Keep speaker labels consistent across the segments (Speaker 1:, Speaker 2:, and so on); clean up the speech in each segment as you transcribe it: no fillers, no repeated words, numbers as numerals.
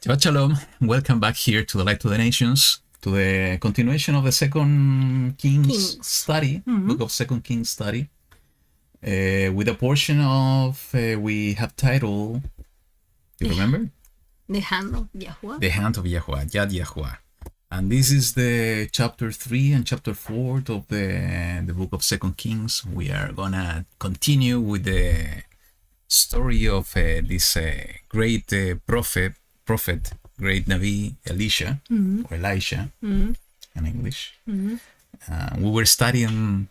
Speaker 1: Shabbat Shalom. Welcome back here to the Light to the Nations, to the continuation of the Second Kings study, Book of Second Kings study, with a portion of we have titled, you remember?
Speaker 2: The Hand of YaHuWaH.
Speaker 1: The Hand of YaHuWaH, Yad YaHuWaH. And this is the chapter 3 and chapter 4 of the Book of Second Kings. We are gonna continue with the story of this great prophet, great Navi Elisha, or Elisha in English. We were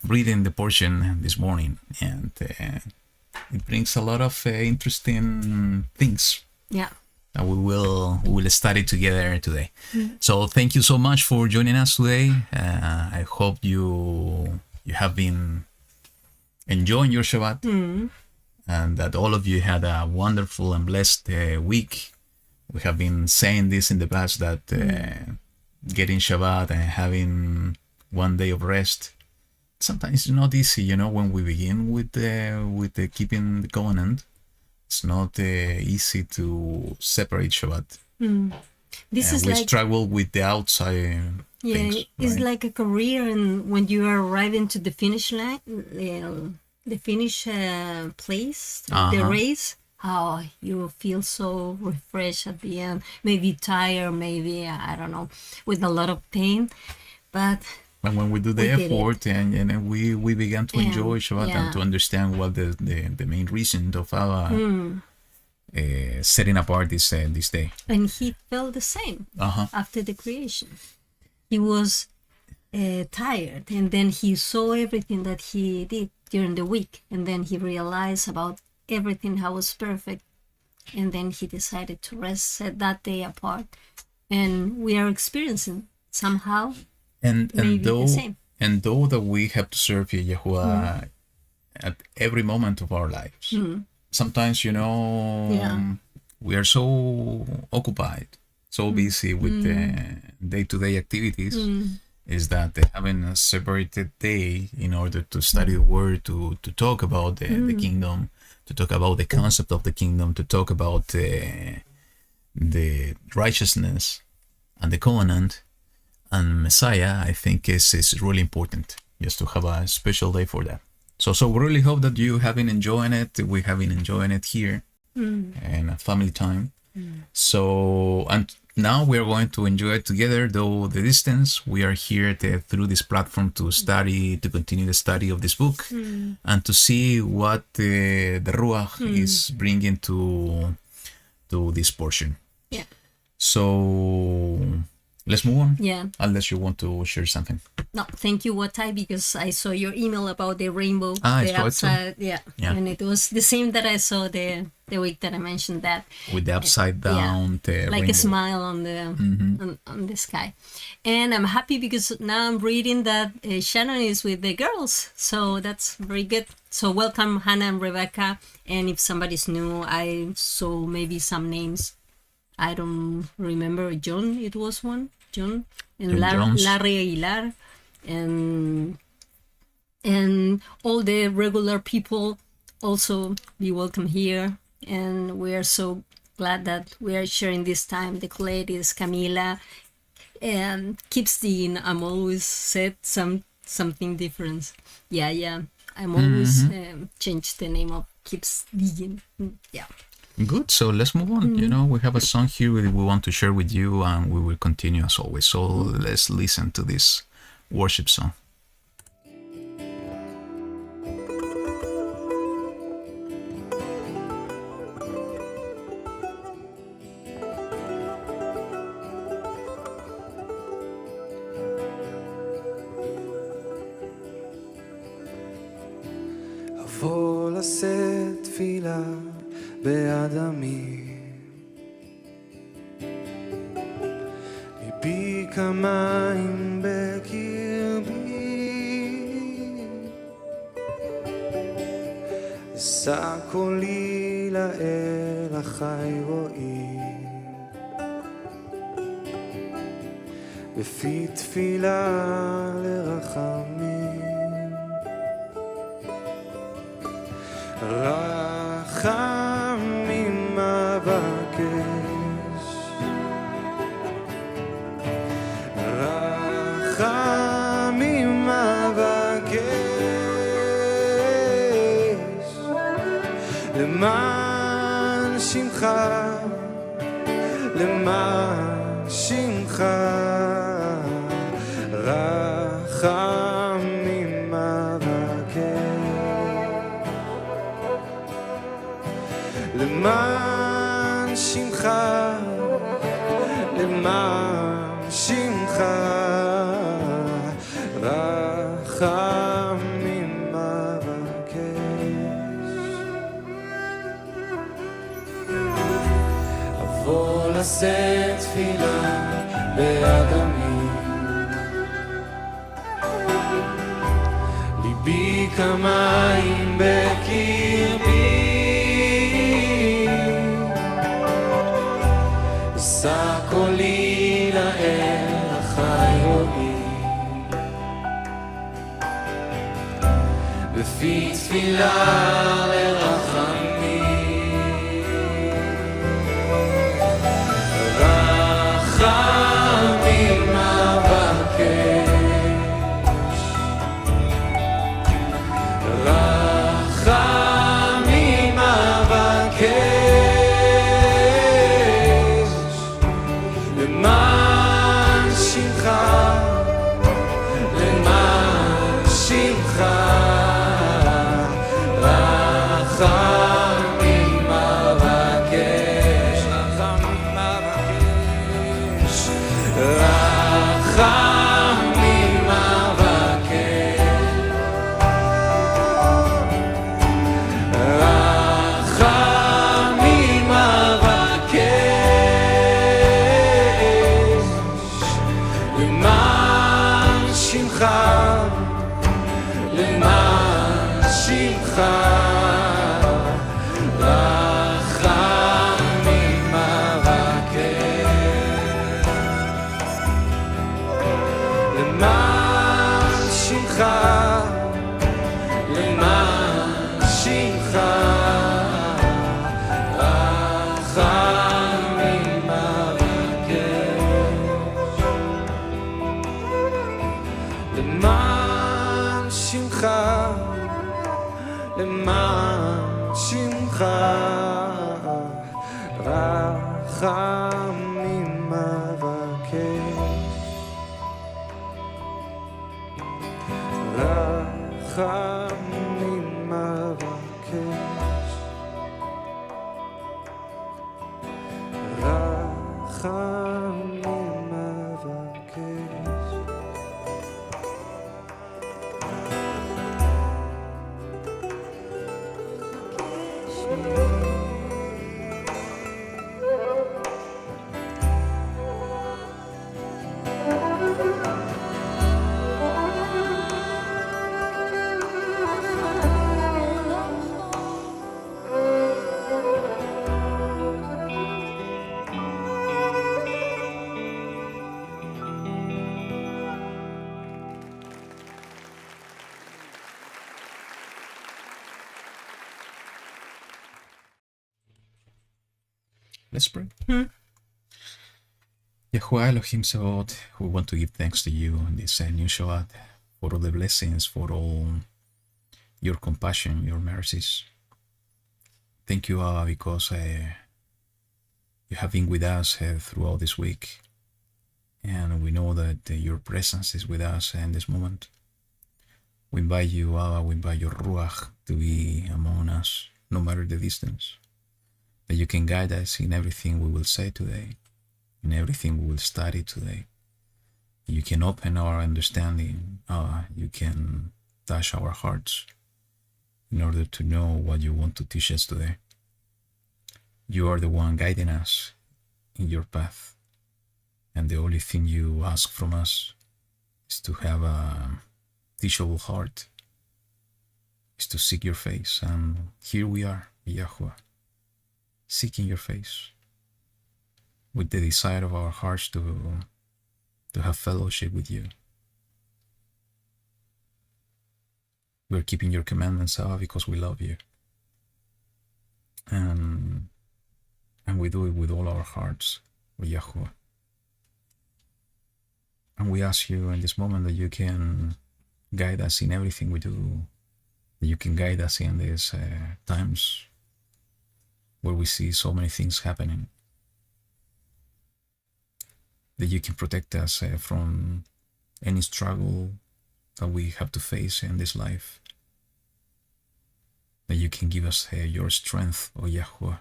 Speaker 1: reading the portion this morning, and it brings a lot of interesting things.
Speaker 2: Yeah.
Speaker 1: That we will study together today. So thank you so much for joining us today. I hope you have been enjoying your Shabbat, and that all of you had a wonderful and blessed week. We have been saying this in the past, that getting Shabbat and having one day of rest, sometimes it's not easy, when we begin with the keeping the covenant. It's not easy to separate Shabbat.
Speaker 2: This is
Speaker 1: we
Speaker 2: like
Speaker 1: struggle with the outside things.
Speaker 2: it's
Speaker 1: Right?
Speaker 2: like a career, and when you are arriving to the finish line, the finish place, the race, you feel so refreshed at the end. Maybe tired, maybe I don't know, with a lot of pain, but.
Speaker 1: And when we do the effort and we began to enjoy Shabbat and to understand what the main reason of our setting apart this day.
Speaker 2: And he felt the same after the creation. He was tired, and then he saw everything that he did during the week, and then he realized about everything how was perfect, and then he decided to rest, set that day apart, and we are experiencing somehow. And
Speaker 1: though that we have to serve Yahuwah at every moment of our lives, sometimes we are so occupied, so busy with the day-to-day activities, is that having a separated day in order to study the word, to talk about the kingdom, to talk about the concept of the kingdom, to talk about the righteousness and the covenant and Messiah, I think is really important, just to have a special day for that. So we really hope that you have been enjoying it. We have been enjoying it here and a family time. So, and now we are going to enjoy it together, though the distance. We are here through this platform to continue the study of this book, and to see what the Ruach is bringing to this portion.
Speaker 2: Yeah.
Speaker 1: So let's move on.
Speaker 2: Yeah.
Speaker 1: Unless you want to share something.
Speaker 2: No, thank you, Watai, because I saw your email about the rainbow.
Speaker 1: I
Speaker 2: the
Speaker 1: saw it too.
Speaker 2: upside, yeah. And it was the same that I saw the week that I mentioned that.
Speaker 1: With the upside down, the
Speaker 2: like
Speaker 1: rainbow.
Speaker 2: a smile on the on the sky. And I'm happy because now I'm reading that Shannon is with the girls, so that's very good. So welcome, Hannah and Rebecca. And if somebody's new, I saw maybe some names. I don't remember. John, it was one. John and Larry Aguilar, and all the regular people also be welcome here. And we are so glad that we are sharing this time. The ladies, Camila, and keeps the. I'm always said something different. Yeah. I'm always change the name of keeps the. Yeah.
Speaker 1: Good, so let's move on. We have a song here we want to share with you, and we will continue as always. So let's listen to this worship song.
Speaker 3: אבוא לשאת תפילה ביד עמי, ליבי כמים בקרבי, אשא קולי לאל החי רואי, בפי תפילה לרחמים. רחמים אבקש למען שמך, למען שמך, רחמים אבקש. למען שמך, למען שמך, רחמים אבקש. אבוא לשאת תפילה באדמי, ליבי כמים בקרבי, אשא קולי לאל החי רואי, בפי תפילה לרחמים. רחמים אבקש, רחמים אבקש, למען שמך, למען שמך, רחמים אבקש, רחמים אבקש, רחמים אבקש, רחמים אבקש, למען שמך, למען שמך, רחמים אבקש, למען שמך, למען שמך, רחמים אבקש, למען שמך, למען שמך, רחמים אבקש, רחמים אבקש, רחמים אבקש.
Speaker 1: Let's pray. YaHuWaH Elohim Sabaoth, we want to give thanks to you on this new Shabbat for all the blessings, for all your compassion, your mercies. Thank you, Abba, because you have been with us throughout this week. And we know that your presence is with us in this moment. We invite you, Abba, we invite your Ruach to be among us, no matter the distance. That you can guide us in everything we will say today, in everything we will study today. You can open our understanding, you can touch our hearts in order to know what you want to teach us today. You are the one guiding us in your path, and the only thing you ask from us is to have a teachable heart, is to seek your face, and here we are, YaHuWaH, seeking your face with the desire of our hearts to have fellowship with you. We're keeping your commandments, Abba, because we love you. And we do it with all our hearts, YaHuWaH. And we ask you in this moment that you can guide us in everything we do, that you can guide us in these times where we see so many things happening, that you can protect us from any struggle that we have to face in this life, that you can give us your strength, O YaHuWaH,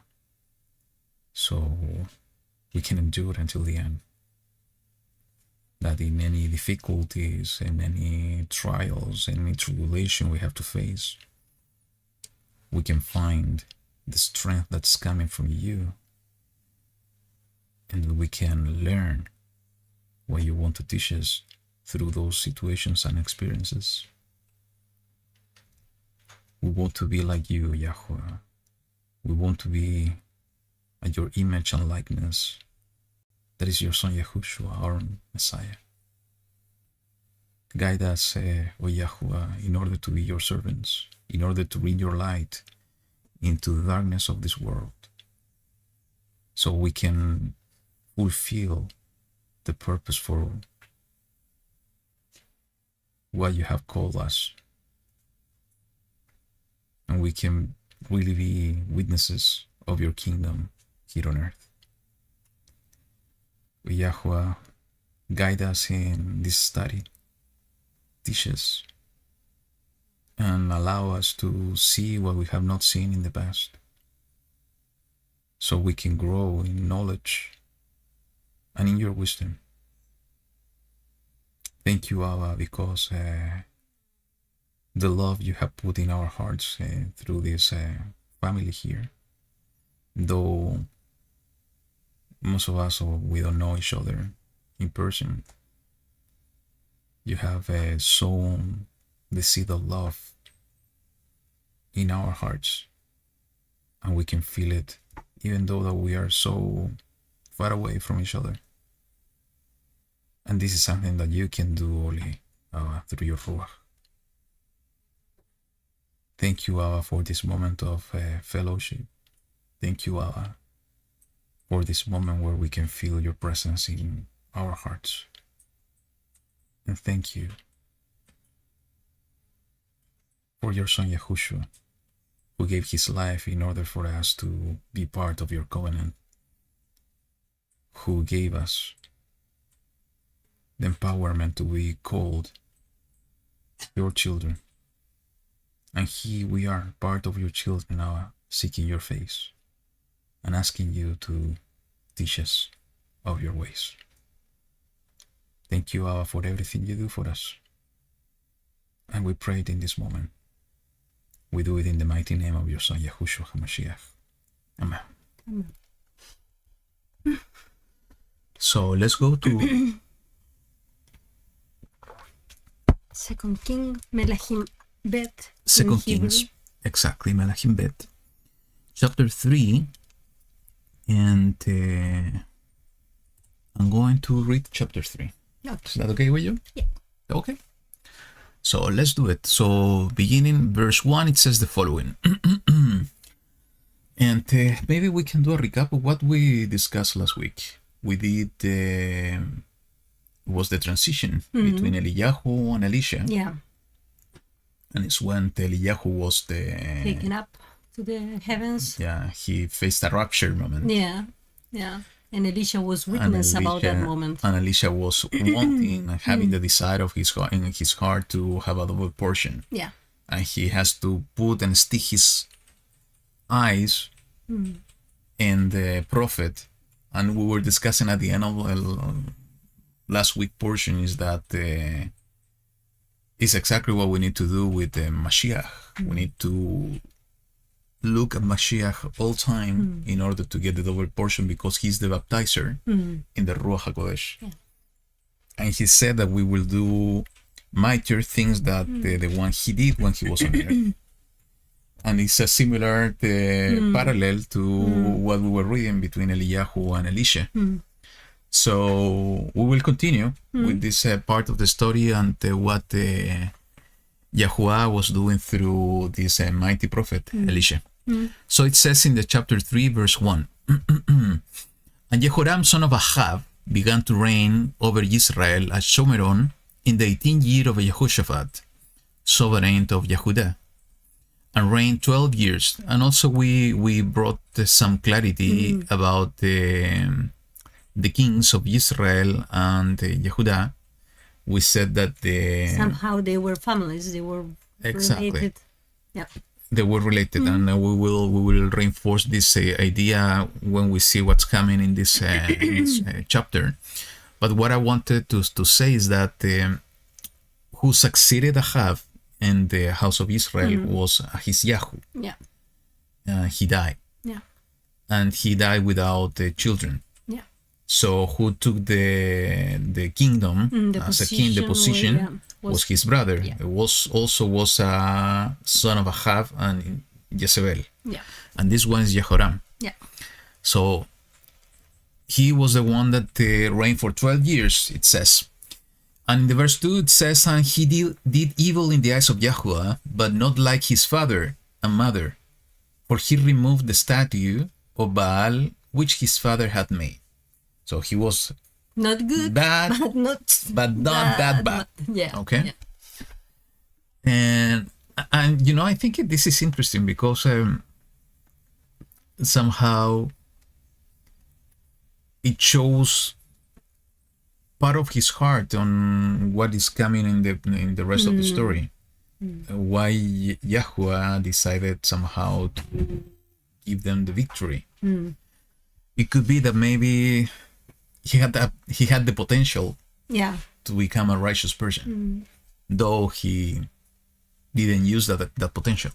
Speaker 1: so we can endure until the end. That in any difficulties and any trials and any tribulation we have to face, we can find the strength that's coming from you, and we can learn what you want to teach us through those situations and experiences. We want to be like you, YaHuWaH. We want to be at your image and likeness. That is your Son Yahushua, our Messiah. Guide us, O YaHuWaH, in order to be your servants, in order to bring your light into the darkness of this world, so we can fulfill the purpose for what you have called us. And we can really be witnesses of your kingdom here on earth. YaHuWaH, guide us in this study. Teach us and allow us to see what we have not seen in the past, so we can grow in knowledge and in your wisdom. Thank you, Abba, because the love you have put in our hearts through this family here, though most of us, we don't know each other in person, you have sown the seed of love in our hearts, and we can feel it even though that we are so far away from each other. And this is something that you can do only through your Ruach. Thank you, Abba, for this moment of fellowship. Thank you, Abba, for this moment where we can feel your presence in our hearts. And thank you for your Son Yahushua, who gave his life in order for us to be part of your covenant, who gave us the empowerment to be called your children. And we are part of your children now, seeking your face and asking you to teach us of your ways. Thank you, Abba, for everything you do for us. And we pray it in this moment. We do it in the mighty name of your Son, Yahushua HaMashiach. Amen. Amen. So let's go to
Speaker 2: Second King, Melachim Bet.
Speaker 1: Second Kings, exactly, Melachim Bet, chapter 3, and I'm going to read chapter 3.
Speaker 2: Okay.
Speaker 1: Is that okay with you?
Speaker 2: Yeah.
Speaker 1: Okay. So let's do it. So beginning verse 1, it says the following. And maybe we can do a recap of what we discussed last week. We did, was the transition between Eliyahu and Elisha.
Speaker 2: Yeah.
Speaker 1: And it's when Eliyahu was
Speaker 2: Taken up to the heavens.
Speaker 1: Yeah, he faced a rapture moment.
Speaker 2: Yeah. Yeah. And Elisha was witness about that moment.
Speaker 1: And Elisha was wanting and having the desire of in his heart to have a double portion.
Speaker 2: Yeah.
Speaker 1: And he has to put and stick his eyes in the prophet. And we were discussing at the end of last week portion is that it's exactly what we need to do with the Mashiach. We need to look at Mashiach all time in order to get the double portion, because he's the baptizer in the Ruach HaKodesh.
Speaker 2: Yeah.
Speaker 1: And he said that we will do mightier things that the one he did when he was on earth. And it's a similar parallel to what we were reading between Eliyahu and Elisha. So we will continue with this part of the story and what YaHuWaH was doing through this mighty prophet Elisha. So it says in the chapter 3, verse 1, And Jehoram, son of Ahab, began to reign over Israel at Shomeron in the 18th year of Jehoshaphat, sovereign of Yehudah. and reigned 12 years. And also we brought some clarity about the kings of Israel and Yehuda. We said that
Speaker 2: somehow they were families. They were
Speaker 1: exactly
Speaker 2: related. Yeah.
Speaker 1: they were related, and we will reinforce this idea when we see what's coming in this, chapter. But what I wanted to say is that who succeeded Ahav in the house of Israel was Ahizyahu.
Speaker 2: Yeah.
Speaker 1: He died,
Speaker 2: Yeah.
Speaker 1: and he died without children.
Speaker 2: Yeah.
Speaker 1: So who took the kingdom as a king? The position was his brother.
Speaker 2: Yeah.
Speaker 1: It was a son of Ahav and Jezebel.
Speaker 2: Yeah.
Speaker 1: And this one is Jehoram.
Speaker 2: Yeah.
Speaker 1: So he was the one that reigned for 12 years, it says. And in the verse 2, it says, and he did evil in the eyes of YaHuWaH, but not like his father and mother. For he removed the statue of Baal, which his father had made. So he was
Speaker 2: not good,
Speaker 1: bad,
Speaker 2: but
Speaker 1: not that bad.
Speaker 2: Yeah.
Speaker 1: Okay. Yeah. And you know, I think this is interesting because somehow it shows part of his heart on what is coming in the rest of the story. Why YaHuWaH decided somehow to give them the victory. It could be that maybe he had the potential to become a righteous person, though he didn't use that potential.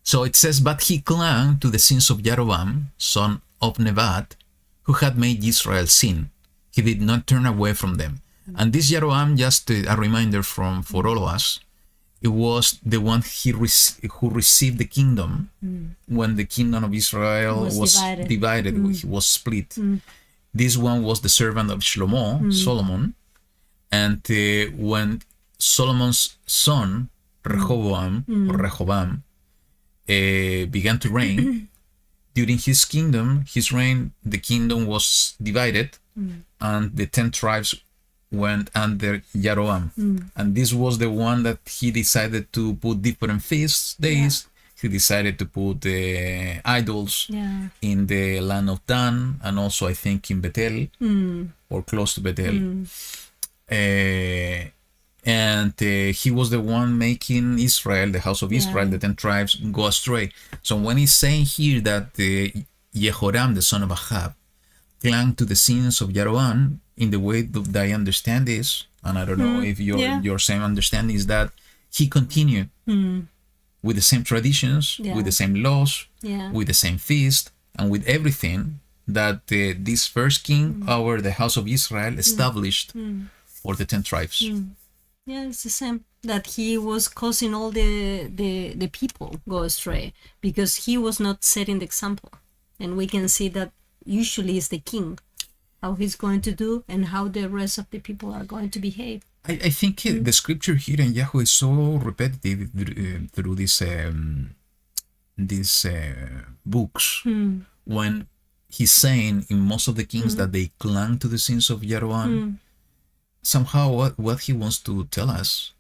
Speaker 1: So it says, but he clung to the sins of Jeroboam, son of Nebat, who had made Israel sin. He did not turn away from them. And this Jeroboam, just a reminder for all of us, it was the one who received the kingdom when the kingdom of Israel was divided. It was split. This one was the servant of Solomon. And when Solomon's son, Rehoboam, began to reign, during his reign, the kingdom was divided, and the 10 tribes went under Jeroboam. And this was the one that he decided to put different feast days. He decided to put the idols in the land of Dan, and also I think in Bethel, or close to Bethel. And he was the one making Israel, the house of Israel, the 10 tribes, go astray. So when he's saying here that Jehoram, the son of Ahab, clung to the sins of Jeroboam, in the way that I understand this, and I don't know if your same understanding is that he continued with the same traditions, with the same laws, with the same feast, and with everything that this first king over the house of Israel established for the 10 tribes.
Speaker 2: Yeah, it's the same. That he was causing all the people go astray because he was not setting the example. And we can see that usually it's the king, how he's going to do and how the rest of the people are going to behave.
Speaker 1: I think the scripture here in YaHuWaH is so repetitive through these books. When he's saying in most of the kings that they clung to the sins of Jeroboam, somehow what he wants to tell us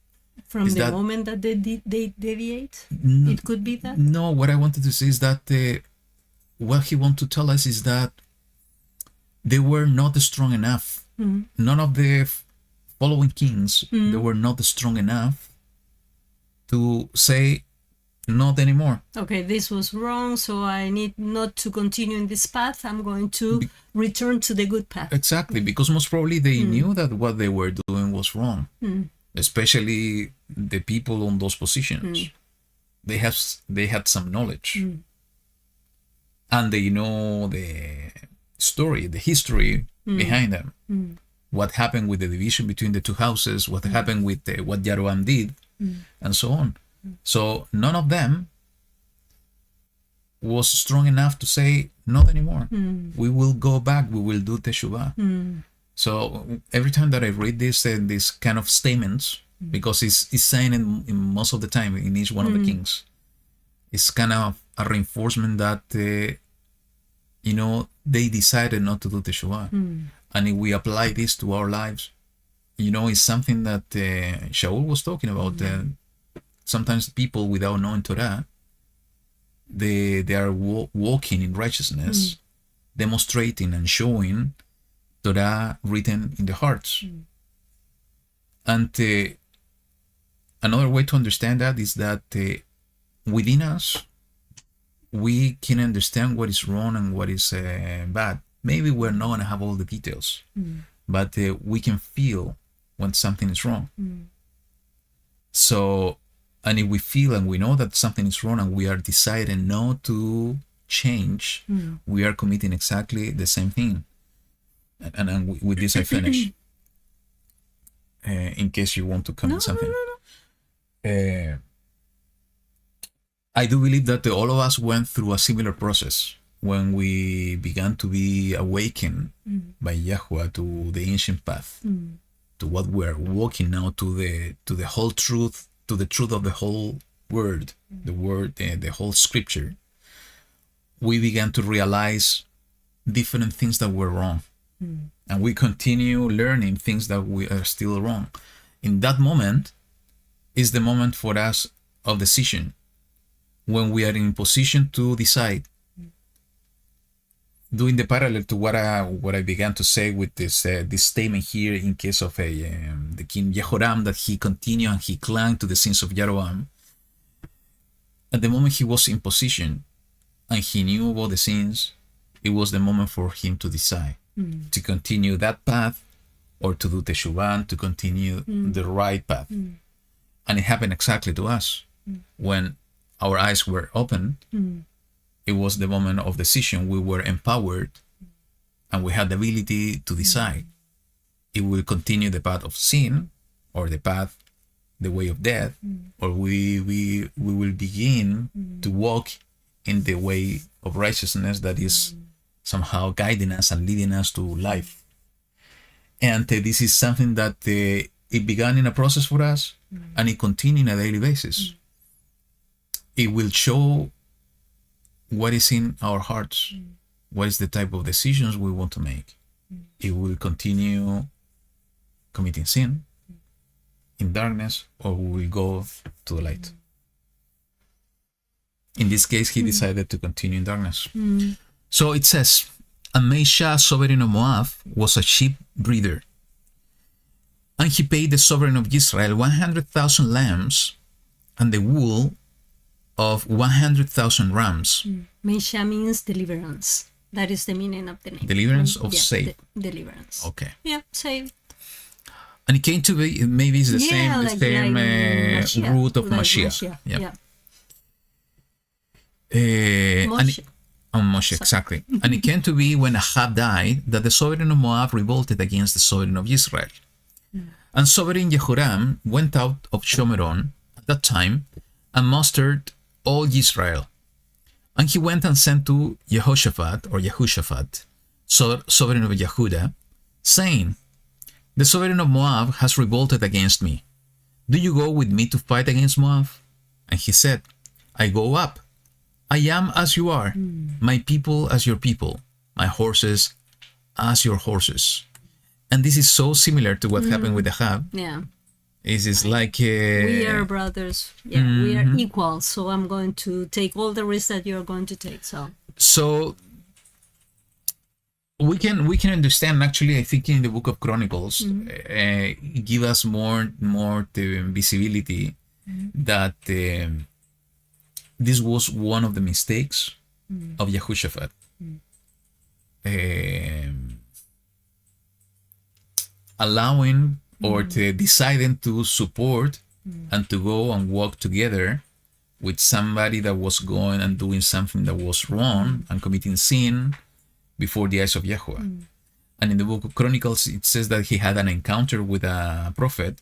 Speaker 2: from
Speaker 1: is
Speaker 2: the
Speaker 1: that,
Speaker 2: moment that they deviate, it could be that.
Speaker 1: No, what I wanted to say is that what he wants to tell us is that they were not strong enough. None of the following kings, they were not strong enough to say not anymore.
Speaker 2: Okay, this was wrong, so I need not to continue in this path. I'm going to return to the good path.
Speaker 1: Exactly, because most probably they knew that what they were doing was wrong, especially the people on those positions. They had some knowledge, and they know the story, the history behind them. What happened with the division between the two houses, what happened with what Jeroboam did, and so on. So none of them was strong enough to say not anymore. We will go back. We will do teshuvah. So every time that I read this kind of statements, because it's saying in most of the time in each one of the kings, it's kind of a reinforcement that they decided not to do teshuvah. And if we apply this to our lives, it's something that Shaul was talking about. Sometimes people without knowing Torah, they are walking in righteousness, demonstrating and showing Torah written in the hearts. And another way to understand that is that within us, we can understand what is wrong and what is bad. Maybe we're not going to have all the details, but we can feel when something is wrong. So, and if we feel and we know that something is wrong and we are deciding not to change, we are committing exactly the same thing. And with this, I finish. In case you want to comment something. I do believe that all of us went through a similar process when we began to be awakened by Yahuwah to the ancient path, to what we're walking now, to the whole truth, to the truth of the whole word, the whole scripture. We began to realize different things that were wrong. And we continue learning things that we are still wrong. In that moment is the moment for us of decision, when we are in position to decide. Doing the parallel to what I began to say with this statement here in case of the king Jehoram, that he continued and he clung to the sins of Jeroboam. At the moment he was in position and he knew about the sins, it was the moment for him to decide to continue that path or to do teshuvah, to continue the right path. And it happened exactly to us. When our eyes were opened, it was the moment of decision. We were empowered and we had the ability to decide if we will continue the path of sin or the way of death, or we will begin to walk in the way of righteousness that is somehow guiding us and leading us to life. And this is something that it began in a process for us, and it continues on a daily basis. It will show what is in our hearts, what is the type of decisions we want to make. It will continue committing sin in darkness, or we will go to the light. In this case, he decided to continue in darkness. So it says, and Mesha, sovereign of Moab, was a sheep breeder. And he paid the sovereign of Israel 100,000 lambs and the wool of 100,000 rams.
Speaker 2: Mesha means deliverance. That is the meaning of the name.
Speaker 1: Deliverance of save.
Speaker 2: Deliverance.
Speaker 1: Okay.
Speaker 2: Yeah, save.
Speaker 1: And it came to be, maybe it's the same
Speaker 2: Mashiach,
Speaker 1: root of
Speaker 2: like
Speaker 1: Mashiach.
Speaker 2: Yeah.
Speaker 1: Moshe, exactly. And it came to be when Ahab died that the sovereign of Moab revolted against the sovereign of Israel. And sovereign Jehoram went out of Shomeron at that time and mustered all Israel. And he went and sent to Jehoshaphat, sovereign of Yehuda, saying, the sovereign of Moab has revolted against me. Do you go with me to fight against Moab? And he said, I go up. I am as you are, my people as your people, my horses as your horses. And this is so similar to what happened with Ahab.
Speaker 2: Yeah.
Speaker 1: It is like...
Speaker 2: we are brothers. Yeah, we are equal. So I'm going to take all the risks that you're going to take. So
Speaker 1: we can understand, actually, I think in the book of Chronicles, give us more the visibility that this was one of the mistakes of Yehoshaphat. Allowing or deciding to support and to go and walk together with somebody that was going and doing something that was wrong and committing sin before the eyes of Yahuwah. And in the book of Chronicles, it says that he had an encounter with a prophet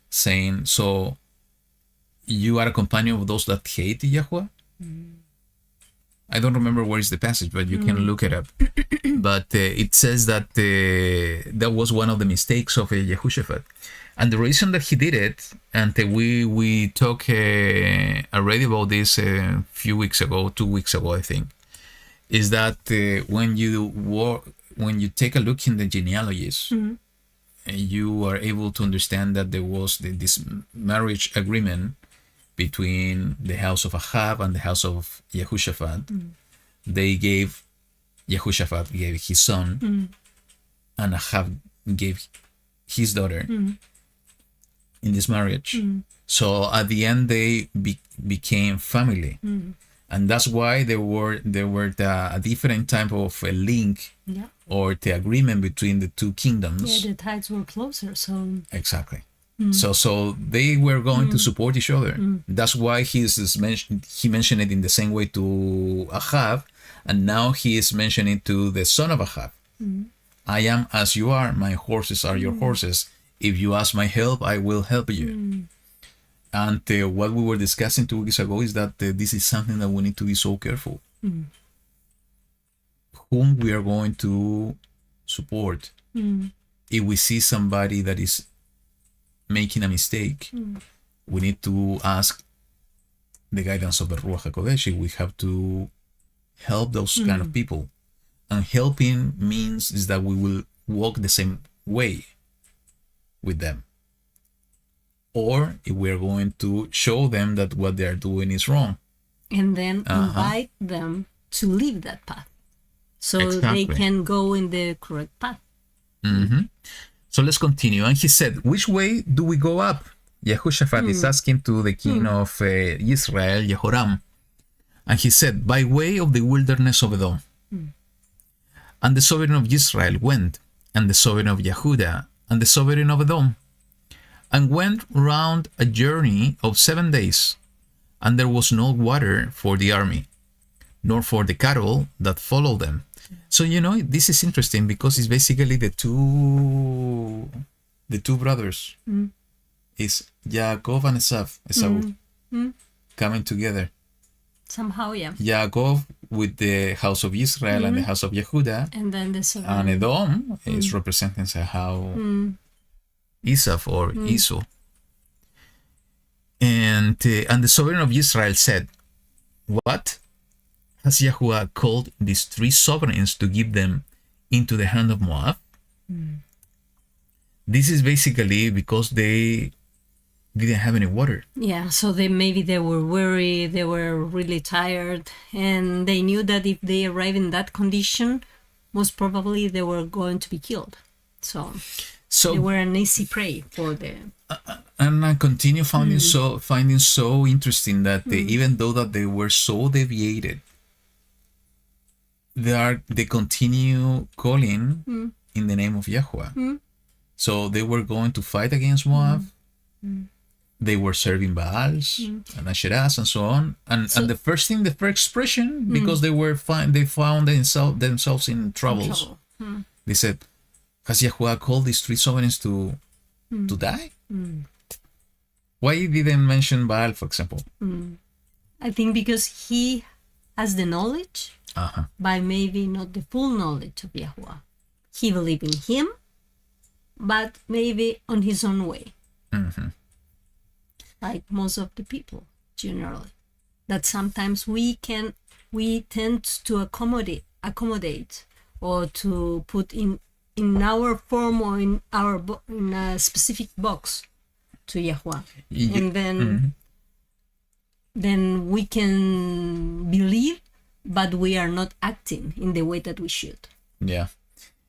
Speaker 1: saying, so you are a companion of those that hate Yahuwah? I don't remember where is the passage, but you can look it up. But it says that that was one of the mistakes of Yehoshaphat. And the reason that he did it, and we talked already about this a few weeks ago, 2 weeks ago, I think, is that when you take a look in the genealogies, you are able to understand that there was this marriage agreement between the house of Ahab and the house of Yehoshaphat. They gave, Yehoshaphat gave his son, and Ahab gave his daughter in this marriage. So at the end, they became family. And that's why there were a different type of a link or the agreement between the two kingdoms.
Speaker 2: Yeah, the ties were closer. So
Speaker 1: Exactly. So they were going to support each other. That's why he mentioned it in the same way to Ahab, and now he is mentioning to the son of Ahab. I am as you are, my horses are your horses. If you ask my help, I will help you. And what we were discussing 2 weeks ago is that this is something that we need to be so careful. Whom we are going to support. If we see somebody that is making a mistake, we need to ask the guidance of the Ruach HaKodesh. We have to help those kind of people. And helping means is that we will walk the same way with them. Or if we're going to show them that what they are doing is wrong.
Speaker 2: And then invite them to leave that path. So they can go in the correct path.
Speaker 1: So let's continue. And he said, which way do we go up? Yehoshaphat is asking to the king of Israel, Jehoram. And he said, by way of the wilderness of Edom. And the sovereign of Israel went, and the sovereign of Yehuda, and the sovereign of Edom, and went round a journey of 7 days. And there was no water for the army, nor for the cattle that followed them. So, this is interesting because it's basically the two brothers. It's Yaakov and Esau coming together.
Speaker 2: Somehow, yeah.
Speaker 1: Yaakov with the house of Israel and the house of Yehuda.
Speaker 2: And then the
Speaker 1: And Edom is representing somehow Esau or Esau. And the sovereign of Israel said, what? Has YaHuWaH called these 3 sovereigns to give them into the hand of Moab? This is basically because they didn't have any water.
Speaker 2: Yeah, so they were weary, they were really tired, and they knew that if they arrived in that condition, most probably they were going to be killed. So they were an easy prey for them.
Speaker 1: And I continue finding so interesting that even though that they were so deviated, they continue calling in the name of YaHuWaH. So they were going to fight against Moab. They were serving Baals and Asherahs and so on. And the first expression, because they found themselves in troubles. They said, has YaHuWaH called these 3 sovereigns to die? Why didn't mention Baal, for example?
Speaker 2: I think because he has the knowledge, but maybe not the full knowledge of YaHuWaH. He believed in him, but maybe on his own way. Like most of the people, generally. That sometimes we tend to accommodate or to put in our form or in a specific box to YaHuWaH. And then we can believe, but we are not acting in the way that we should.
Speaker 1: Yeah.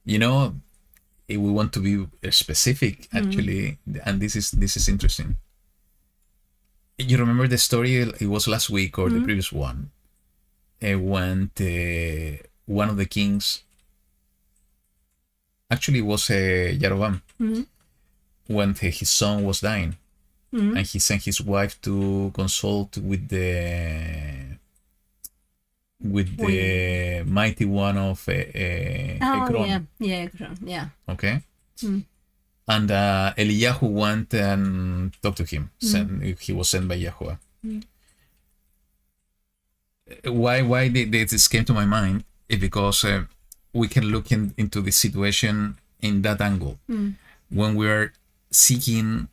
Speaker 1: If we want to be specific, actually, and this is interesting. You remember the story, it was last week or the previous one, when one of the kings, actually it was Jeroboam, when his son was dying, and he sent his wife to consult with the mighty one of Ekron.
Speaker 2: Ekron, yeah.
Speaker 1: Okay. And Eliyahu went and talked to him. He was sent by YaHuWaH. Why this came to my mind is because we can look into the situation in that angle. When we are seeking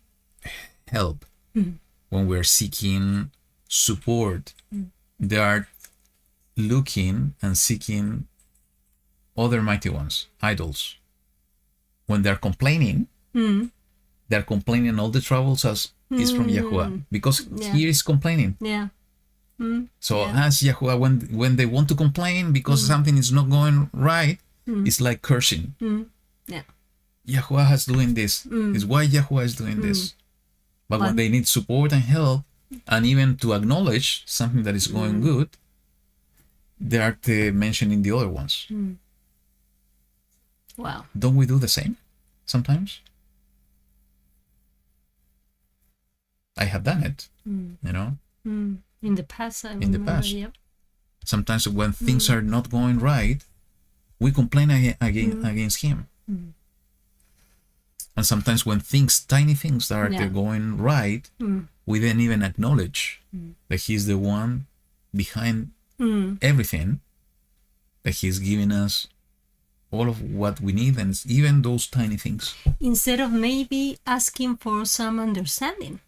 Speaker 1: help, when we are seeking support, they are looking and seeking other mighty ones, idols. When they are complaining, they they're complaining all the troubles as is from YaHuWaH, because here is complaining.
Speaker 2: Yeah.
Speaker 1: So as YaHuWaH, when they want to complain because something is not going right, it's like cursing.
Speaker 2: Yeah.
Speaker 1: YaHuWaH is doing this. It's why YaHuWaH is doing this. But when they need support and help, and even to acknowledge something that is going good, they are mentioning the other ones.
Speaker 2: Wow.
Speaker 1: Don't we do the same sometimes? I have done it, you know.
Speaker 2: In the past, I
Speaker 1: In the
Speaker 2: remember,
Speaker 1: past.
Speaker 2: Yep.
Speaker 1: Sometimes when things are not going right, we complain against him. And sometimes when tiny things that are going right, we then even acknowledge that he's the one behind everything, that he's giving us all of what we need, and even those tiny things.
Speaker 2: Instead of maybe asking for some understanding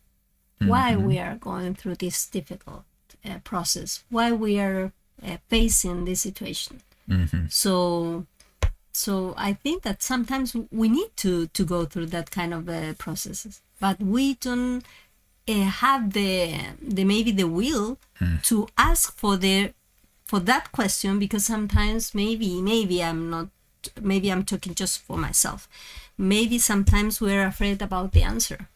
Speaker 2: why we are going through this difficult process, why we are facing this situation. So I think that sometimes we need to go through that kind of processes, but we don't have the maybe the will to ask for that question, because sometimes maybe I'm talking just for myself. Maybe sometimes we're afraid about the answer.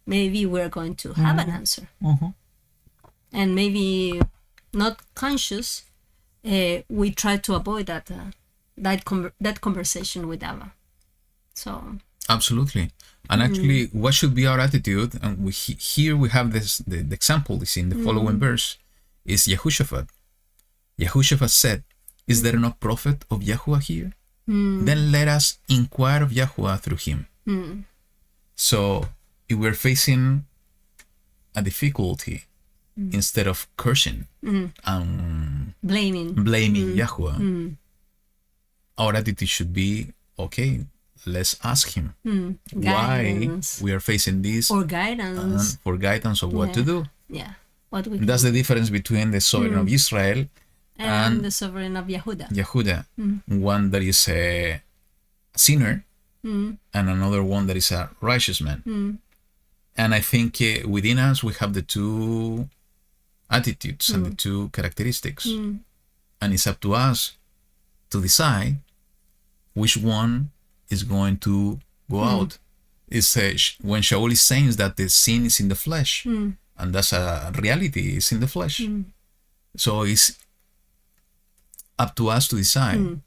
Speaker 2: Maybe we're going to have an answer, and maybe not conscious. We try to avoid that conversation with Abba. So
Speaker 1: absolutely. And actually, what should be our attitude? And here we have this. The example is in the following verse. Is YaHuShaphat. YaHuShaphat said, "Is there no prophet of YaHuWaH here? Then let us inquire of YaHuWaH through him." So if we're facing a difficulty, instead of cursing and
Speaker 2: blaming
Speaker 1: YaHuWaH, our attitude should be, okay, let's ask him why we are facing this,
Speaker 2: or guidance,
Speaker 1: for guidance of what to do.
Speaker 2: Yeah, what we
Speaker 1: That's the difference between the sovereign of Israel
Speaker 2: and the sovereign of Yehuda.
Speaker 1: One that is a sinner and another one that is a righteous man. And I think within us we have the two attitudes and the two characteristics. And it's up to us to decide which one is going to go out. It's when Shaul is saying that the sin is in the flesh, and that's a reality, it's in the flesh. So it's up to us to decide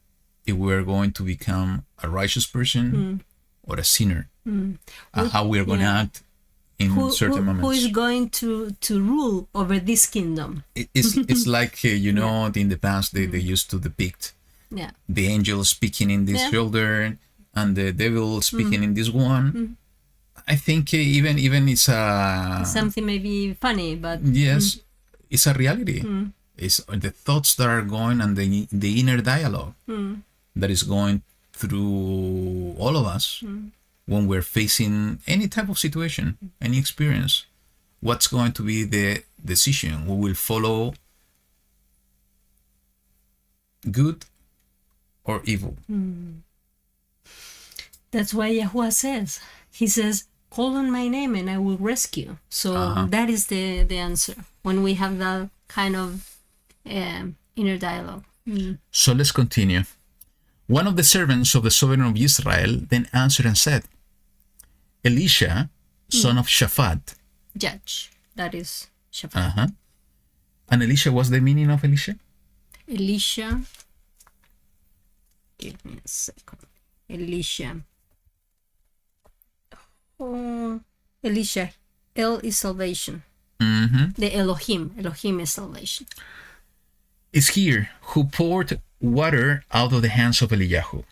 Speaker 1: if we're going to become a righteous person or a sinner, and how we're going to act in certain moments.
Speaker 2: Who is going to rule over this kingdom?
Speaker 1: It's like, in the past they used to depict the angel speaking in this shoulder and the devil speaking in this one. I think even it's
Speaker 2: something maybe funny, but
Speaker 1: yes, it's a reality. It's the thoughts that are going and the inner dialogue that is going through all of us when we're facing any type of situation, any experience. What's going to be the decision? We will follow good or evil.
Speaker 2: That's why YaHuWaH says, he says, call on my name and I will rescue. So that is the answer when we have that kind of inner dialogue.
Speaker 1: So let's continue. One of the servants of the sovereign of Israel then answered and said, Elisha, son of Shaphat.
Speaker 2: Judge, that is Shaphat.
Speaker 1: And Elisha, what's the meaning of Elisha?
Speaker 2: Elisha, give me a second. Elisha. Elisha, El is salvation. The Elohim is salvation.
Speaker 1: Is here who poured water out of the hands of Eliyahu.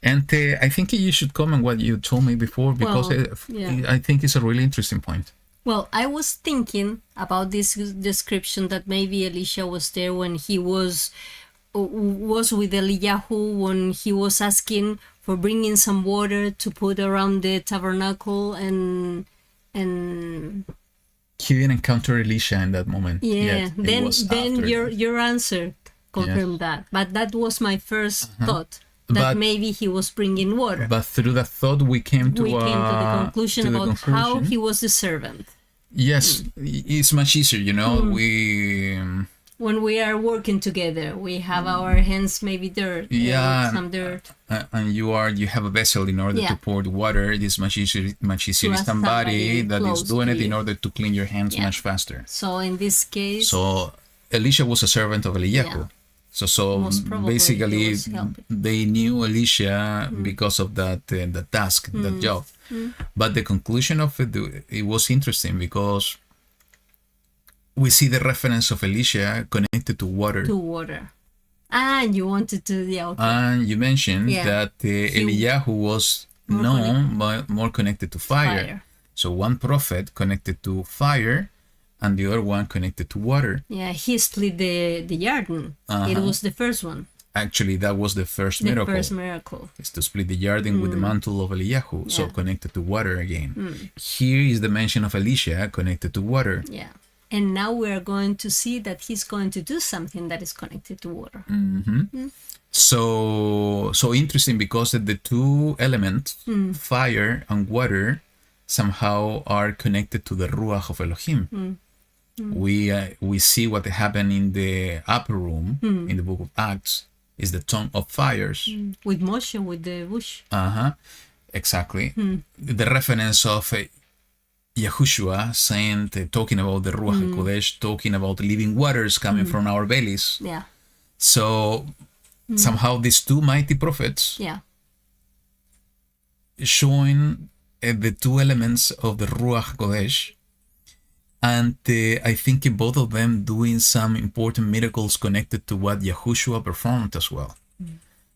Speaker 1: And I think you should comment what you told me before, because I think it's a really interesting point.
Speaker 2: Well, I was thinking about this description that maybe Elisha was there when he was with Eliyahu, when he was asking for bringing some water to put around the tabernacle, and
Speaker 1: he didn't encounter Elisha in that moment.
Speaker 2: Yeah, then your answer confirmed that. But that was my first thought. that maybe he was bringing water.
Speaker 1: But through that thought, we came to
Speaker 2: the conclusion about how he was the servant.
Speaker 1: Yes, it's much easier,
Speaker 2: When we are working together, we have our hands maybe dirt, some dirt.
Speaker 1: And you have a vessel in order to pour the water. It is much easier somebody that is doing it in order to clean your hands much faster.
Speaker 2: So in this case,
Speaker 1: so Elisha was a servant of Eliyahu. So basically, they knew Elisha because of that the task, that job. But the conclusion of it was interesting because we see the reference of Elisha connected to water.
Speaker 2: And you wanted to, okay.
Speaker 1: And you mentioned that Eliyahu was known, but more connected to fire. So one prophet connected to fire, and the other one connected to water.
Speaker 2: Yeah, he split the Jordan. It was the first one.
Speaker 1: Actually, that was the first miracle.
Speaker 2: The first miracle.
Speaker 1: Is to split the Jordan with the mantle of Eliyahu, so connected to water again. Here is the mention of Elisha connected to water.
Speaker 2: Yeah. And now we are going to see that he's going to do something that is connected to water.
Speaker 1: So interesting because the two elements, fire and water, somehow are connected to the Ruach of Elohim. We see what happened in the upper room in the book of Acts is the tongue of fires.
Speaker 2: With Moshe, with the bush.
Speaker 1: Exactly. The reference of YaHuWaH saying, talking about the Ruach HaKodesh, talking about living waters coming from our bellies.
Speaker 2: Yeah.
Speaker 1: So somehow these two mighty prophets showing the two elements of the Ruach HaKodesh, and I think both of them doing some important miracles connected to what YaHuWaH performed as well.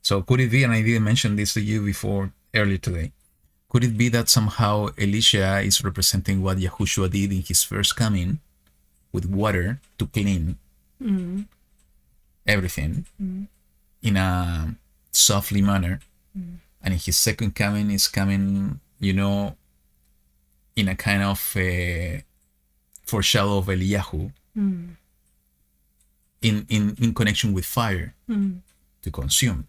Speaker 1: So could it be, and I didn't mention this to you before earlier today, could it be that somehow Elisha is representing what YaHuWaH did in his first coming with water to clean everything in a softly manner, and in his second coming is coming, in a kind of foreshadow of Eliyahu in connection with fire to consume.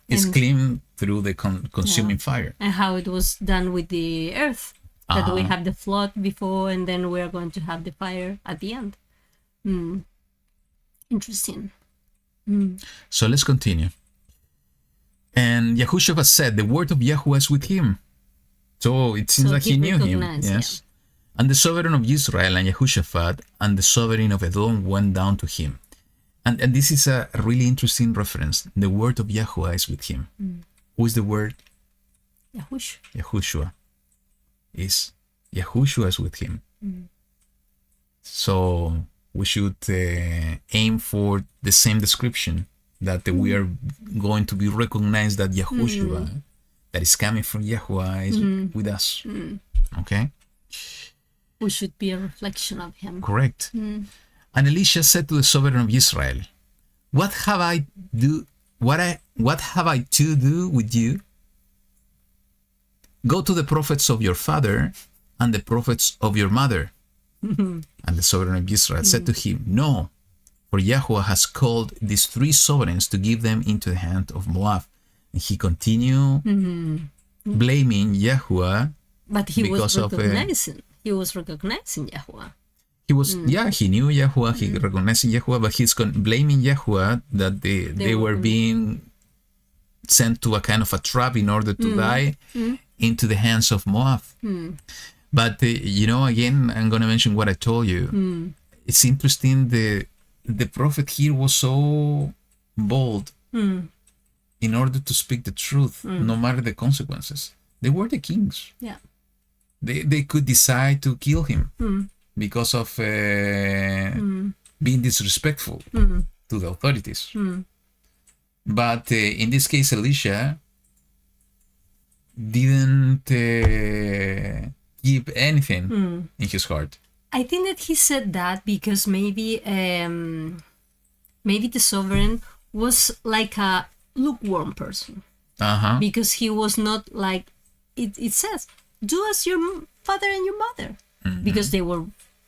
Speaker 1: It's clean through the consuming fire.
Speaker 2: And how it was done with the earth. That we have the flood before, and then we're going to have the fire at the end. Interesting.
Speaker 1: So let's continue. And YaHuWaH said, the word of YaHuWaH is with him. So it seems like he knew him. Yes. And the sovereign of Israel and Yehoshaphat and the sovereign of Edom went down to him. And this is a really interesting reference. The word of YaHuWaH is with him. Who is the word? YaHuWaH. YaHuWaH is with him. So we should aim for the same description, that we are going to be recognized that YaHuWaH, that is coming from YaHuWaH, is with us. Okay?
Speaker 2: We should be a reflection of him.
Speaker 1: Correct. And Elisha said to the sovereign of Israel, What have I to do with you? Go to the prophets of your father and the prophets of your mother. And the sovereign of Israel said to him, No, for YaHuWaH has called these three sovereigns to give them into the hand of Moab. And he continued blaming YaHuWaH.
Speaker 2: But he was recognizing YaHuWaH.
Speaker 1: He was, he knew YaHuWaH, he recognized YaHuWaH, but he's blaming YaHuWaH that they were being sent to a kind of a trap in order to die into the hands of Moab. But, again, I'm going to mention what I told you. It's interesting, the prophet here was so bold in order to speak the truth, no matter the consequences. They were the kings.
Speaker 2: Yeah.
Speaker 1: They could decide to kill him because of being disrespectful to the authorities. But in this case, Elisha didn't give anything in his heart.
Speaker 2: I think that he said that because maybe the sovereign was like a lukewarm person. Because he was not like, it says, do as your father and your mother. Because they were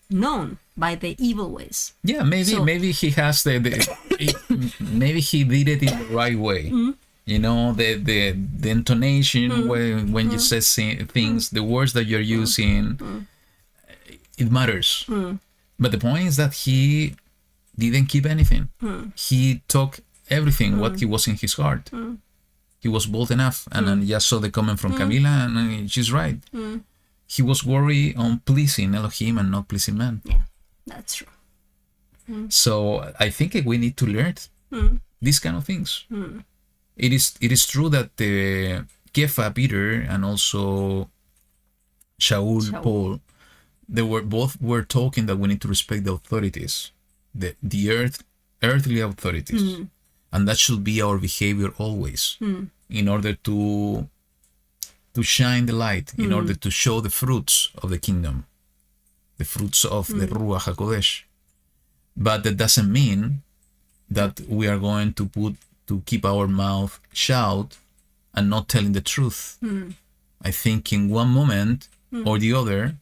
Speaker 2: known by the evil ways.
Speaker 1: Yeah, maybe he has maybe he did it in the right way. You know, the intonation when you say things, the words that you're using, it matters. But the point is that he didn't keep anything. He took everything what he was in his heart. He was bold enough, and then just saw the comment from Camila, and she's right. He was worried on pleasing Elohim and not pleasing man.
Speaker 2: Yeah, that's true.
Speaker 1: So I think we need to learn these kind of things. It is true that Kefa, Peter, and also Shaul, Paul, they were talking that we need to respect the authorities, the earthly authorities, and that should be our behavior always, in order to shine the light, in order to show the fruits of the kingdom, the fruits of the Ruach HaKodesh. But that doesn't mean that we are going to keep our mouth shut and not telling the truth. I think in one moment or the other,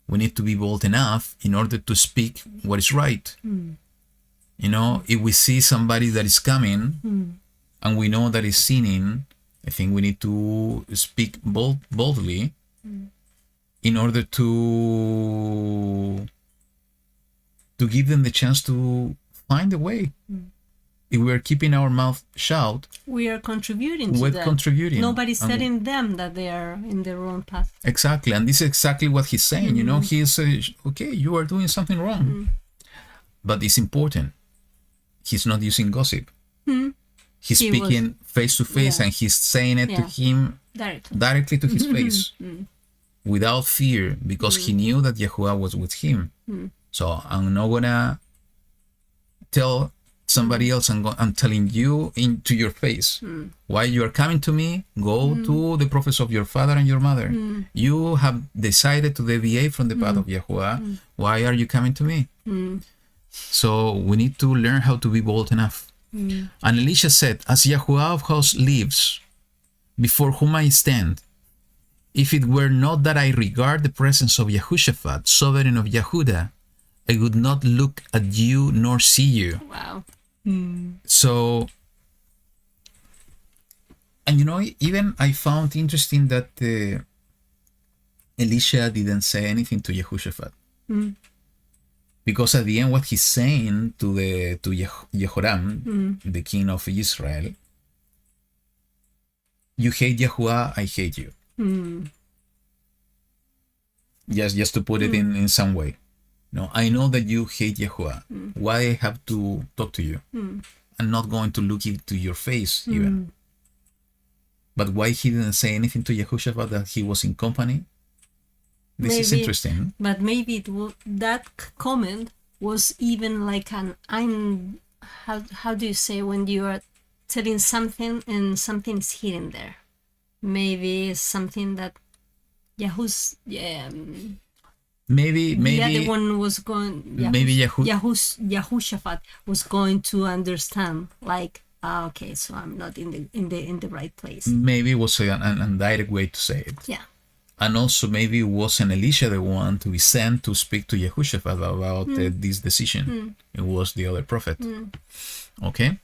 Speaker 1: we need to be bold enough in order to speak what is right. You know, if we see somebody that is coming and we know that is sinning, I think we need to speak boldly in order to give them the chance to find a way. If we are keeping our mouth shut,
Speaker 2: we are contributing to
Speaker 1: we're
Speaker 2: that.
Speaker 1: contributing.
Speaker 2: Nobody's telling them that they are in the wrong path.
Speaker 1: Exactly, and this is exactly what he's saying. You know, he's okay, you are doing something wrong, but it's important. He's not using gossip. He's speaking face to face, and he's saying it to him directly to his face, without fear, because he knew that Yahuwah was with him. So I'm not gonna tell somebody else. I'm telling you into your face. Why you are coming to me? Go to the prophets of your father and your mother. You have decided to deviate from the path of Yahuwah. Why are you coming to me? So we need to learn how to be bold enough. And Elisha said, as Yahuwah of hosts lives, before whom I stand, if it were not that I regard the presence of Yehoshaphat, sovereign of Yehuda, I would not look at you nor see you.
Speaker 2: Wow.
Speaker 1: So, and you know, even I found interesting that Elisha didn't say anything to Yehoshaphat. Because at the end, what he's saying to Jehoram, the king of Israel, you hate Yahuwah, I hate you. Just to put it in some way. No, I know that you hate Yahuwah. Why I have to talk to you? I'm not going to look into your face even. But why he didn't say anything to Yehoshaphat that he was in company? This is interesting.
Speaker 2: But maybe that comment was even like how do you say when you are telling something and something is hidden there? Maybe something that Maybe the other one was going. Yahushaphat was going to understand, like, okay, so I'm not in the right place.
Speaker 1: Maybe it was an indirect way to say it.
Speaker 2: Yeah.
Speaker 1: And also maybe it wasn't Elisha the one to be sent to speak to Yehoshaphat about this decision. It was the other prophet. Okay?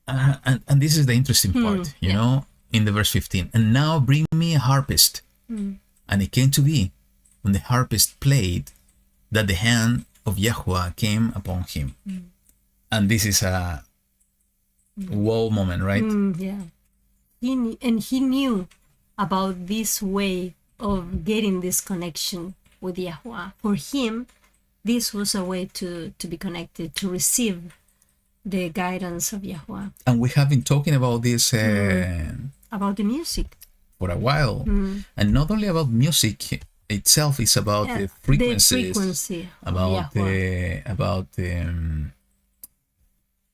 Speaker 1: And this is the interesting part, you know, in the verse 15. And now bring me a harpist. And it came to be, when the harpist played, that the hand of Yahuwah came upon him. And this is a wow moment, right?
Speaker 2: Yeah. He knew about this way of getting this connection with Yahuwah. For him, this was a way to be connected, to receive the guidance of Yahuwah.
Speaker 1: And we have been talking about this
Speaker 2: about the music
Speaker 1: for a while. And not only about music itself, it's about the frequencies, about the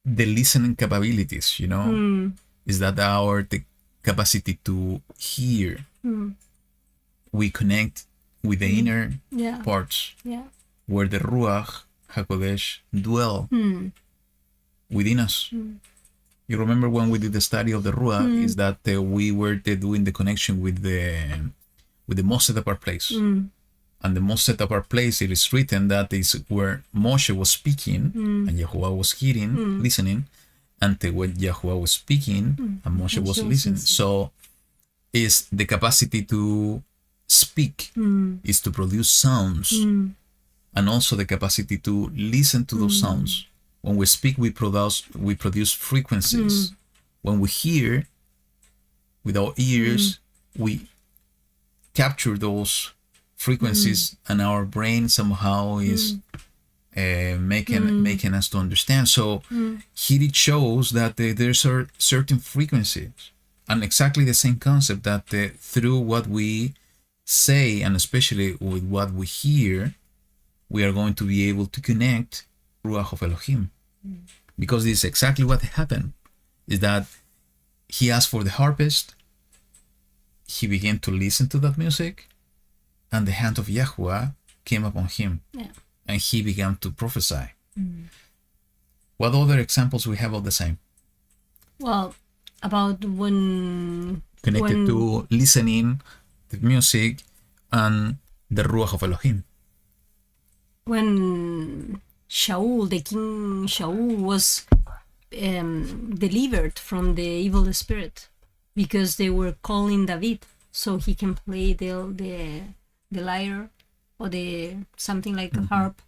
Speaker 1: listening capabilities, you know. Is that the capacity to hear? We connect with the inner parts, where the Ruach HaKodesh dwell within us. You remember when we did the study of the Ruach, is that we were doing the connection with the most set apart place. And the most set apart place, it is written that is where Moshe was speaking and Yahuwah was hearing, listening, until when Yahuwah was speaking and Moshe was listening. So is the capacity to speak, is to produce sounds, and also the capacity to listen to those sounds. When we speak, we produce frequencies. When we hear with our ears, we capture those frequencies, and our brain somehow is making us to understand. So here it shows that there's certain frequencies, and exactly the same concept that through what we say, and especially with what we hear, we are going to be able to connect Ruach of Elohim. Because this is exactly what happened, is that he asked for the harpist, he began to listen to that music, and the hand of Yahuwah came upon him, and he began to prophesy. What other examples we have of the same?
Speaker 2: Well, about when
Speaker 1: Connected to listening, the music, and the Ruach of Elohim.
Speaker 2: When Shaul, the king Shaul, was delivered from the evil spirit, because they were calling David so he can play the lyre or the something like a harp.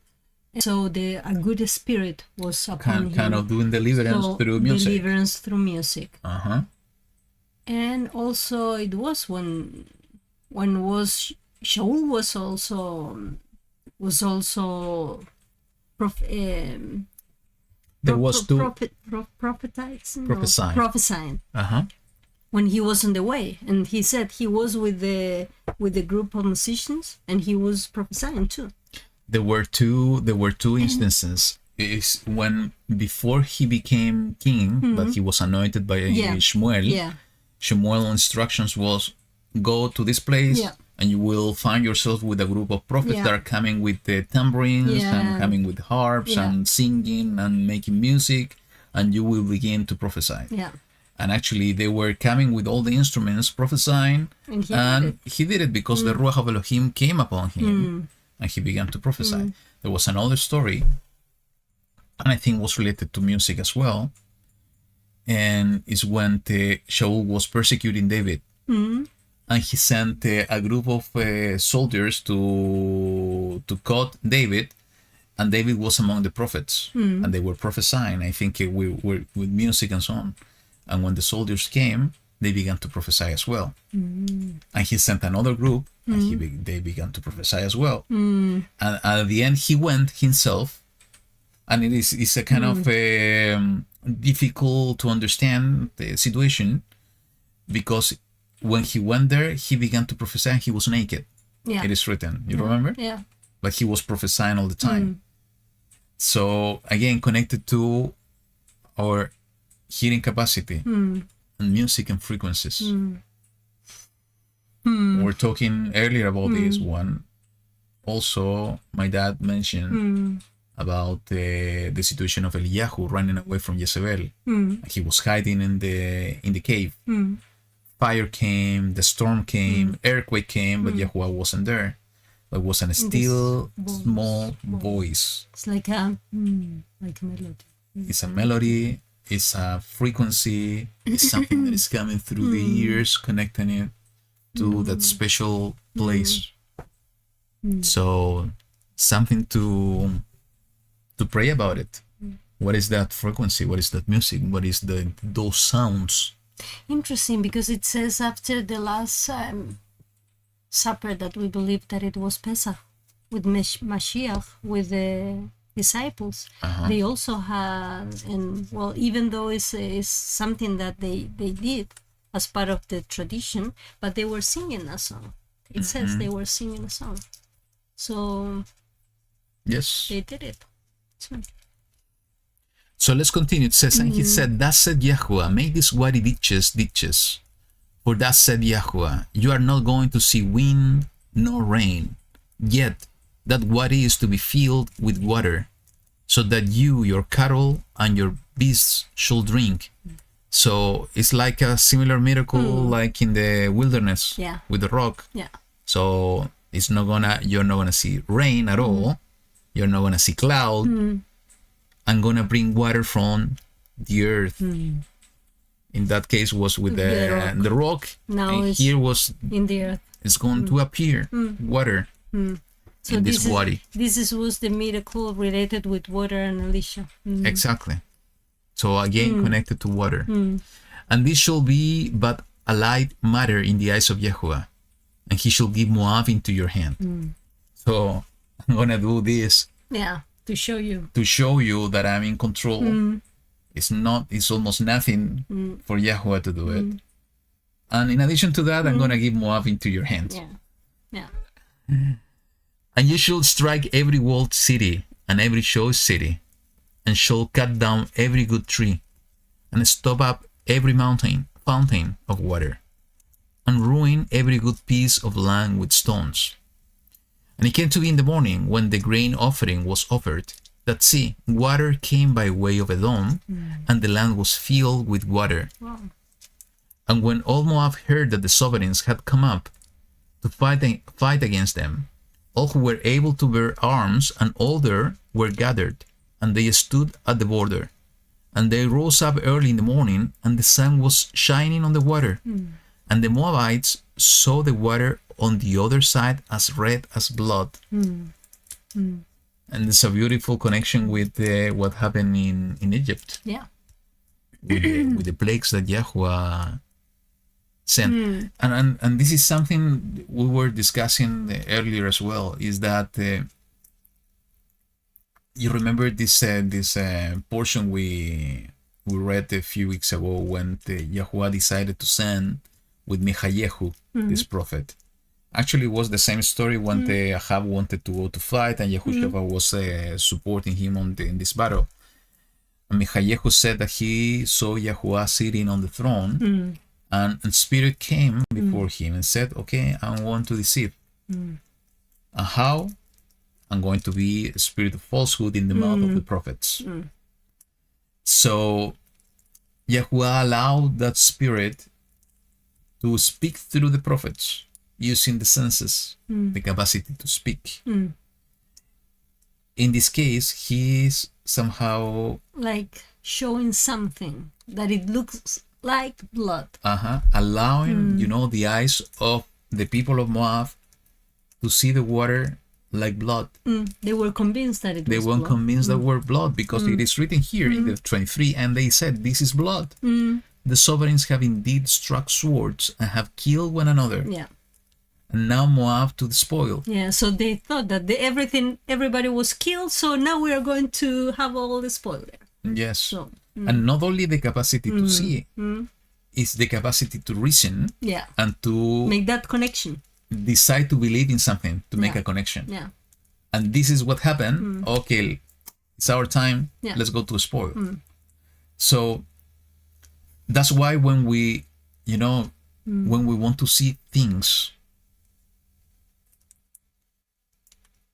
Speaker 2: So a good spirit was upon him.
Speaker 1: Kind of doing deliverance through music.
Speaker 2: Deliverance through music. And also it was when Shaul was also prophesying. When he was on the way, and he said he was with the group of musicians, and he was prophesying too.
Speaker 1: There were two instances. Is when before he became king, but he was anointed by Shmuel. Shmuel's instructions was, go to this place, and you will find yourself with a group of prophets that are coming with the tambourines and coming with harps and singing and making music, and you will begin to prophesy. And actually, they were coming with all the instruments, prophesying, and he did it because the Ruach of Elohim came upon him, and he began to prophesy. There was another story, and I think was related to music as well, and it's when Shaul was persecuting David, and he sent a group of soldiers to cut David, and David was among the prophets, and they were prophesying, I think with music and so on. And when the soldiers came, they began to prophesy as well. And he sent another group, and they began to prophesy as well. And at the end, he went himself, and it's a kind of difficult to understand the situation, because when he went there, he began to prophesy, and he was naked. It is written. You remember? But he was prophesying all the time. So again, connected to our hearing capacity and music and frequencies. We were talking earlier about this one. Also, my dad mentioned about the situation of Eliyahu running away from Jezebel. He was hiding in the cave. Fire came, the storm came, earthquake came, but Yahuwah wasn't there. But it was a still small voice.
Speaker 2: It's like a melody.
Speaker 1: It's a melody. It's a frequency. It's something that is coming through the ears, connecting it to that special place. So something to pray about it. What is that frequency? What is that music? What is those sounds?
Speaker 2: Interesting, because it says after the last supper that we believe that it was Pesach with Mashiach, with the disciples. They also had, and well, even though it's something that they did as part of the tradition, but they were singing a song. It says they were singing a song. So
Speaker 1: yes,
Speaker 2: they did it.
Speaker 1: So let's continue. It says, and he said, thus said Yahuwah, make these wadi ditches. For thus said Yahuwah, you are not going to see wind nor rain, yet that wadi is to be filled with water, so that you, your cattle, and your beasts shall drink. So it's like a similar miracle like in the wilderness with the rock. So it's you're not gonna see rain at all. You're not gonna see cloud. I'm gonna bring water from the earth. In that case was with the rock.
Speaker 2: Now
Speaker 1: and
Speaker 2: it's
Speaker 1: here was
Speaker 2: in the earth.
Speaker 1: it's going to appear water
Speaker 2: So
Speaker 1: in this body.
Speaker 2: Was the miracle related with water and Elisha.
Speaker 1: Exactly. So again connected to water. And this shall be but a light matter in the eyes of Yahuwah, and he shall give Moab into your hand. So I'm gonna do this
Speaker 2: To show you.
Speaker 1: to show you that I'm in control. It's almost nothing for Yahuwah to do it. And in addition to that, I'm gonna give Moab into your hands.
Speaker 2: Yeah.
Speaker 1: And you shall strike every walled city and every choice city, and shall cut down every good tree, and stop up every fountain of water, and ruin every good piece of land with stones. And it came to be in the morning, when the grain offering was offered, that see, water came by way of Edom, and the land was filled with water.
Speaker 2: Wow.
Speaker 1: And when all Moab heard that the sovereigns had come up to fight against them, all who were able to bear arms and older were gathered, and they stood at the border. And they rose up early in the morning, and the sun was shining on the water. And the Moabites saw the water on the other side as red as blood. And it's a beautiful connection with what happened in Egypt.
Speaker 2: Yeah.
Speaker 1: With the plagues that Yahuwah sent. And this is something we were discussing earlier as well, is that you remember this portion we read a few weeks ago when Yahuwah decided to send with Michayehu, this prophet. Actually, it was the same story when the Ahab wanted to go to fight, and Yehoshaphat was supporting him in this battle. And Michayehu said that he saw Yahuwah sitting on the throne, and spirit came before him and said, okay, I want to deceive. And how? I'm going to be a spirit of falsehood in the mouth of the prophets. So Yahuwah allowed that spirit to speak through the prophets, using the senses, the capacity to speak. In this case, he is somehow
Speaker 2: like showing something that it looks like blood.
Speaker 1: Allowing, the eyes of the people of Moab to see the water like blood.
Speaker 2: They were convinced that it was
Speaker 1: They weren't
Speaker 2: blood.
Speaker 1: convinced that were blood, because it is written here in the 23, and they said, this is blood. The sovereigns have indeed struck swords and have killed one another.
Speaker 2: Yeah.
Speaker 1: And now Moab to the spoil.
Speaker 2: Yeah, so they thought that everybody was killed, so now we are going to have all the spoil there.
Speaker 1: Yes.
Speaker 2: So,
Speaker 1: and not only the capacity to see, it's the capacity to reason and to
Speaker 2: make that connection.
Speaker 1: Decide to believe in something, to make a connection.
Speaker 2: Yeah.
Speaker 1: And this is what happened. Okay, it's our time. Let's go to spoil. So that's why when we, when we want to see things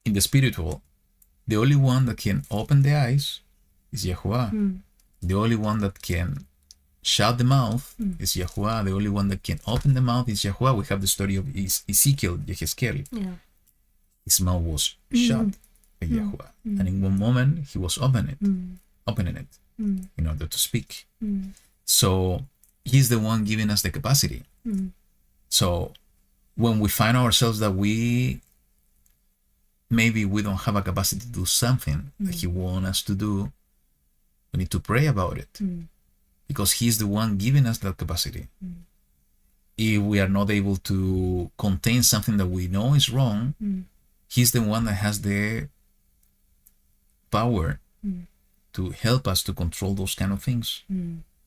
Speaker 1: in the spiritual, the only one that can open the eyes is Yahuwah. The only one that can shut the mouth is Yahuwah. The only one that can open the mouth is Yahuwah. We have the story of Ezekiel, Yehezkel.
Speaker 2: Yeah.
Speaker 1: His mouth was shut by Yahuwah. And in one moment, he was opening it in order to speak. So he's the one giving us the capacity. So when we find ourselves that maybe we don't have a capacity to do something that he wants us to do, we need to pray about it, because he's the one giving us that capacity. If we are not able to contain something that we know is wrong, he's the one that has the power to help us to control those kind of things,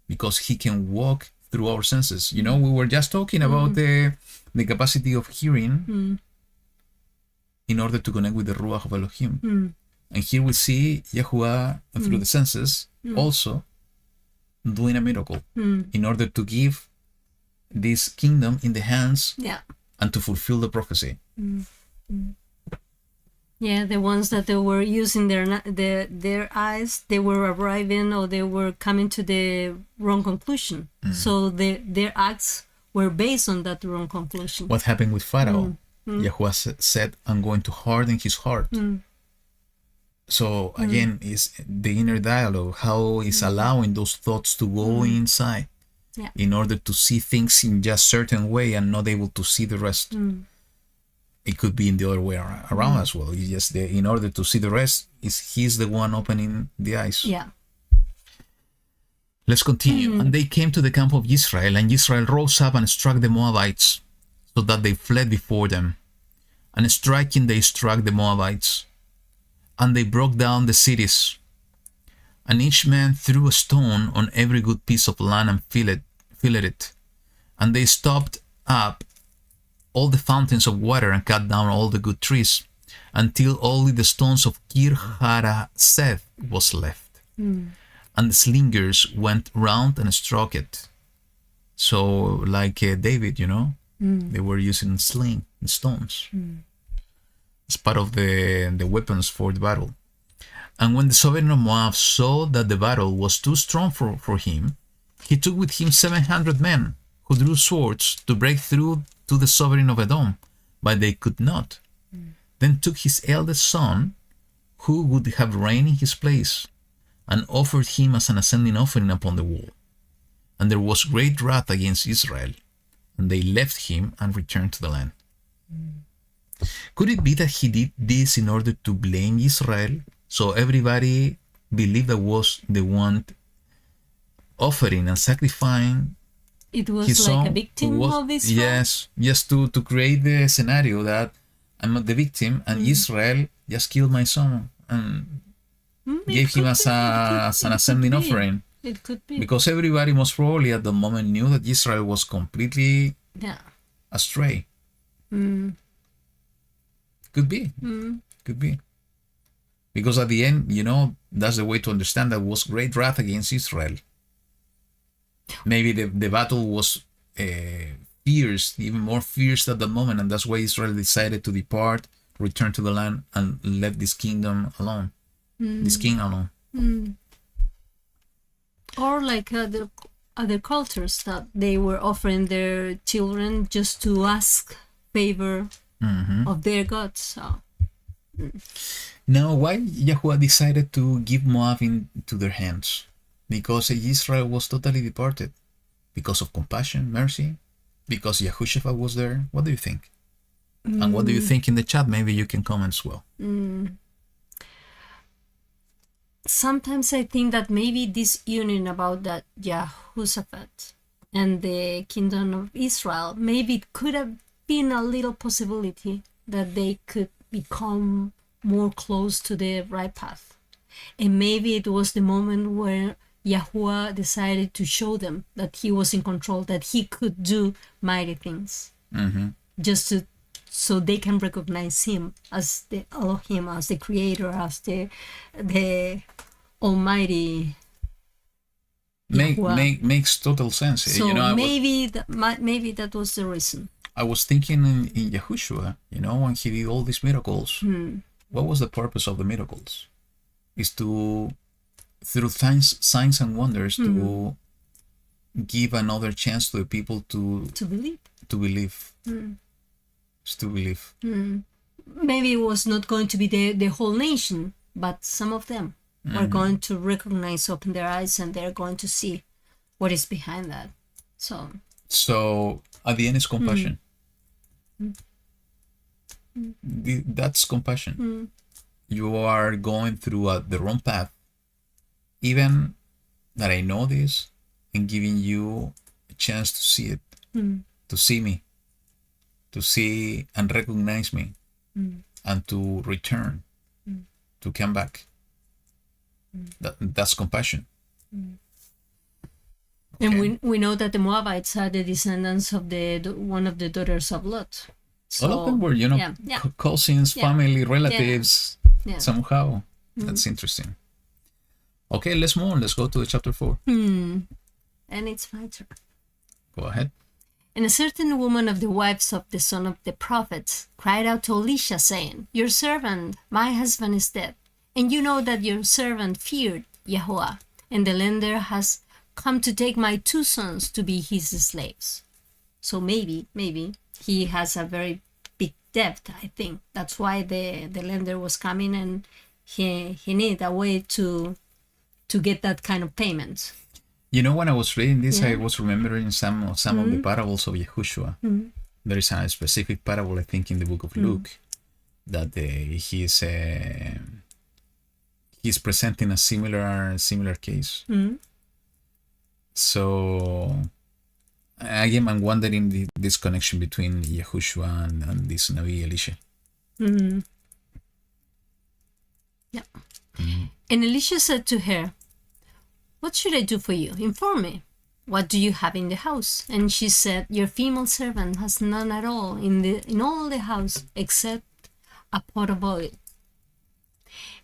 Speaker 1: because he can walk through our senses. We were just talking about the capacity of hearing in order to connect with the Ruach of Elohim. And here we see Yahuwah through the senses also doing a miracle in order to give this kingdom in the hands and to fulfill the prophecy.
Speaker 2: Yeah, the ones that they were using their eyes, they were arriving or they were coming to the wrong conclusion. So their acts were based on that wrong conclusion.
Speaker 1: What happened with Pharaoh? Yahuwah said, I'm going to harden his heart. So again, is the inner dialogue, how is allowing those thoughts to go inside
Speaker 2: Yeah.
Speaker 1: in order to see things in just certain way and not able to see the rest. It could be in the other way around as well. It's just in order to see the rest, he's the one opening the eyes.
Speaker 2: Yeah.
Speaker 1: Let's continue. And they came to the camp of Israel, and Israel rose up and struck the Moabites, so that they fled before them. And striking, they struck the Moabites, and they broke down the cities. And each man threw a stone on every good piece of land and filled it. And they stopped up all the fountains of water and cut down all the good trees, until only the stones of Kir Haraseth was left. And the slingers went round and struck it. So like David, they were using stones. It's part of the weapons for the battle. And when the sovereign of Moab saw that the battle was too strong for him, he took with him 700 men who drew swords to break through to the sovereign of Edom, but they could not. Then took his eldest son, who would have reigned in his place, and offered him as an ascending offering upon the wall. And there was great wrath against Israel, and they left him and returned to the land. Could it be that he did this in order to blame Israel? So everybody believed that was the one offering and sacrificing
Speaker 2: It was
Speaker 1: his
Speaker 2: like
Speaker 1: son.
Speaker 2: a victim of Israel.
Speaker 1: Yes, just to create the scenario that I'm not the victim, and Israel just killed my son and gave him as an ascending offering.
Speaker 2: It could be.
Speaker 1: Because everybody most probably at the moment knew that Israel was completely
Speaker 2: Yeah.
Speaker 1: astray. Could be. Could be. Because at the end, that's the way to understand that was great wrath against Israel. Maybe the battle was fierce, even more fierce at the moment, and that's why Israel decided to depart, return to the land, and let this kingdom alone. This king alone.
Speaker 2: Or like other cultures that they were offering their children just to ask favor of their gods. So.
Speaker 1: Now, why YaHuWaH decided to give Moab into their hands? Because Israel was totally departed. Because of compassion, mercy? Because YaHuWaH was there? What do you think? And what do you think in the chat? Maybe you can comment as well.
Speaker 2: Sometimes I think that maybe this union about that Jehoshaphat and the kingdom of Israel, maybe it could have been a little possibility that they could become more close to the right path. And maybe it was the moment where YaHuWaH decided to show them that he was in control, that he could do mighty things. Just so they can recognize him as the Elohim, as the creator, as the Almighty.
Speaker 1: Makes total sense.
Speaker 2: So maybe that was the reason.
Speaker 1: I was thinking in YaHuWaH, when he did all these miracles, what was the purpose of the miracles? Is to, through signs and wonders, to give another chance to the people to
Speaker 2: believe.
Speaker 1: To believe. Just to believe.
Speaker 2: Maybe it was not going to be the whole nation, but some of them were going to recognize, open their eyes, and they're going to see what is behind that. So
Speaker 1: at the end, it's compassion. That's compassion. You are going through the wrong path. Even that I know this, and giving you a chance to see it, to see me, to see and recognize me, and to return, to come back. That's compassion. Okay.
Speaker 2: And we know that the Moabites are the descendants of one of the daughters of Lot. So,
Speaker 1: all of them were, cousins, family, relatives, somehow. That's interesting. Okay, let's move on. Let's go to chapter 4.
Speaker 2: And it's my turn.
Speaker 1: Go ahead.
Speaker 2: And a certain woman of the wives of the son of the prophets cried out to Elisha, saying, "Your servant, my husband, is dead. And you know that your servant feared YaHuWaH, and the lender has come to take my 2 sons to be his slaves." So maybe he has a very big debt, I think. That's why the lender was coming and he need a way to get that kind of payment.
Speaker 1: You know, when I was reading this,
Speaker 2: Yeah.
Speaker 1: I was remembering some of the parables of Yahushua. There is a specific parable, I think, in the book of Luke, that he's presenting a similar case. So again, I'm wondering this connection between Yahushua and this Navi Elisha.
Speaker 2: Yeah. And Elisha said to her, "What should I do for you? Inform me. What do you have in the house?" And she said, "Your female servant has none at all in all the house except a pot of oil."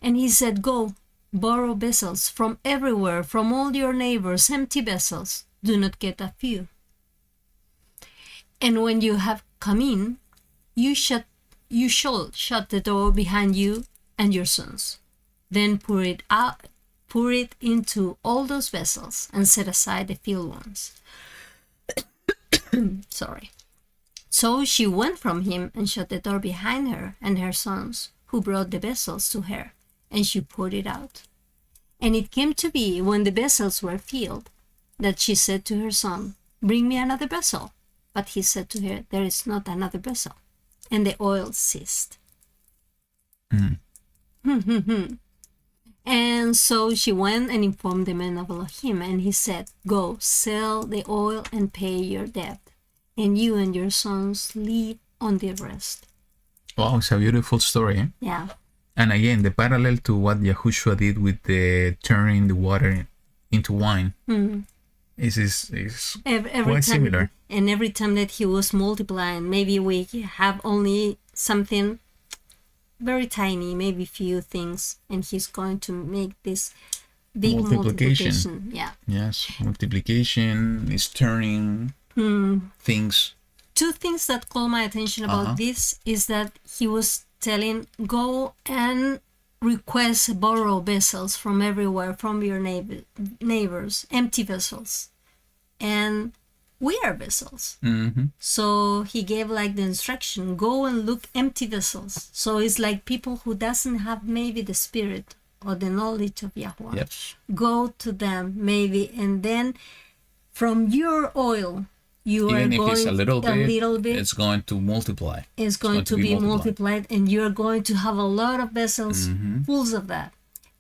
Speaker 2: And he said, "Go, borrow vessels from everywhere, from all your neighbors, empty vessels. Do not get a few. And when you have come in, you shall shut the door behind you and your sons. Then pour it into all those vessels and set aside the filled ones." Sorry. So she went from him and shut the door behind her and her sons, who brought the vessels to her, and she poured it out. And it came to be, when the vessels were filled, that she said to her son, "Bring me another vessel." But he said to her, "There is not another vessel." And the oil ceased. And so she went and informed the man of Elohim, and he said, "Go, sell the oil and pay your debt, and you and your sons live on the rest."
Speaker 1: Wow, it's a beautiful story. Eh?
Speaker 2: Yeah.
Speaker 1: And again, the parallel to what Yahushua did with the turning the water into wine is
Speaker 2: Every
Speaker 1: quite
Speaker 2: time,
Speaker 1: similar.
Speaker 2: and every time that he was multiplying, maybe we have only something very tiny, maybe few things, and he's going to make this big multiplication. Yeah.
Speaker 1: Yes, multiplication is turning things.
Speaker 2: Two things that call my attention about this is that he was telling, "Go and borrow vessels from everywhere, from your neighbors, empty vessels." And we are vessels. So he gave like the instruction, go and look empty vessels. So it's like people who doesn't have maybe the spirit or the knowledge of Yahweh.
Speaker 1: Yep.
Speaker 2: Go to them maybe, and then from your oil, you
Speaker 1: Even
Speaker 2: are
Speaker 1: if
Speaker 2: going
Speaker 1: it's a little bit,
Speaker 2: it's
Speaker 1: it's going to multiply.
Speaker 2: It's going to be multiplied, and you're going to have a lot of vessels full of that.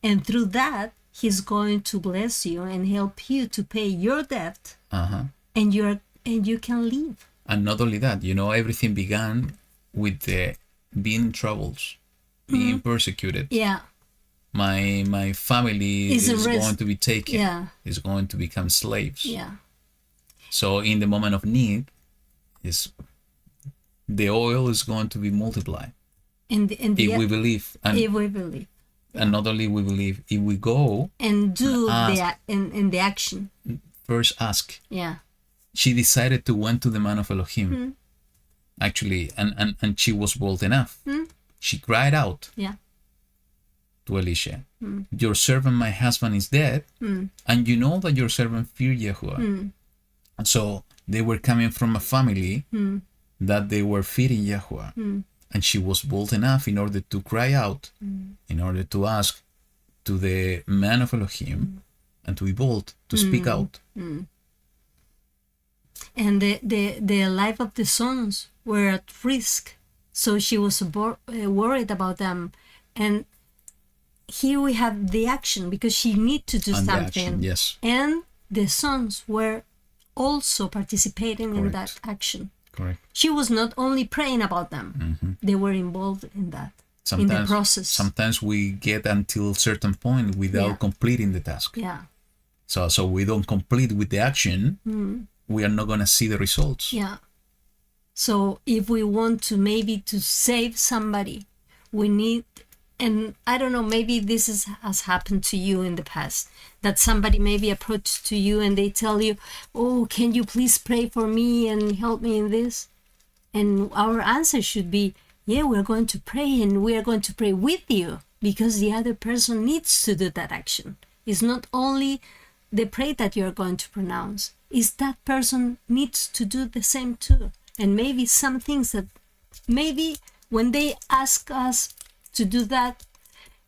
Speaker 2: And through that, he's going to bless you and help you to pay your debt, and you can live.
Speaker 1: And not only that, you know, everything began with the being in troubles, being persecuted.
Speaker 2: Yeah.
Speaker 1: My family is going to be taken.
Speaker 2: Yeah.
Speaker 1: Is going to become slaves.
Speaker 2: Yeah.
Speaker 1: So in the moment of need, the oil is going to be multiplied. If we believe, and not only we believe, if we go
Speaker 2: and do the action.
Speaker 1: First ask.
Speaker 2: Yeah.
Speaker 1: She decided to went to the man of Elohim. Actually, and she was bold enough. She cried out.
Speaker 2: Yeah.
Speaker 1: To Elisha, "Your servant, my husband, is dead, and you know that your servant feared Yahuwah." And so they were coming from a family that they were fearing Yahuwah. And she was bold enough in order to cry out, in order to ask to the man of Elohim, and to be bold, to speak out.
Speaker 2: And the life of the sons were at risk. So she was worried about them. And here we have the action, because she need to do something.
Speaker 1: Action, yes.
Speaker 2: And the sons were also participating in that action.
Speaker 1: Correct.
Speaker 2: She was not only praying about them, they were involved in that, in the process.
Speaker 1: Sometimes we get until a certain point without completing the task.
Speaker 2: Yeah.
Speaker 1: So we don't complete with the action, we are not going to see the results.
Speaker 2: Yeah. So if we want to maybe to save somebody, we need, and I don't know, maybe this has happened to you in the past, that somebody maybe approached to you and they tell you, "Oh, can you please pray for me and help me in this?" And our answer should be, "Yeah, we're going to pray, and we are going to pray with you," because the other person needs to do that action. It's not only the prayer that you're going to pronounce, it's that person needs to do the same too. And maybe some things that maybe when they ask us to do that,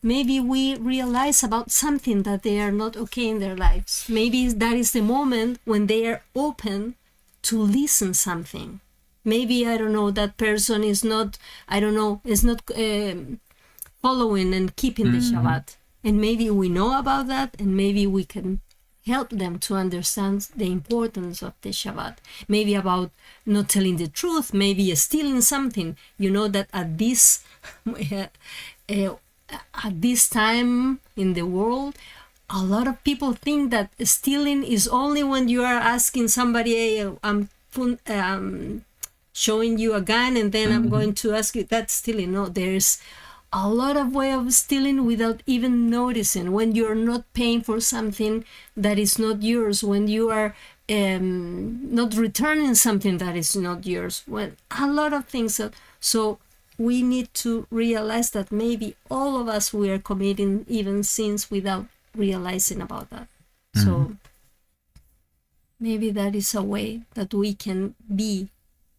Speaker 2: maybe we realize about something that they are not okay in their lives. Maybe that is the moment when they are open to listen something. Maybe, I don't know, that person is not, following and keeping the Shabbat. And maybe we know about that, and maybe we can help them to understand the importance of the Shabbat. Maybe about not telling the truth, maybe stealing something. You know that at this time in the world, a lot of people think that stealing is only when you are asking somebody, hey, I'm showing you a gun and then I'm going to ask you. That's stealing. No, there's a lot of way of stealing without even noticing. When you're not paying for something that is not yours, when you are not returning something that is not yours, when a lot of things. So we need to realize that maybe all of us, we are committing even sins without realizing about that. So maybe that is a way that we can be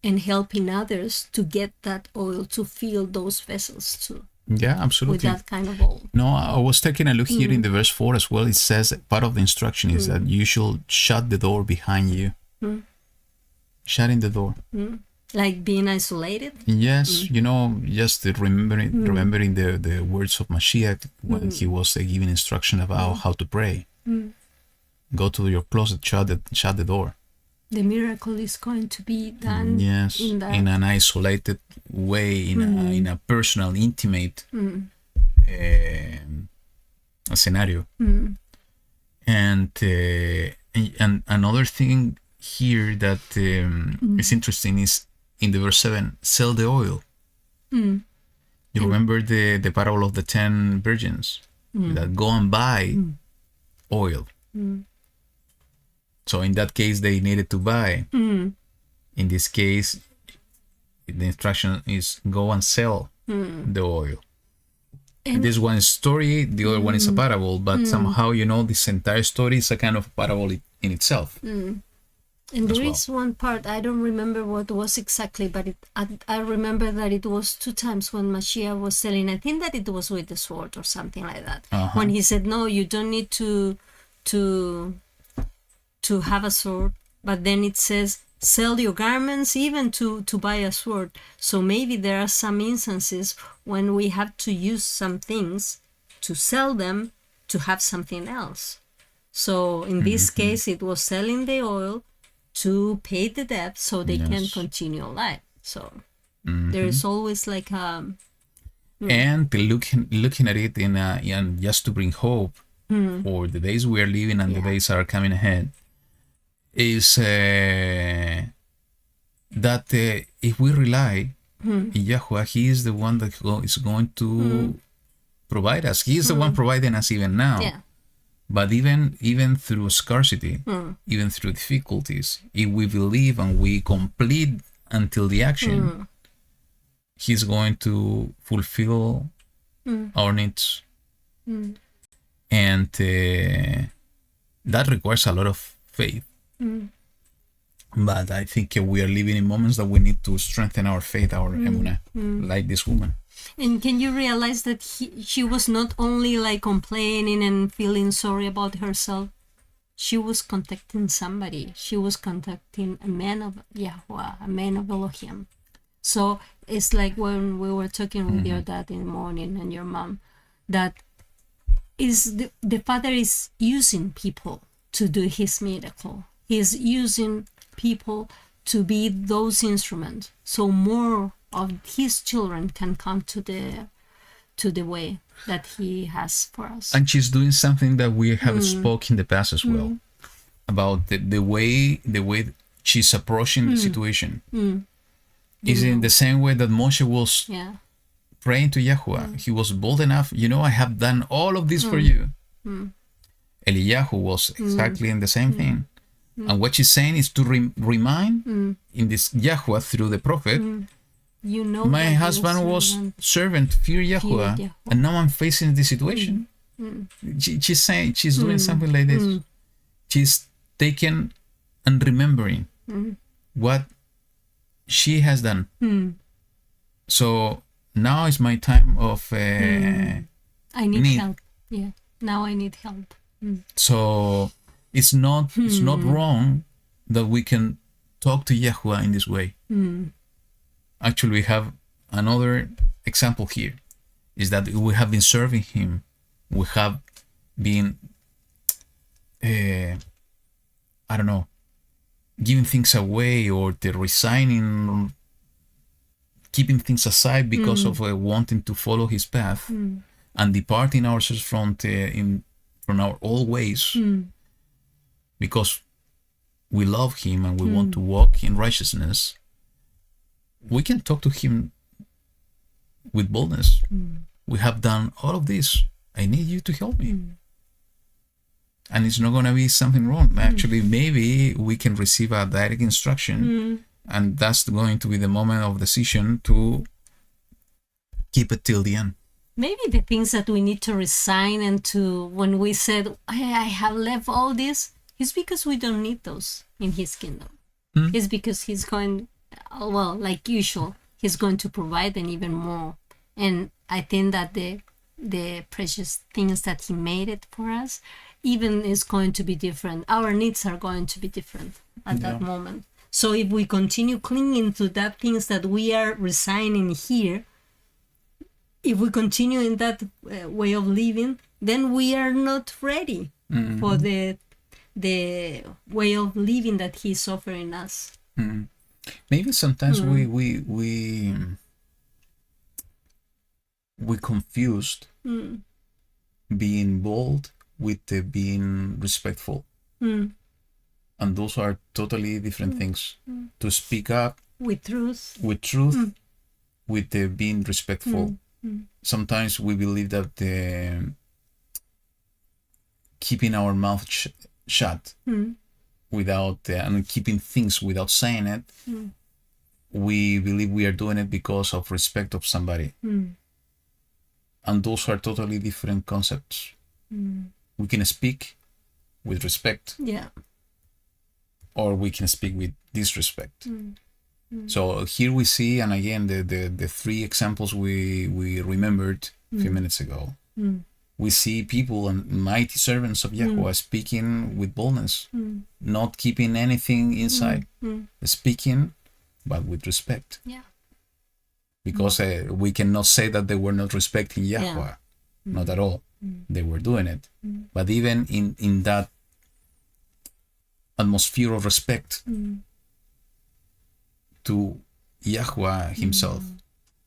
Speaker 2: and helping others to get that oil, to fill those vessels too.
Speaker 1: Yeah, absolutely.
Speaker 2: With that kind of oil.
Speaker 1: No, I was taking a look here in the verse 4 as well. It says part of the instruction is that you should shut the door behind you. Shutting the door.
Speaker 2: Like being isolated?
Speaker 1: Yes, you know, just remembering the words of Mashiach when he was giving instruction about how to pray. Go to your closet, shut the door.
Speaker 2: The miracle is going to be done
Speaker 1: in an isolated way, in a personal, intimate scenario. And another thing here that is interesting is in the verse 7, sell the oil. You remember the parable of the 10 virgins that go and buy oil. So in that case, they needed to buy. In this case, the instruction is go and sell the oil. And this one is story, the other one is a parable, but somehow, you know, this entire story is a kind of parable in itself.
Speaker 2: And there is one part, I don't remember what was exactly, but I remember that it was 2 times when Mashiach was selling. I think that it was with the sword or something like that. When he said, no, you don't need to have a sword. But then it says, sell your garments even to buy a sword. So maybe there are some instances when we have to use some things to sell them to have something else. So in this case, it was selling the oil to pay the debt so they can continue life. So there is always like a...
Speaker 1: And looking at it in just to bring hope for the days we are living and the days are coming ahead, is that if we rely in YaHuWaH, He is the one that is going to provide us. He is the one providing us even now.
Speaker 2: Yeah.
Speaker 1: But even through scarcity, even through difficulties, if we believe and we complete until the action, He's going to fulfill our needs. And that requires a lot of faith. But I think we are living in moments that we need to strengthen our faith, our emunah, like this woman.
Speaker 2: And can you realize that she was not only like complaining and feeling sorry about herself, she was contacting somebody. She was contacting a man of YaHuWaH, a man of Elohim. So it's like when we were talking with your dad in the morning and your mom, that is the Father is using people to do His miracle. He's using people to be those instruments, so more of His children can come to the way that He has for us.
Speaker 1: And she's doing something that we have spoke in the past as well, about the way she's approaching the situation. Is in the same way that Moshe was praying to YaHuWaH. He was bold enough, I have done all of this for you. Eliyahu was exactly in the same thing. And what she's saying is to remind in this YaHuWaH through the prophet, my husband was servant, fear YaHuWaH, and now I'm facing this situation. She's saying, she's doing something like this. She's taking and remembering what she has done. So now is my time of
Speaker 2: I need
Speaker 1: need.
Speaker 2: help. Yeah. Now I need help.
Speaker 1: So it's not wrong that we can talk to Yahuwah in this way. Actually, we have another example here, is that we have been serving him. We have been, I don't know, giving things away, or the resigning, keeping things aside because of wanting to follow his path, and departing ourselves from our old ways, because we love him and we want to walk in righteousness. We can talk to him with boldness. We have done all of this. I need you to help me. And it's not going to be something wrong. Actually, maybe we can receive a direct instruction, and that's going to be the moment of decision to keep it till the end.
Speaker 2: Maybe the things that we need to resign, and to, when we said, I have left all this, it's because we don't need those in his kingdom. It's because he's going, well, like usual, he's going to provide and even more. And I think that the precious things that he made it for us, even is going to be different. Our needs are going to be different at that moment. So if we continue clinging to that things that we are resigning here, if we continue in that way of living, then we are not ready for the way of living that he's offering us.
Speaker 1: Maybe sometimes we confused being bold with being respectful, and those are totally different things. To speak up
Speaker 2: With truth.
Speaker 1: with being respectful. Sometimes we believe that keeping our mouth shut without and keeping things without saying it, we believe we are doing it because of respect of somebody. And those are totally different concepts. We can speak with respect, or we can speak with disrespect. So here we see, and again, the three examples we remembered a few minutes ago. We see people and mighty servants of Yahuwah speaking with boldness, not keeping anything inside, speaking, but with respect. Because we cannot say that they were not respecting Yahuwah, not at all. They were doing it. But even in that atmosphere of respect to Yahuwah himself,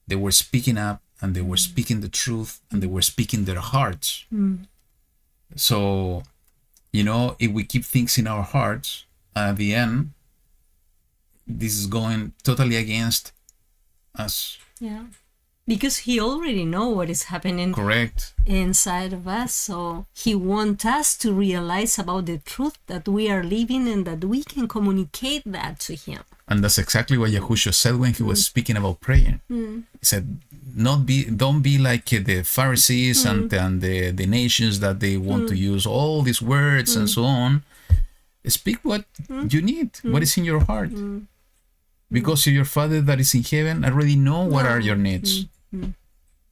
Speaker 1: they were speaking up, and they were speaking the truth, and they were speaking their hearts. So, if we keep things in our hearts, at the end, this is going totally against us.
Speaker 2: Because he already know what is happening inside of us. So he wants us to realize about the truth that we are living, and that we can communicate that to him.
Speaker 1: And that's exactly what Yahushua said when he was speaking about praying. He said, don't be like the Pharisees and the nations that they want to use all these words and so on. Speak what you need, what is in your heart. Because your Father that is in heaven already know what are your needs.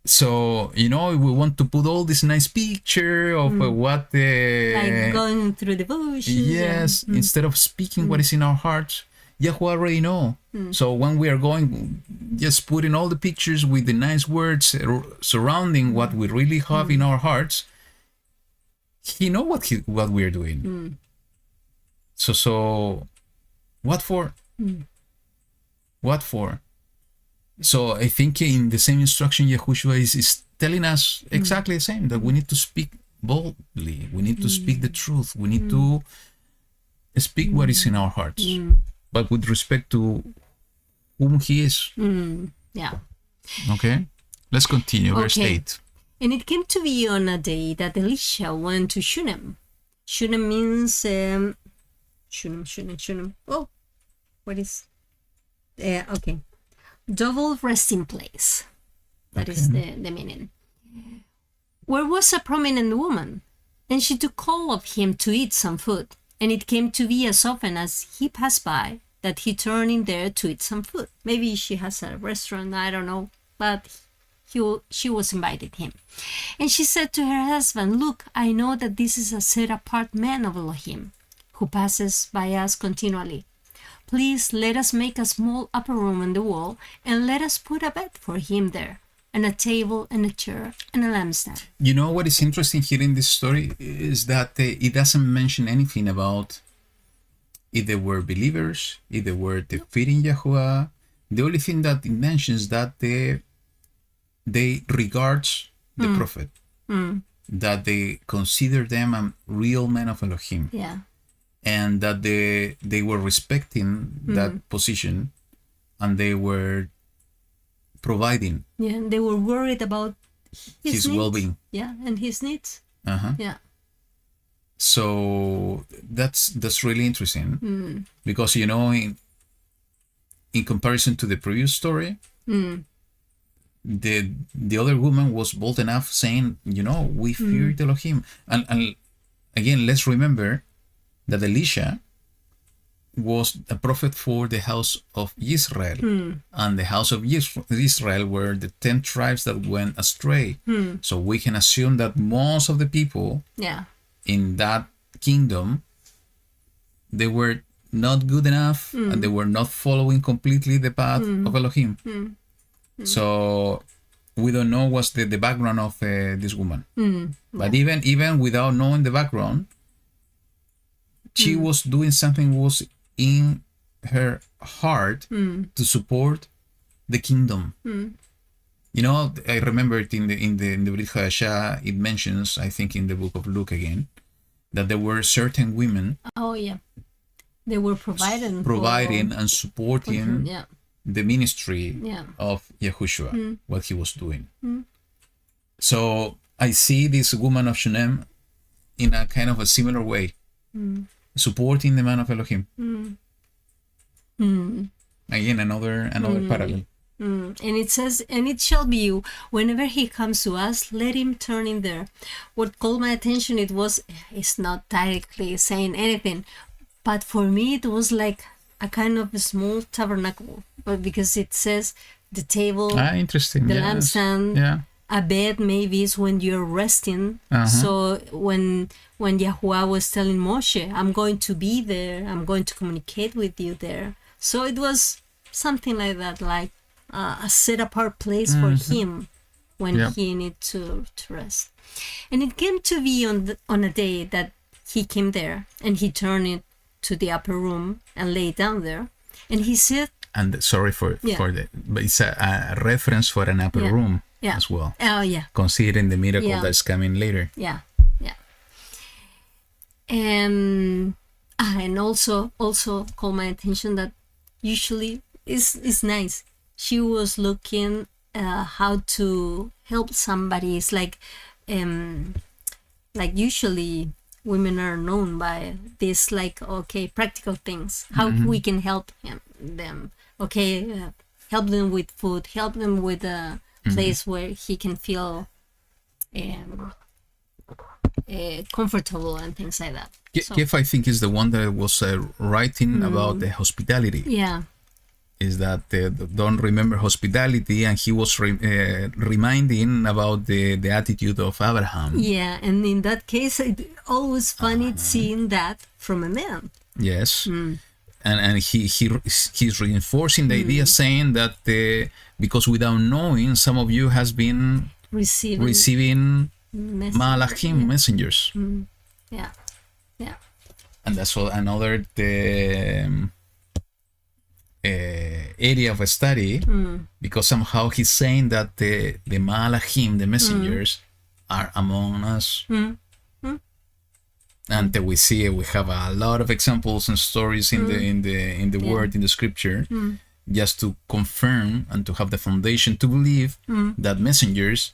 Speaker 1: So, if we want to put all this nice picture of what
Speaker 2: like going through the bushes.
Speaker 1: Yes, instead of speaking what is in our hearts, Yahuwah already know. So when we are going, just putting all the pictures with the nice words surrounding what we really have in our hearts, he know what we are doing. So what for? What for? So I think in the same instruction, Yahushua is telling us exactly the same, that we need to speak boldly. We need to speak the truth. We need to speak what is in our hearts, but with respect to whom he is. Okay? Let's continue, verse 8.
Speaker 2: And it came to be on a day that Elisha went to Shunem. Shunem means... Shunem. Oh, what is... okay. Double resting place. That is the meaning. Where was a prominent woman, and she took hold of him to eat some food. And it came to be as often as he passed by that he turned in there to eat some food. Maybe she has a restaurant, I don't know. But she was invited him. And she said to her husband, "Look, I know that this is a set-apart man of Elohim, who passes by us continually. Please let us make a small upper room in the wall, and let us put a bed for him there, and a table and a chair and a lampstand."
Speaker 1: You know what is interesting here in this story is that it doesn't mention anything about if they were believers, if they were defeating Yahuwah. The only thing that it mentions that they regards the prophet, that they consider them a real man of Elohim,
Speaker 2: Yeah.
Speaker 1: and that they were respecting that position, and they were providing
Speaker 2: Yeah, and they were worried about
Speaker 1: his
Speaker 2: needs.
Speaker 1: well-being.
Speaker 2: Yeah, and his needs.
Speaker 1: Uh-huh.
Speaker 2: Yeah.
Speaker 1: So that's really interesting, because in comparison to the previous story, the other woman was bold enough saying, we feared Elohim. And again, let's remember that Elisha was a prophet for the house of Israel. And the house of Israel were the 10 tribes that went astray. So we can assume that most of the people
Speaker 2: Yeah.
Speaker 1: in that kingdom, they were not good enough, and they were not following completely the path of Elohim. So we don't know what's the background of this woman. But even without knowing the background, she was doing something was in her heart to support the kingdom. I remember it in the Brit Hadashah, it mentions, I think in the book of Luke again, that there were certain women
Speaker 2: Oh, yeah. They were providing
Speaker 1: and supporting
Speaker 2: yeah.
Speaker 1: the ministry
Speaker 2: Yeah.
Speaker 1: of Yahushua, what he was doing. So I see this woman of Shunem in a kind of a similar way, supporting the man of Elohim. Again, another parallel.
Speaker 2: And it says, "And it shall be, whenever he comes to us, let him turn in there." What called my attention, it's not directly saying anything, but for me it was like a kind of a small tabernacle, but because it says the table,
Speaker 1: Interesting.
Speaker 2: the
Speaker 1: Yes.
Speaker 2: lampstand,
Speaker 1: Yeah.
Speaker 2: a bed maybe is when you're resting. So when Yahuwah was telling Moshe, "I'm going to be there, I'm going to communicate with you there." So it was something like that, like a set apart place for him when he needed to rest. And it came to be on a day that he came there, and he turned it to the upper room and lay down there, and he said,
Speaker 1: And sorry for but it's a reference for an upper room as well.
Speaker 2: "Oh yeah,
Speaker 1: Considering the miracle that's coming later.
Speaker 2: yeah." And also called my attention that usually is nice. She was looking how to help somebody. It's like usually women are known by this, like, okay, practical things, how we can help them. Okay, help them with food, help them with a place where he can feel comfortable and things like that.
Speaker 1: Kef, I think, is the one that was writing about the hospitality.
Speaker 2: Yeah.
Speaker 1: Is that don't remember hospitality, and he was reminding about the attitude of Abraham.
Speaker 2: Yeah, and in that case, it's always funny seeing that from a man.
Speaker 1: Yes, and he's reinforcing the idea, saying that because without knowing, some of you has been receiving malachim, messengers.
Speaker 2: Yeah.
Speaker 1: And that's another area of study, because somehow he's saying that the malachim, the messengers, are among us. And we have a lot of examples and stories in the word, in the scripture, just to confirm and to have the foundation to believe that messengers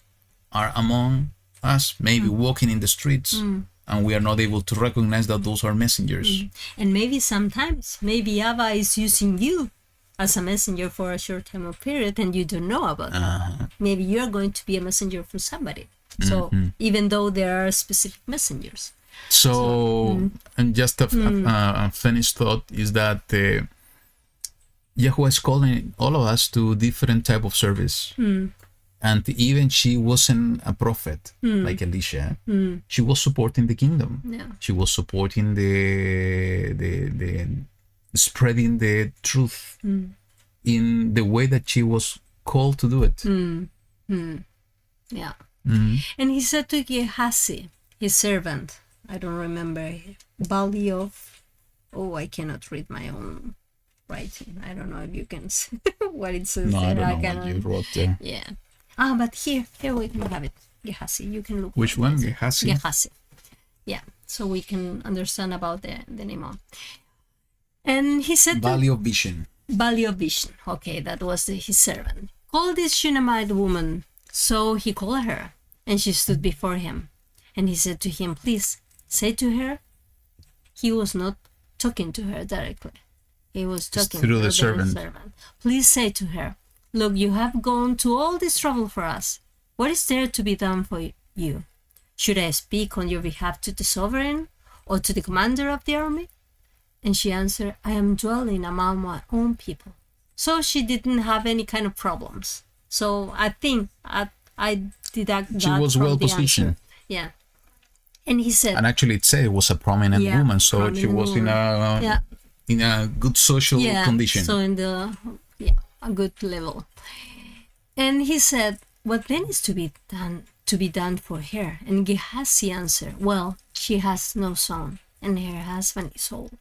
Speaker 1: are among us, maybe walking in the streets, and we are not able to recognize that those are messengers.
Speaker 2: And maybe sometimes, maybe Abba is using you as a messenger for a short time or period, and you don't know about it. Maybe you're going to be a messenger for somebody. So even though there are specific messengers.
Speaker 1: So and just a finished thought is that Yahuwah is calling all of us to different type of service. And even she wasn't a prophet like Elisha. She was supporting the kingdom.
Speaker 2: Yeah.
Speaker 1: She was supporting the spreading the truth in the way that she was called to do it.
Speaker 2: Yeah.
Speaker 1: Mhm.
Speaker 2: And he said to Gehazi, his servant, I don't remember, Valley of, I cannot read my own writing. I don't know if you can see what it says
Speaker 1: No, I
Speaker 2: there.
Speaker 1: don't know what you wrote there.
Speaker 2: Yeah. But here we can have it. Gehazi, you can look.
Speaker 1: Which
Speaker 2: for
Speaker 1: one?
Speaker 2: it.
Speaker 1: Gehazi?
Speaker 2: Gehazi. Yeah. So we can understand about the name of. And he said
Speaker 1: Valley of Vision.
Speaker 2: Valley of Vision. Okay, that was his servant. Call this Shunammite woman. So he called her, and she stood before him. And he said to him, please say to her. He was not talking to her directly. He was talking
Speaker 1: through
Speaker 2: to
Speaker 1: the servant.
Speaker 2: Please say to her, look, you have gone to all this trouble for us. What is there to be done for you? Should I speak on your behalf to the sovereign or to the commander of the army? And she answered, I am dwelling among my own people. So she didn't have any kind of problems. So I think I deduct that
Speaker 1: She was
Speaker 2: from
Speaker 1: well
Speaker 2: the answer.
Speaker 1: positioned.
Speaker 2: Yeah. And he said,
Speaker 1: And actually, it said it was a prominent
Speaker 2: Yeah,
Speaker 1: woman, so she
Speaker 2: prominent
Speaker 1: was in
Speaker 2: woman.
Speaker 1: a good social condition.
Speaker 2: So in a good level. And he said, what then is to be done for her? And Gehazi answered, well, she has no son, and her husband is old.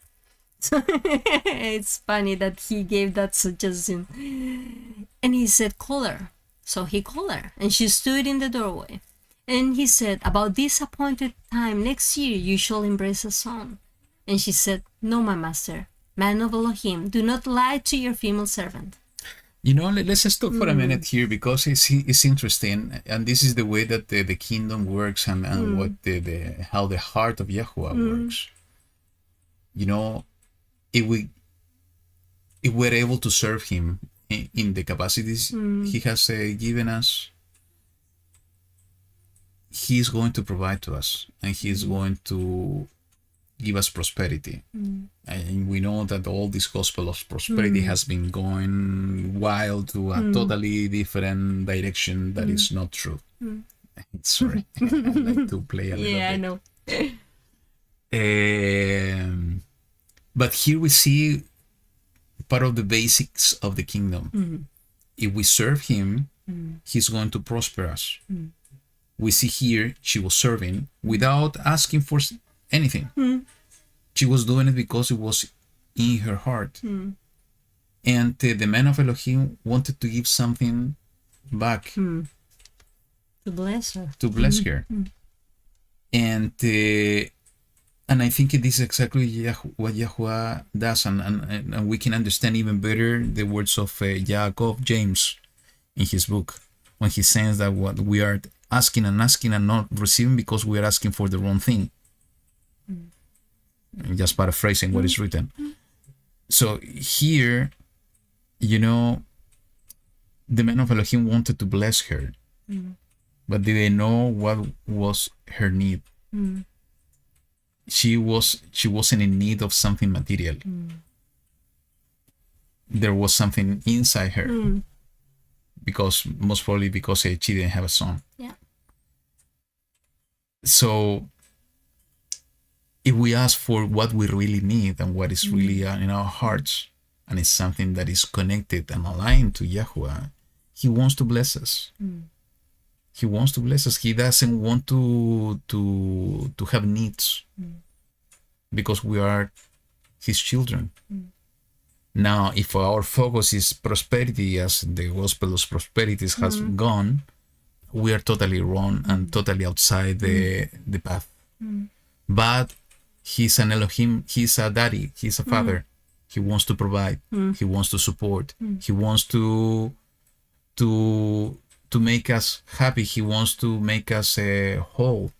Speaker 2: So it's funny that he gave that suggestion. And he said, call her. So he called her, and she stood in the doorway. And he said, about this appointed time next year you shall embrace a son. And she said, no, my master, man of Elohim, do not lie to your female servant.
Speaker 1: You know, let's just stop for a minute here, because it's interesting, and this is the way that the kingdom works, and what how the heart of Yahuwah works. You know, if we're able to serve him in the capacities he has given us, he's going to provide to us, and he's going to give us prosperity. And we know that all this gospel of prosperity has been going wild to a totally different direction that is not true. Sorry, I like to play a little bit.
Speaker 2: Yeah, I know.
Speaker 1: But here we see part of the basics of the kingdom. If we serve him, he's going to prosper us. We see here she was serving without asking for anything. She was doing it because it was in her heart. And the man of Elohim wanted to give something back.
Speaker 2: To bless her.
Speaker 1: To bless her. And I think this is exactly what Yahuwah does, and we can understand even better the words of Yaakov, James, in his book, when he says that what we are asking and not receiving because we are asking for the wrong thing. Just paraphrasing what is written. So here, you know, the man of Elohim wanted to bless her, but did they know what was her need? She wasn't in need of something material. There was something inside her, most probably because she didn't have a son.
Speaker 2: Yeah.
Speaker 1: So if we ask for what we really need and what is really in our hearts, and it's something that is connected and aligned to Yahuwah, he wants to bless us. He wants to bless us. He doesn't want to have needs, because we are his children. Now, if our focus is prosperity, as the gospel of prosperity has gone, we are totally wrong and totally outside the path. But he's an Elohim, he's a daddy, he's a father. He wants to provide, he wants to support, he wants to make us happy, he wants to make us a whole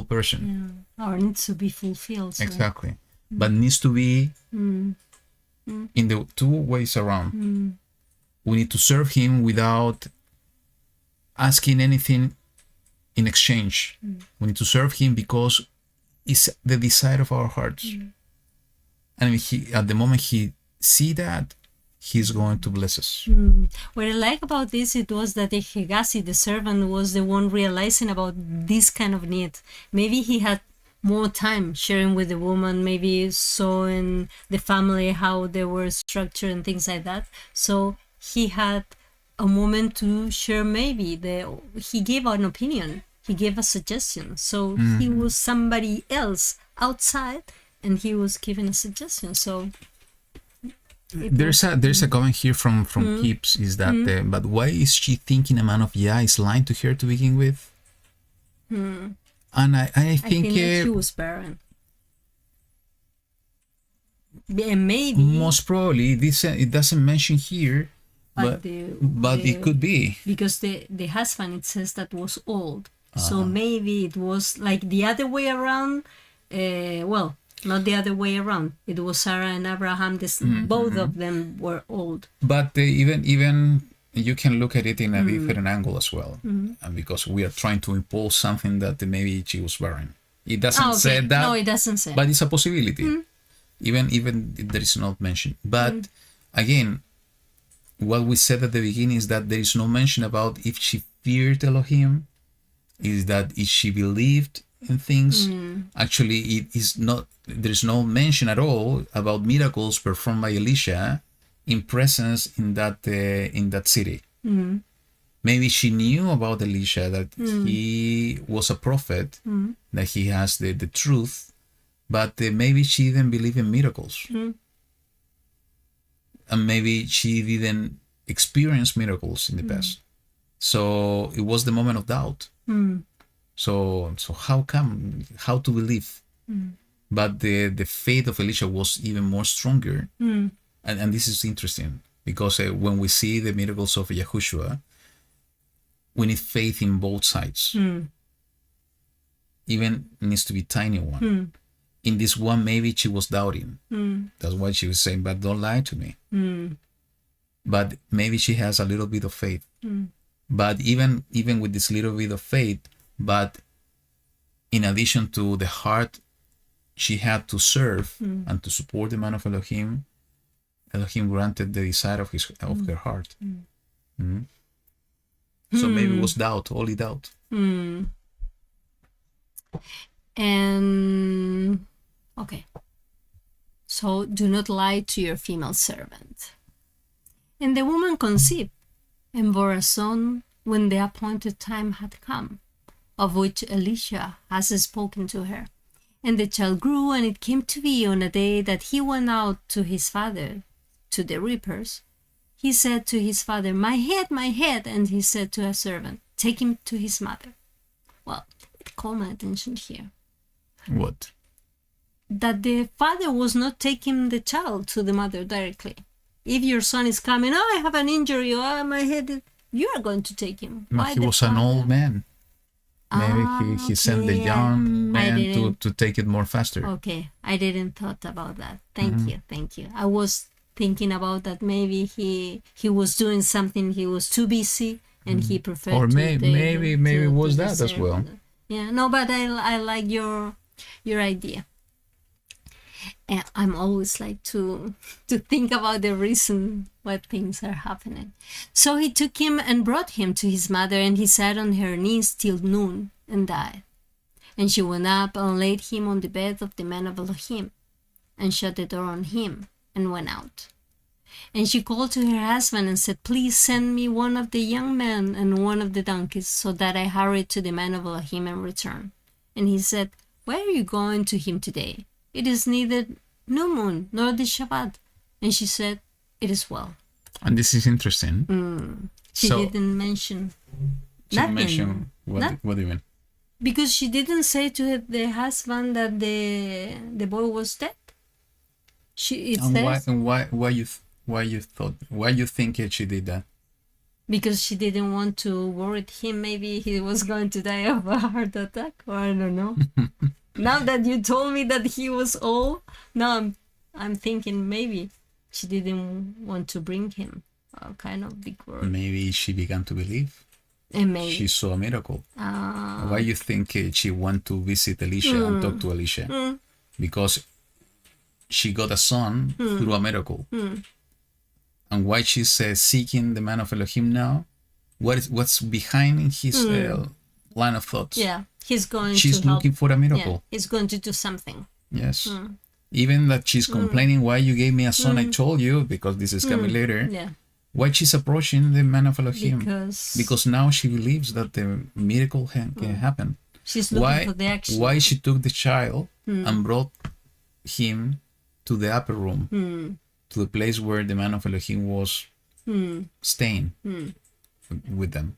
Speaker 1: person.
Speaker 2: Our needs to be fulfilled. So.
Speaker 1: Exactly. But needs to be in the two ways around. We need to serve him without asking anything in exchange. We need to serve him because it's the desire of our hearts. And at the moment he see that, He's going to bless us.
Speaker 2: What I like about this, it was that Gehazi, the servant, was the one realizing about this kind of need. Maybe he had more time sharing with the woman, maybe showing the family how they were structured and things like that. So he had a moment to share. Maybe he gave an opinion, he gave a suggestion. So he was somebody else outside, and he was giving a suggestion. So
Speaker 1: there's a comment here from Kips, is that but why is she thinking a man of Yah is lying to her to begin with? And I think
Speaker 2: that she was barren. And maybe
Speaker 1: most probably it doesn't mention here, but it could be
Speaker 2: because the husband, it says, that was old. So maybe it was like the other way around. Well, not the other way around. It was Sarah and Abraham. Both of them were old.
Speaker 1: But even you can look at it in a different angle as well, because we are trying to impose something that maybe she was barren. It doesn't say that.
Speaker 2: No, it doesn't say.
Speaker 1: But it's a possibility. Even if there is not mention. But again, what we said at the beginning is that there is no mention about if she feared Elohim, is that if she believed in things. Actually, it is not. There is no mention at all about miracles performed by Elisha in presence in that city. Maybe she knew about Elisha, that he was a prophet, that he has the truth, but maybe she didn't believe in miracles. And maybe she didn't experience miracles in the past. So it was the moment of doubt. So how to believe? But the faith of Elisha was even more stronger. And this is interesting, because when we see the miracles of YaHuWaH, we need faith in both sides. Even needs to be tiny one. In this one, maybe she was doubting. That's why she was saying, but don't lie to me. But maybe she has a little bit of faith. But even with this little bit of faith, but in addition to the heart she had to serve and to support the man of Elohim, Elohim granted the desire of her heart. So maybe it was doubt, only doubt.
Speaker 2: And okay, so do not lie to your female servant. And the woman conceived and bore a son when the appointed time had come, of which Elisha has spoken to her. And the child grew, and it came to be on a day that he went out to his father, to the reapers. He said to his father, my head, and he said to a servant, take him to his mother. Well, it caught my attention here.
Speaker 1: What?
Speaker 2: That the father was not taking the child to the mother directly. If your son is coming, I have an injury, my head, you are going to take him.
Speaker 1: No, he was an old man. Maybe he sent the young man to take it more faster.
Speaker 2: Okay, I didn't thought about that. Thank you. I was thinking about that. Maybe he was doing something. He was too busy, and he preferred.
Speaker 1: Or maybe it was that as well.
Speaker 2: Yeah, no, but I like your idea. And I'm always like to think about the reason why things are happening. So he took him and brought him to his mother, and he sat on her knees till noon and died. And she went up and laid him on the bed of the man of Elohim, and shut the door on him, and went out. And she called to her husband and said, please send me one of the young men and one of the donkeys, so that I hurry to the man of Elohim and return. And he said, why are you going to him today? It is neither new moon nor the Shabbat. And she said, it is well.
Speaker 1: And this is interesting.
Speaker 2: She didn't mention nothing.
Speaker 1: What do you mean?
Speaker 2: Because she didn't say to the husband that the boy was dead.
Speaker 1: Why you think she did that?
Speaker 2: Because she didn't want to worry him. Maybe he was going to die of a heart attack, or I don't know. Now that you told me that he was old, now I'm thinking maybe she didn't want to bring him. A kind of big word.
Speaker 1: Maybe she began to believe.
Speaker 2: And maybe
Speaker 1: she saw a miracle. Why you think she went to visit Elisha and talk to Elisha? Because she got a son through a miracle. and why she's seeking the man of Elohim now. What's behind his line of thoughts?
Speaker 2: Yeah, he's going
Speaker 1: She's
Speaker 2: to help.
Speaker 1: looking for a
Speaker 2: Yeah,
Speaker 1: miracle.
Speaker 2: he's going to do something.
Speaker 1: Yes. Even that she's complaining, why you gave me a son, I told you, because this is coming later.
Speaker 2: Yeah,
Speaker 1: Why she's approaching the man of Elohim?
Speaker 2: because
Speaker 1: Now she believes that the miracle can happen.
Speaker 2: she's looking for the action.
Speaker 1: Why she took the child and brought him to the upper room, to the place where the man of Elohim was staying with them,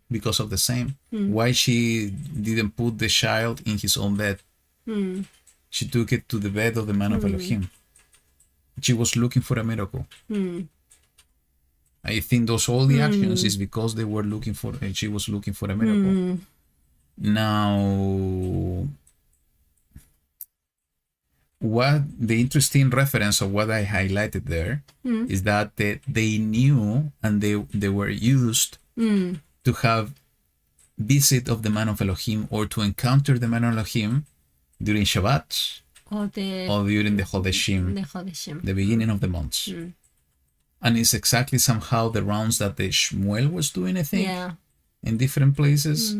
Speaker 1: because of the same. Why she didn't put the child in his own bed? She took it to the bed of the man of Elohim. She was looking for a miracle. I think those all the actions is because they were looking for. She was looking for a miracle. Now, what the interesting reference of what I highlighted there is that they knew and they were used to have visit of the man of Elohim or to encounter the man of Elohim during Shabbat
Speaker 2: or
Speaker 1: during the Chodeshim, the beginning of the months. And it's exactly somehow the rounds that the Shmuel was doing, I think, in different places.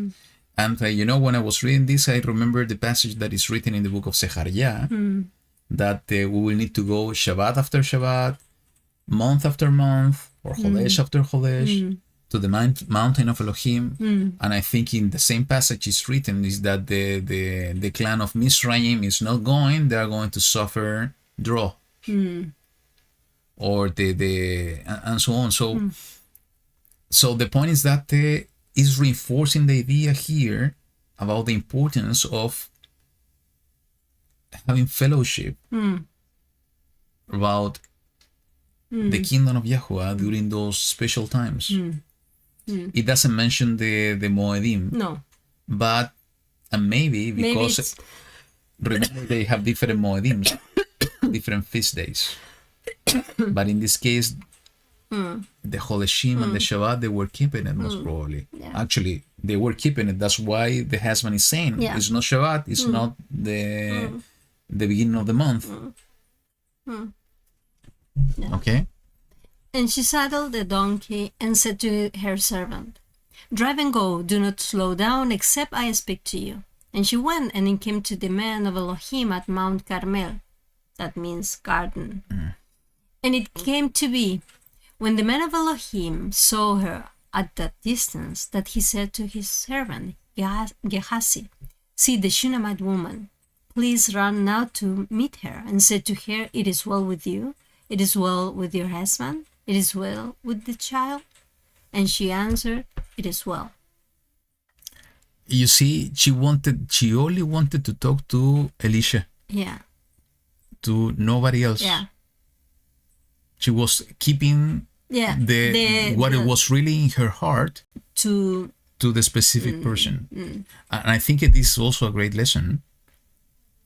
Speaker 1: And when I was reading this, I remember the passage that is written in the book of Zechariah, that we will need to go Shabbat after Shabbat, month after month, or Chodesh after Chodesh, to the mountain of Elohim. And I think in the same passage is written is that the clan of Mizraim is not going; they are going to suffer drought, or and so on. So the point is that is reinforcing the idea here about the importance of having fellowship about the kingdom of YaHuWaH during those special times. It doesn't mention the Moedim.
Speaker 2: No.
Speaker 1: But maybe because remember they have different Moedims, different feast days. But in this case, the Chodeshim and the Shabbat, they were keeping it most probably.
Speaker 2: Yeah.
Speaker 1: Actually, they were keeping it. That's why the husband is saying it's not Shabbat, it's not the beginning of the month. Okay?
Speaker 2: And she saddled the donkey and said to her servant, "Drive and go, do not slow down except I speak to you." And she went, and it came to the man of Elohim at Mount Carmel. That means garden. And it came to be, when the man of Elohim saw her at that distance, that he said to his servant Gehazi, "See the Shunammite woman. Please run now to meet her, and say to her, it is well with you, it is well with your husband, it is well with the child." And she answered, "It is well."
Speaker 1: You see, she only wanted to talk to Elisha.
Speaker 2: Yeah.
Speaker 1: To nobody else.
Speaker 2: Yeah.
Speaker 1: She was keeping what it was really in her heart
Speaker 2: to
Speaker 1: the specific person. And I think it is also a great lesson.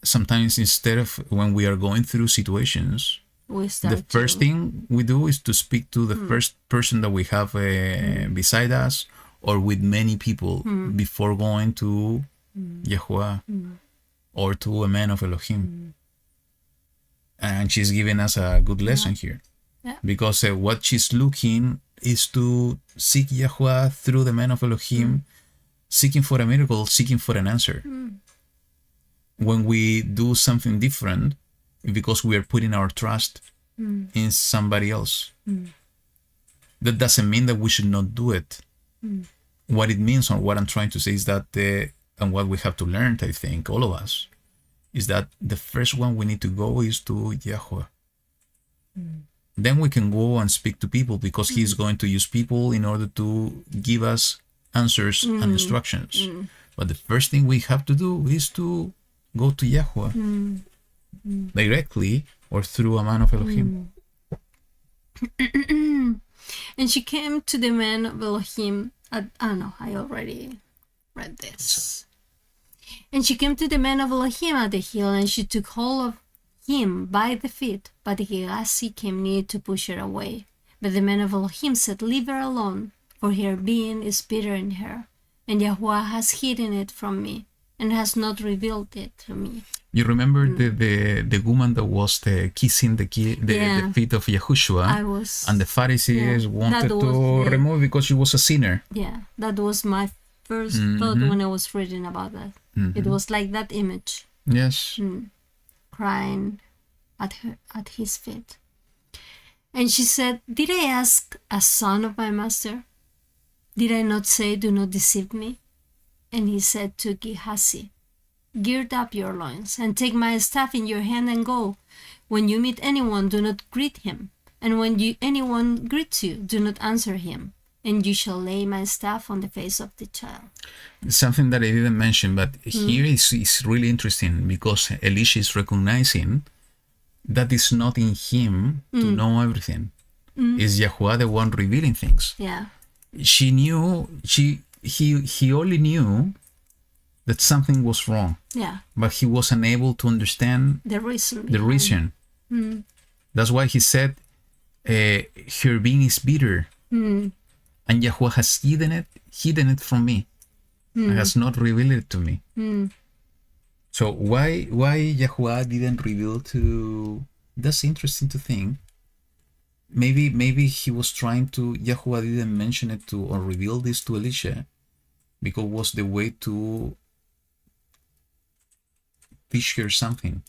Speaker 1: Sometimes instead of when we are going through situations, the first thing we do is to speak to the first person that we have beside us or with many people before going to YaHuWaH or to a man of Elohim. And she's giving us a good lesson here.
Speaker 2: Yeah.
Speaker 1: Because what she's looking is to seek YaHuWaH through the man of Elohim, seeking for a miracle, seeking for an answer. When we do something different, because we are putting our trust in somebody else. That doesn't mean that we should not do it. What it means, or what I'm trying to say, is that, and what we have to learn, I think, all of us, is that the first one we need to go is to YaHuWaH. Then we can go and speak to people, because he's going to use people in order to give us answers and instructions. But the first thing we have to do is to go to YaHuWaH directly or through a man of Elohim.
Speaker 2: And she came to the man of Elohim I already read this. And she came to the man of Elohim at the hill, and she took hold of him by the feet, but Gehazi came near to push her away. But the man of Elohim said, "Leave her alone, for her being is bitter in her, and YaHuWaH has hidden it from me, and has not revealed it to me."
Speaker 1: You remember the woman that was kissing the feet of Yahushua,
Speaker 2: I was,
Speaker 1: and the Pharisees wanted to remove because she was a sinner.
Speaker 2: Yeah, that was my first thought when I was reading about that. It was like that image.
Speaker 1: Yes.
Speaker 2: Crying at his feet. And she said, "Did I ask a son of my master? Did I not say, 'Do not deceive me'?" And he said to Gehazi, "Gird up your loins, and take my staff in your hand and go. When you meet anyone, do not greet him. And when anyone greets you, do not answer him. And you shall lay my staff on the face of the child."
Speaker 1: Something that I didn't mention, but here is really interesting, because Elisha is recognizing that it's not in him to know everything. It's Yahuwah the one revealing things.
Speaker 2: Yeah.
Speaker 1: She knew, he only knew that something was wrong.
Speaker 2: Yeah.
Speaker 1: But he was unable to understand
Speaker 2: the reason.
Speaker 1: The reason. That's why he said, her being is bitter, and Yahuwah has hidden it from me, and has not revealed it to me. So why Yahuwah didn't reveal to? That's interesting to think. Maybe he was trying to. Yahuwah didn't mention it to or reveal this to Elisha, because it was the way to teach her something.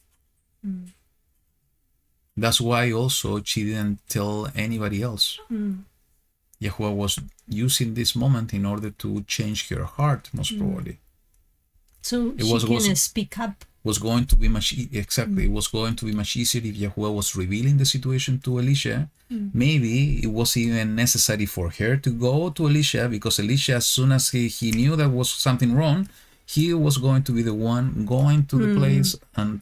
Speaker 1: That's why also she didn't tell anybody else. Yahuwah was using this moment in order to change her heart, most probably.
Speaker 2: So she can speak up.
Speaker 1: Was going to be much exactly. It was going to be much easier if Yahuwah was revealing the situation to Elisha. Maybe it was even necessary for her to go to Elisha, because Elisha, as soon as he knew there was something wrong, he was going to be the one going to the place and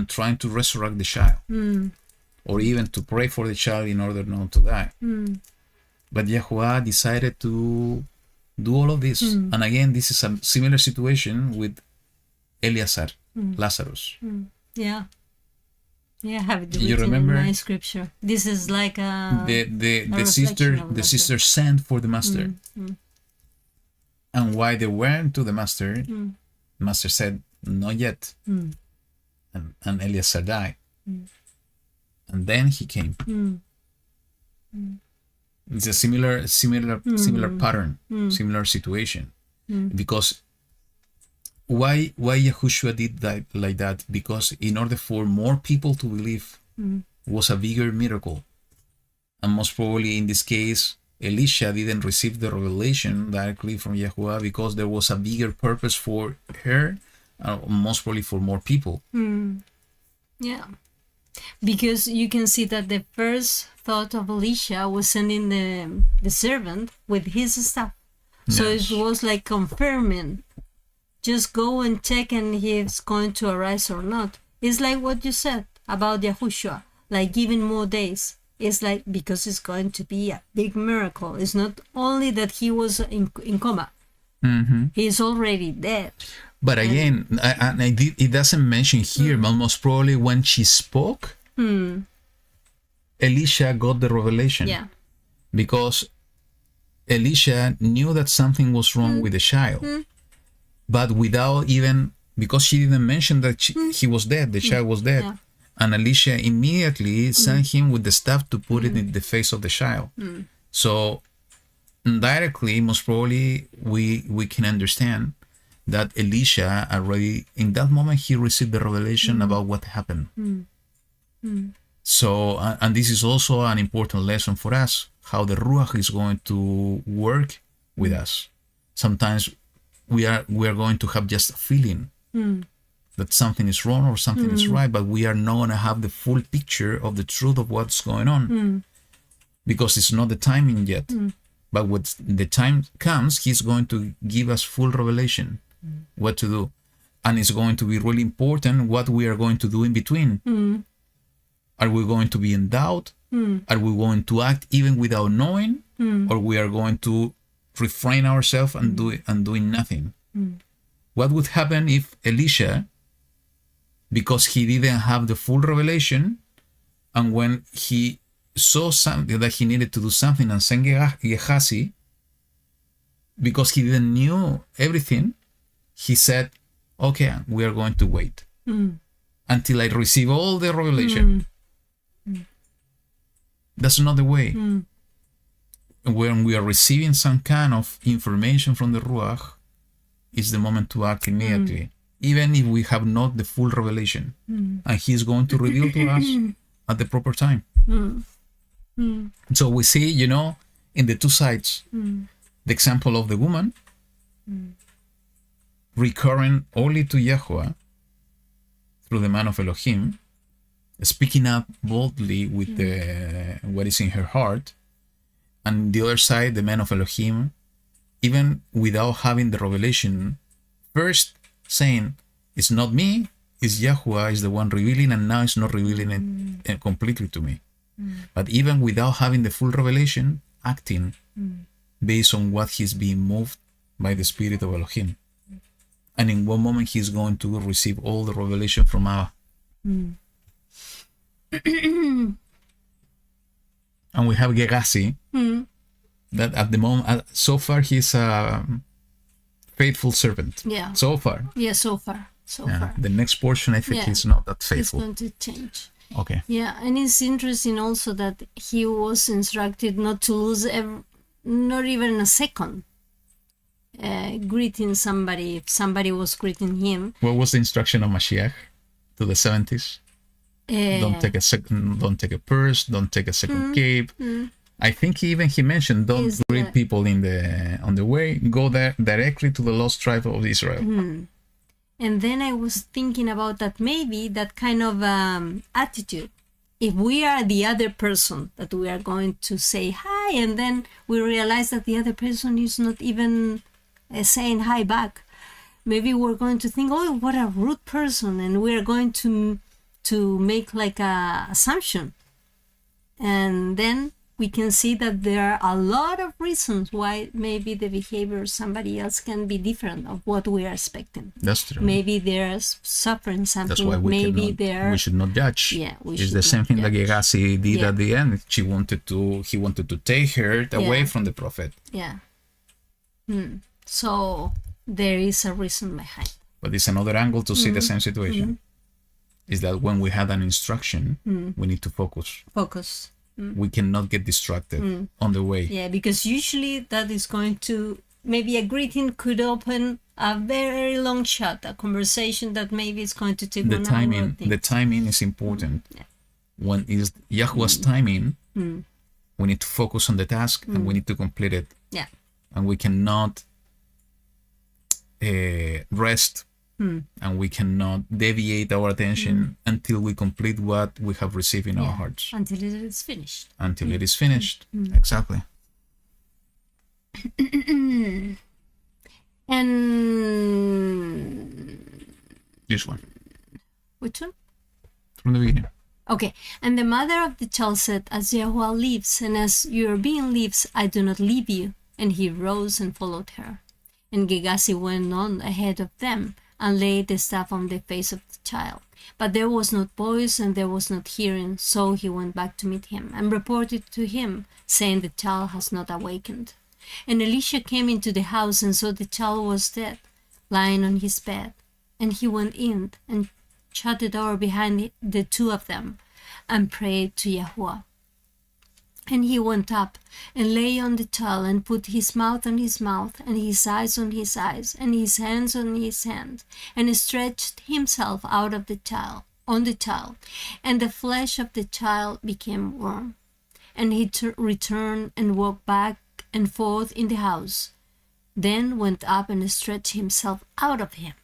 Speaker 1: trying to resurrect the child, or even to pray for the child in order not to die. But Yahuwah decided to do all of this. And again, this is a similar situation with Eleazar, Lazarus.
Speaker 2: Yeah, I have it
Speaker 1: You
Speaker 2: written
Speaker 1: remember
Speaker 2: in my scripture. This is like
Speaker 1: the sister sent for the master. And why they went to the master, master said, "Not yet." And Eleazar died. And then he came. It's a similar pattern, similar situation. Because why Yahushua did that like that? Because in order for more people to believe, was a bigger miracle. And most probably in this case, Elisha didn't receive the revelation directly from Yahuwah, because there was a bigger purpose for her, most probably for more people.
Speaker 2: Yeah, because you can see that the first thought of Elisha was sending the servant with his staff. So it was like confirming, just go and check and he's going to arise or not. It's like what you said about Yahushua, like giving more days. It's like, because it's going to be a big miracle. It's not only that he was in coma. He's already dead.
Speaker 1: But again, it doesn't mention here, but most probably when she spoke, Elisha got the revelation.
Speaker 2: Yeah.
Speaker 1: Because Elisha knew that something was wrong with the child. But without even, because she didn't mention that he was dead, the child was dead.
Speaker 2: Yeah.
Speaker 1: And Elisha immediately sent him with the staff to put it in the face of the child. So indirectly, most probably, we can understand that Elisha already, in that moment, he received the revelation about what happened. So, and this is also an important lesson for us, how the Ruach is going to work with us. Sometimes we are going to have just a feeling that something is wrong or something is right, but we are not going to have the full picture of the truth of what's going on, because it's not the timing yet. But when the time comes, he's going to give us full revelation what to do, and it's going to be really important what we are going to do in between. Are we going to be in doubt? Are we going to act even without knowing, or we are going to refrain ourselves and doing nothing? What would happen if Elisha, because he didn't have the full revelation, and when he saw something that he needed to do something and sent Gehazi, because he didn't know everything, he said, okay, we are going to wait until I receive all the revelation. That's not the way. When we are receiving some kind of information from the Ruach, it's the moment to act immediately, even if we have not the full revelation. And He's going to reveal to us at the proper time. So we see, in the two sides, the example of the woman recurring only to Yahuwah through the man of Elohim, speaking up boldly with what is in her heart, and the other side, the man of Elohim, even without having the revelation, first saying, it's not me, it's Yahuwah, is the one revealing, and now it's not revealing it completely to me. But even without having the full revelation, acting based on what he's being moved by the Spirit of Elohim. And in one moment, he's going to receive all the revelation from Abba. And we have Gegasi, that at the moment, so far, he's a faithful servant.
Speaker 2: Yeah.
Speaker 1: So far.
Speaker 2: Yeah, so far.
Speaker 1: The next portion, I think, is not that faithful.
Speaker 2: It's going to change.
Speaker 1: Okay.
Speaker 2: Yeah, and it's interesting also that he was instructed not to lose not even a second greeting somebody if somebody was greeting him.
Speaker 1: What was the instruction of Mashiach to the 70s? Don't take a purse, don't take a second cape. I think he mentioned don't greet people on the way, go there directly to the lost tribe of Israel.
Speaker 2: And then I was thinking about that maybe that kind of attitude. If we are the other person that we are going to say hi, and then we realize that the other person is not even saying hi back, maybe we're going to think, oh, what a rude person, and we're going to make like a assumption. And then we can see that there are a lot of reasons why maybe the behavior of somebody else can be different of what we are expecting.
Speaker 1: That's true.
Speaker 2: Maybe they're suffering something.
Speaker 1: That's why we should not judge.
Speaker 2: Yeah,
Speaker 1: it's the same thing that Gegasi did at the end. He wanted to take her away from the prophet.
Speaker 2: Yeah. So there is a reason behind.
Speaker 1: But it's another angle to see the same situation. Is that when we had an instruction, we need to focus. We cannot get distracted on the way.
Speaker 2: Yeah, because usually that is going to, maybe a greeting could open a very long shot, a conversation that maybe is going to take
Speaker 1: the timing. The timing is important. When is Yahuwah's timing, we need to focus on the task and we need to complete it.
Speaker 2: Yeah.
Speaker 1: And we cannot rest and we cannot deviate our attention until we complete what we have received in our hearts.
Speaker 2: Until it is finished.
Speaker 1: Until it is finished. Exactly.
Speaker 2: And
Speaker 1: This one.
Speaker 2: which one?
Speaker 1: From the beginning.
Speaker 2: Okay. And the mother of the child said, as Yahuwah lives, and as your being lives, I do not leave you. And he rose and followed her. And Gegasi went on ahead of them, and laid the staff on the face of the child. But there was not voice, and there was not hearing, so he went back to meet him, and reported to him, saying, the child has not awakened. And Elisha came into the house, and saw the child was dead, lying on his bed. And he went in, and shut the door behind the two of them, and prayed to Yahuwah. And he went up, and lay on the child, and put his mouth on his mouth, and his eyes on his eyes, and his hands on his hands, and stretched himself out of the child, on the child, and the flesh of the child became warm. And he returned and walked back and forth in the house, then went up and stretched himself out of him.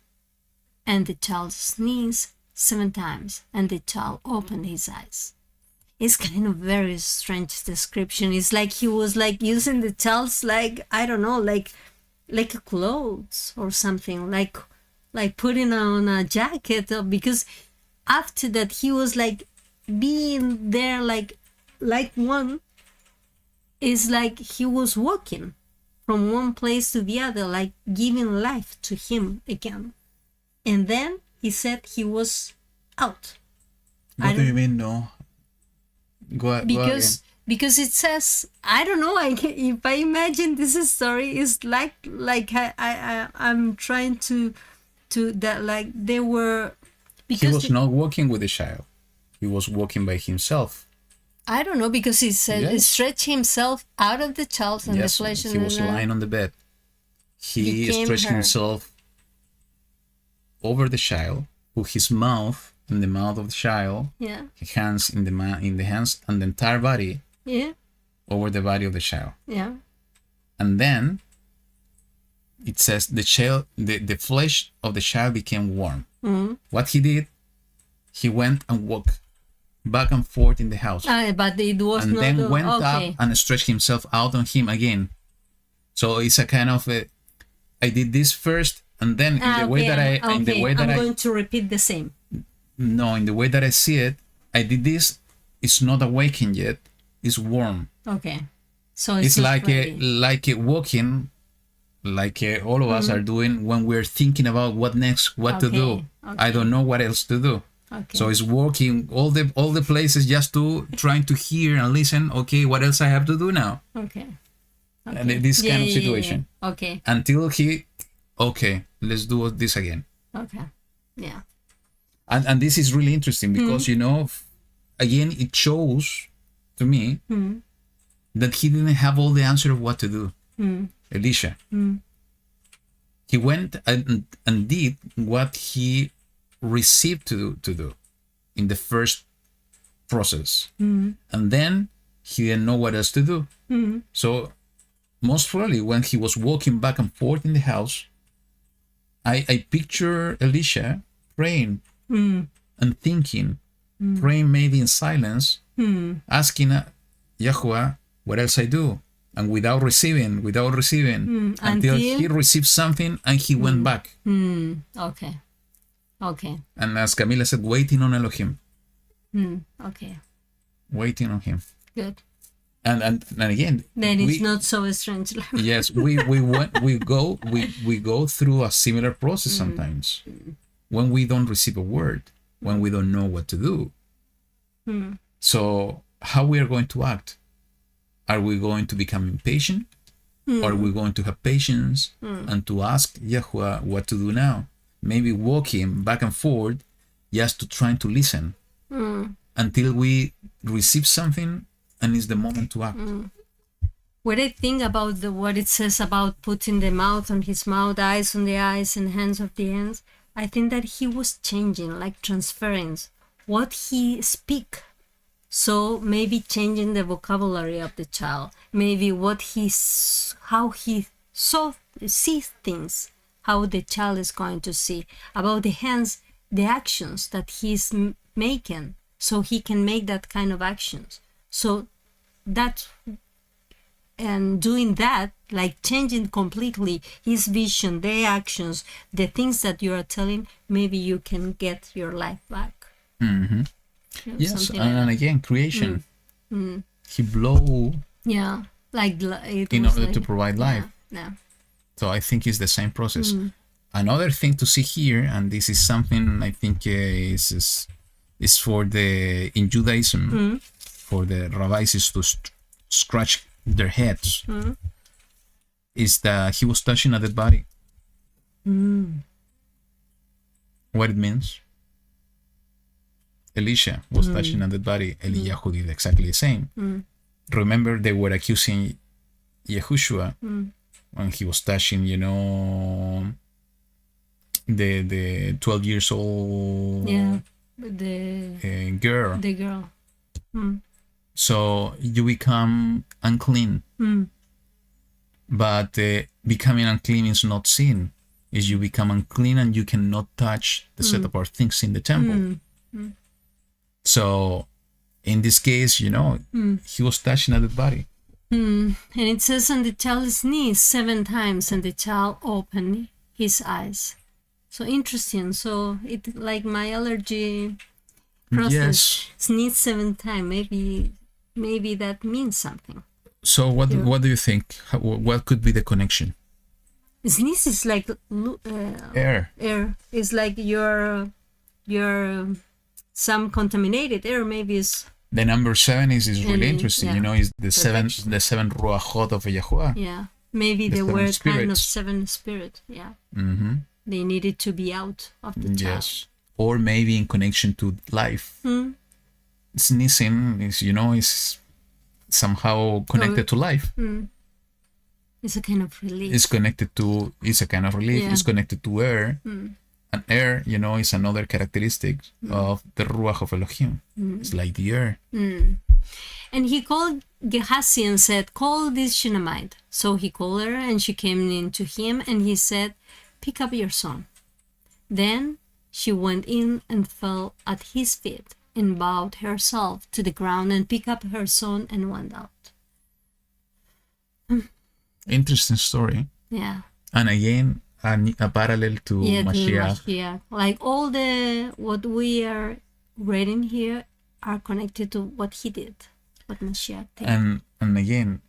Speaker 2: And the child sneezed 7 times, and the child opened his eyes. It's kind of very strange description. It's like he was like using the child's like, I don't know, like a clothes or something, like putting on a jacket, because after that he was like being there like one. It's like he was walking from one place to the other, like giving life to him again. And then he said he was out.
Speaker 1: What do you mean, no? Go again.
Speaker 2: Because it says, I don't know, if I imagine this story is like I'm trying to to that, like they were,
Speaker 1: He
Speaker 2: because
Speaker 1: was not walking with the child. He was walking by himself.
Speaker 2: I don't know, because he said he
Speaker 1: Yes.
Speaker 2: stretched himself out of the child and
Speaker 1: Yes,
Speaker 2: the flesh,
Speaker 1: he was lying on the bed. He
Speaker 2: became
Speaker 1: stretched
Speaker 2: her.
Speaker 1: himself over the child, put his mouth in the mouth of the child,
Speaker 2: Yeah,
Speaker 1: his hands in the hands, and the entire body
Speaker 2: yeah,
Speaker 1: over the body of the child.
Speaker 2: yeah.
Speaker 1: And then it says the flesh of the child became warm.
Speaker 2: Mm.
Speaker 1: What he did, he went and walked back and forth in the house,
Speaker 2: But it was
Speaker 1: and
Speaker 2: not.
Speaker 1: then went
Speaker 2: okay.
Speaker 1: up and stretched himself out on him again. So it's a kind of I did this first, and then in the way that in the way that
Speaker 2: I'm going to repeat the same.
Speaker 1: in the way that I see it, I did this. It's not awakened yet. It's warm.
Speaker 2: Okay, so
Speaker 1: It's
Speaker 2: not
Speaker 1: like
Speaker 2: ready.
Speaker 1: a walking, like all of us are doing when we're thinking about what next, what to do.
Speaker 2: Okay.
Speaker 1: I don't know what else to do.
Speaker 2: Okay.
Speaker 1: So it's walking all the places just to trying to hear and listen. Okay, what else I have to do now?
Speaker 2: Okay.
Speaker 1: And this kind of situation.
Speaker 2: Yeah. Okay.
Speaker 1: Until let's do this again.
Speaker 2: Okay. Yeah.
Speaker 1: And this is really interesting because again it shows to me that he didn't have all the answer of what to do. Elisha. He went and did what he received to do in the first process, and then he didn't know what else to do. So most probably when he was walking back and forth in the house, I picture Elisha praying and thinking, praying maybe in silence, asking Yahuwah, what else I do? And without receiving, until he received something and he went back.
Speaker 2: Okay. Okay.
Speaker 1: And as Camila said, waiting on Elohim.
Speaker 2: Okay.
Speaker 1: Waiting on him.
Speaker 2: Good.
Speaker 1: And again,
Speaker 2: Then it's not so strange.
Speaker 1: yes, we go through a similar process sometimes when we don't receive a word, when we don't know what to do. So how we are going to act? Are we going to become impatient? Or are we going to have patience and to ask Yahuwah what to do now? Maybe walking back and forth just to try to listen until we receive something and it's the moment to act.
Speaker 2: What I think about what it says about putting the mouth on his mouth, eyes on the eyes, and hands on the hands, I think that he was changing, like transferring what he speak. So maybe changing the vocabulary of the child, maybe how he sees things, how the child is going to see. About the hands, the actions that he's making, so he can make that kind of actions. So that, and doing that, like changing completely his vision, the actions, the things that you are telling, maybe you can get your life back.
Speaker 1: Yes,
Speaker 2: Something
Speaker 1: and
Speaker 2: like
Speaker 1: again, creation. He blew
Speaker 2: like it
Speaker 1: in
Speaker 2: was
Speaker 1: order
Speaker 2: like,
Speaker 1: to provide life.
Speaker 2: Yeah.
Speaker 1: So I think it's the same process. Another thing to see here, and this is something I think is for in Judaism, for the rabbis is to scratch their heads, is that he was touching a dead body. What it means? Elisha was touching a dead body. Eliyahu did exactly the same. Remember, they were accusing Yahushua when he was touching, the 12 years old girl.
Speaker 2: The girl.
Speaker 1: So you become unclean. But becoming unclean is not sin. Is you become unclean and you cannot touch the set apart things in the temple. So in this case, he was touching a dead body.
Speaker 2: And it says on the child sneezed 7 times and the child opened his eyes. So interesting. So it like my allergy process.
Speaker 1: Yes.
Speaker 2: Sneeze 7 times. Maybe that means something.
Speaker 1: So what do you think? What could be the connection?
Speaker 2: Sneeze is like
Speaker 1: Air.
Speaker 2: Air is like your some contaminated air. Maybe is
Speaker 1: The number 7 is really interesting.
Speaker 2: Yeah.
Speaker 1: Is the seven ruachot of Yahuwah.
Speaker 2: yeah. Maybe
Speaker 1: The
Speaker 2: there
Speaker 1: seven
Speaker 2: were kind of
Speaker 1: spirits.
Speaker 2: 7 spirits. Yeah. They needed to be out of the child.
Speaker 1: Yes. Or maybe in connection to life. Sneezing is somehow connected to life.
Speaker 2: It's a kind of relief.
Speaker 1: It's a kind of relief.
Speaker 2: Yeah.
Speaker 1: It's connected to air. And air, is another characteristic of the Ruach of Elohim. It's like the air.
Speaker 2: And he called Gehazi and said, "Call this Shunammite." So he called her, and she came in to him, and he said, "Pick up your son." Then she went in and fell at his feet and bowed herself to the ground and picked up her son and went out.
Speaker 1: Interesting story.
Speaker 2: Yeah.
Speaker 1: And again, a parallel to Mashiach.
Speaker 2: Mashiach. Like all what we are reading here are connected to what he did, what Mashiach did.
Speaker 1: And again,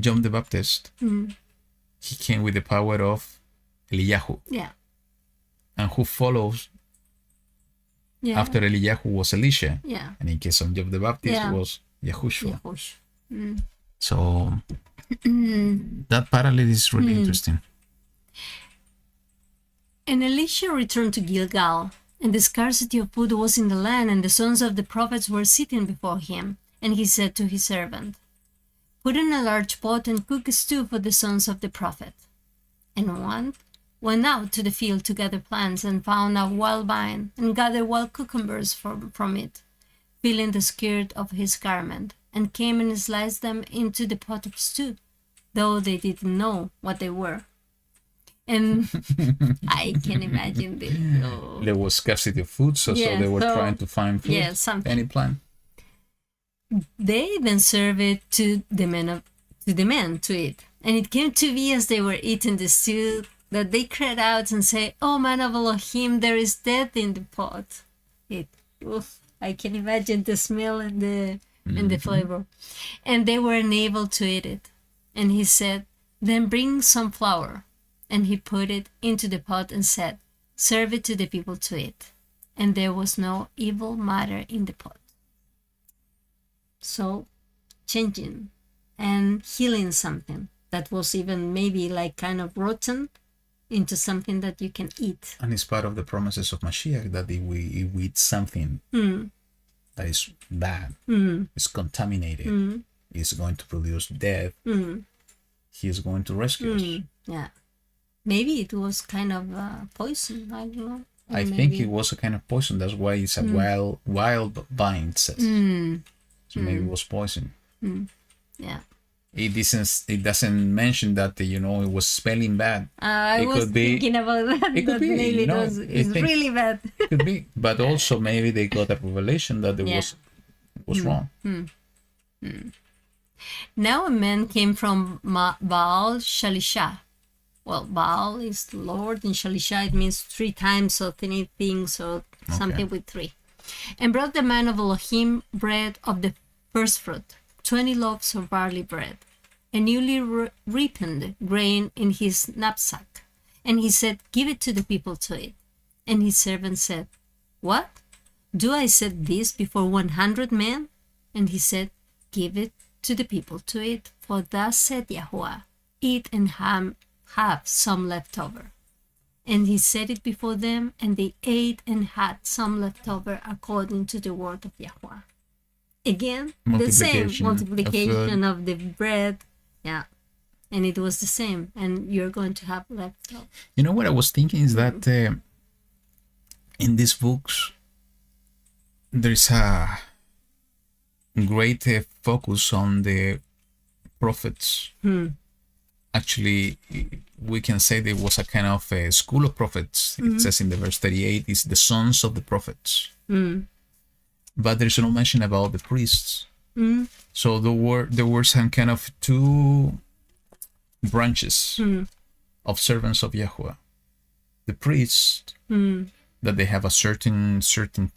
Speaker 1: John the Baptist, he came with the power of Eliyahu.
Speaker 2: Yeah.
Speaker 1: And who follows
Speaker 2: Yeah.
Speaker 1: after Eliyahu was Elisha.
Speaker 2: Yeah.
Speaker 1: And in case of John the Baptist was Yahushua.
Speaker 2: Yahushua.
Speaker 1: So that parallel is really interesting.
Speaker 2: And Elisha returned to Gilgal, and the scarcity of food was in the land, and the sons of the prophets were sitting before him. And he said to his servant, "Put in a large pot and cook a stew for the sons of the prophet." And one went out to the field to gather plants, and found a wild vine, and gathered wild cucumbers from it, filling the skirt of his garment, and came and sliced them into the pot of stew, though they didn't know what they were. And I can imagine this. Oh.
Speaker 1: There was scarcity of food, so they were trying to find food.
Speaker 2: Yeah, something.
Speaker 1: Any plant.
Speaker 2: They then served it to the men to eat. And it came to be as they were eating the stew that they cried out and say, "Oh man of Elohim, there is death in the pot." I can imagine the smell and the flavor. And they were unable to eat it. And he said, "Then bring some flour." And he put it into the pot and said, "Serve it to the people to eat." And there was no evil matter in the pot. So, changing and healing something that was even maybe like kind of rotten into something that you can eat.
Speaker 1: And it's part of the promises of Mashiach that if we eat something that is bad, is contaminated, is going to produce death, he is going to rescue us.
Speaker 2: Yeah. Maybe it was kind of poison. I don't know.
Speaker 1: I think it was a kind of poison. That's why it's a wild vine, it says. So maybe it was poison.
Speaker 2: Yeah.
Speaker 1: It doesn't mention that it was smelling bad.
Speaker 2: I was thinking about that.
Speaker 1: It could be.
Speaker 2: Maybe it's really bad.
Speaker 1: It could be, but also maybe they got a revelation that it was wrong.
Speaker 2: Now a man came from Baal Shalisha. Well, Baal is the Lord, and Shalisha it means 3 times, so 3 things, so something with 3. And brought the man of Elohim bread of the first fruit, 20 loaves of barley bread, and newly ripened grain in his knapsack. And he said, "Give it to the people to eat." And his servant said, "What? Do I set this before 100 men? And he said, "Give it to the people to eat, for thus said YaHuWaH, eat and have some left over." And he set it before them, and they ate and had some left over according to the word of YaHuWaH. Again, the same multiplication of the bread. Yeah. And it was the same, and you're going to have left over.
Speaker 1: You know what I was thinking is that in these books, there's a great focus on the prophets. Actually, we can say there was a kind of a school of prophets. It says in the verse 38, is the sons of the prophets. But there's no mention about the priests. So there were some kind of 2 branches of servants of YaHuWaH. The priests, that they have a certain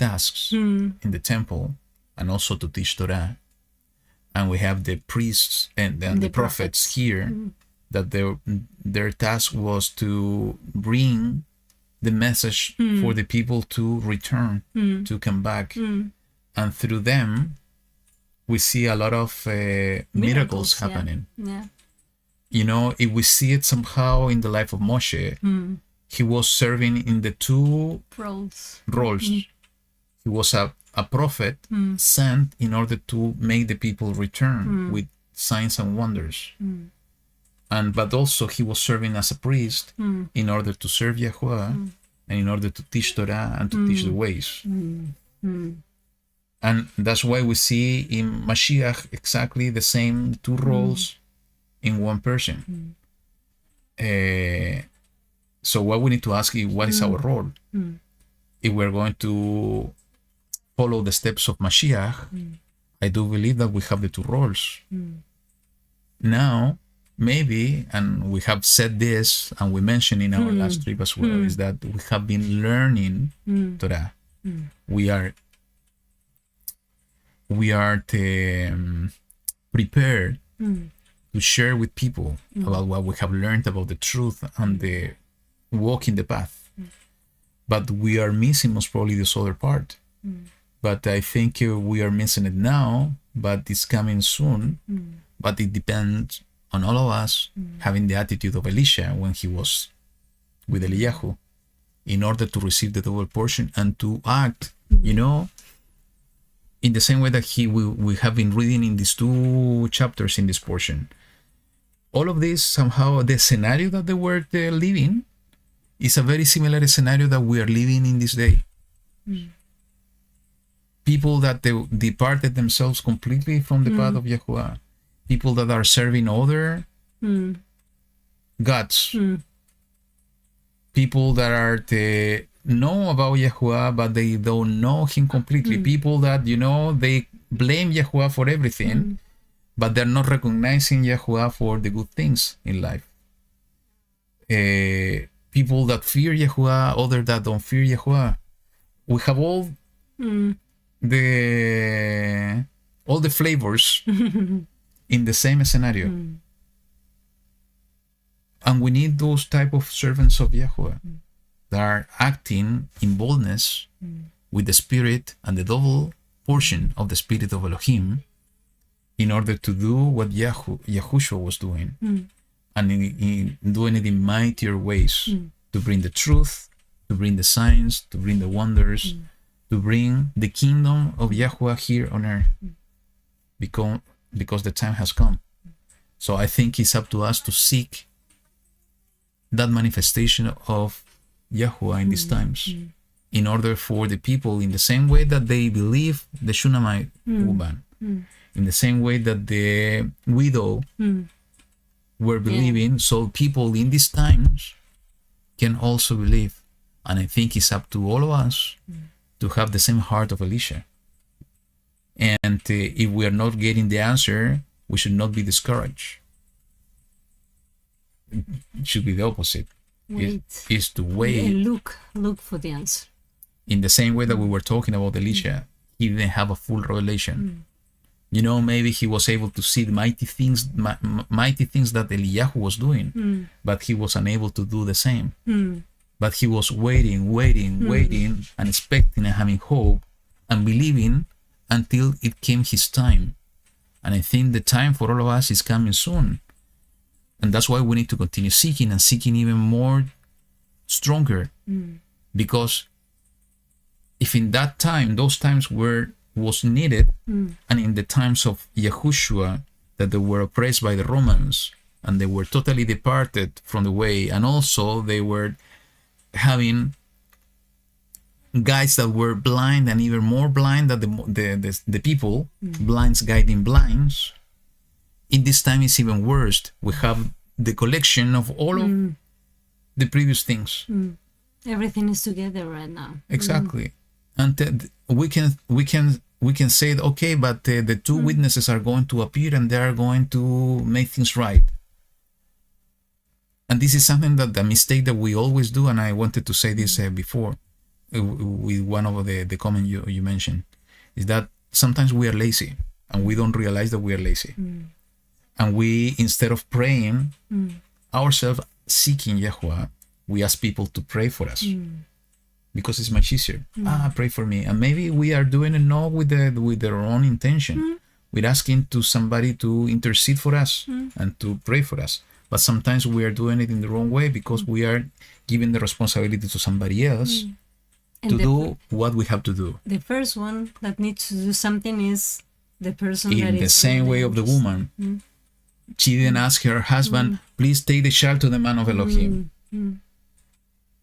Speaker 1: tasks in the temple, and also to teach Torah. And we have the priests and the prophets here, that their task was to bring the message for the people to return, to come back. And through them, we see a lot of miracles happening.
Speaker 2: Yeah.
Speaker 1: If we see it somehow in the life of Moshe, he was serving in the two
Speaker 2: Roles.
Speaker 1: roles. He was a prophet sent in order to make the people return with signs and wonders. But also he was serving as a priest in order to serve Yahuwah and in order to teach Torah and to teach the ways. And that's why we see in Mashiach exactly the same two roles in one person. So what we need to ask is, what is our role? If we're going to follow the steps of Mashiach, I do believe that we have the two roles. Now, maybe, and we have said this, and we mentioned in our last trip as well, is that we have been learning Torah. We are prepared to share with people about what we have learned about the truth and the walk in the path. But we are missing most probably this other part. But I think we are missing it now, but it's coming soon. But it depends on all of us having the attitude of Elisha when he was with Eliyahu, in order to receive the double portion and to act, in the same way that we have been reading in these two chapters in this portion. All of this, somehow, the scenario that they were living is a very similar scenario that we are living in this day. People that they departed themselves completely from the path of Yahuwah. People that are serving other gods. People that are know about Yahuwah, but they don't know him completely. People that, they blame Yahuwah for everything, but they're not recognizing Yahuwah for the good things in life. People that fear Yahuwah, others that don't fear Yahuwah. We have all the flavors in the same scenario. And we need those type of servants of Yahuwah that are acting in boldness with the spirit and the double portion of the spirit of Elohim, in order to do what Yahushua was doing, and in doing it in mightier ways, to bring the truth, to bring the signs, to bring the wonders, to bring the kingdom of Yahuwah here on earth, because the time has come. So I think it's up to us to seek that manifestation of Yahuwah in these times, in order for the people, in the same way that they believe the Shunammite woman, in the same way that the widow were believing, so people in these times can also believe. And I think it's up to all of us to have the same heart of Elisha. And if we are not getting the answer, we should not be discouraged. It should be the opposite. It is to wait
Speaker 2: and look for the answer.
Speaker 1: In the same way that we were talking about Elisha, he didn't have a full revelation. Maybe he was able to see the mighty things that Eliyahu was doing, but he was unable to do the same. But he was waiting, and expecting and having hope and believing until it came his time. And I think the time for all of us is coming soon. And that's why we need to continue seeking, and seeking even more stronger. Because if in that time, those times was needed, and in the times of Yahushua, that they were oppressed by the Romans, and they were totally departed from the way, and also they were having guides that were blind, and even more blind than the people, blinds guiding blinds. In this time it's even worse. We have the collection of all of the previous things.
Speaker 2: Everything is together right now.
Speaker 1: Exactly. And we can say, okay, but the two witnesses are going to appear and they are going to make things right. And this is something that the mistake that we always do, and I wanted to say this before with one of the comment you mentioned, is that sometimes we are lazy and we don't realize that we are lazy. And we, instead of praying ourselves, seeking Yahuwah, we ask people to pray for us. Because it's much easier. Pray for me. And maybe we are doing it not with their own intention. We're asking to somebody to intercede for us and to pray for us. But sometimes we are doing it in the wrong way because we are giving the responsibility to somebody else to do what we have to do.
Speaker 2: The first one that needs to do something is the person that
Speaker 1: In the
Speaker 2: is
Speaker 1: same
Speaker 2: really
Speaker 1: way of the
Speaker 2: interested.
Speaker 1: woman, she didn't ask her husband, please take the child to the man of Elohim.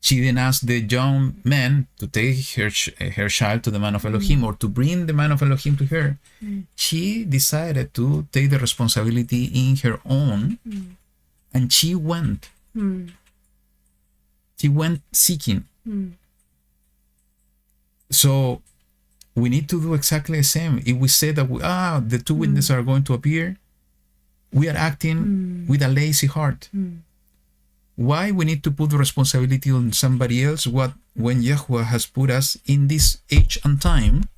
Speaker 1: She didn't ask the young man to take her child to the man of Elohim or to bring the man of Elohim to her. She decided to take the responsibility in her own, and she went. She went seeking. So we need to do exactly the same. If we say that the two witnesses are going to appear, we are acting with a lazy heart. Why we need to put the responsibility on somebody else when Yahuwah has put us in this age and time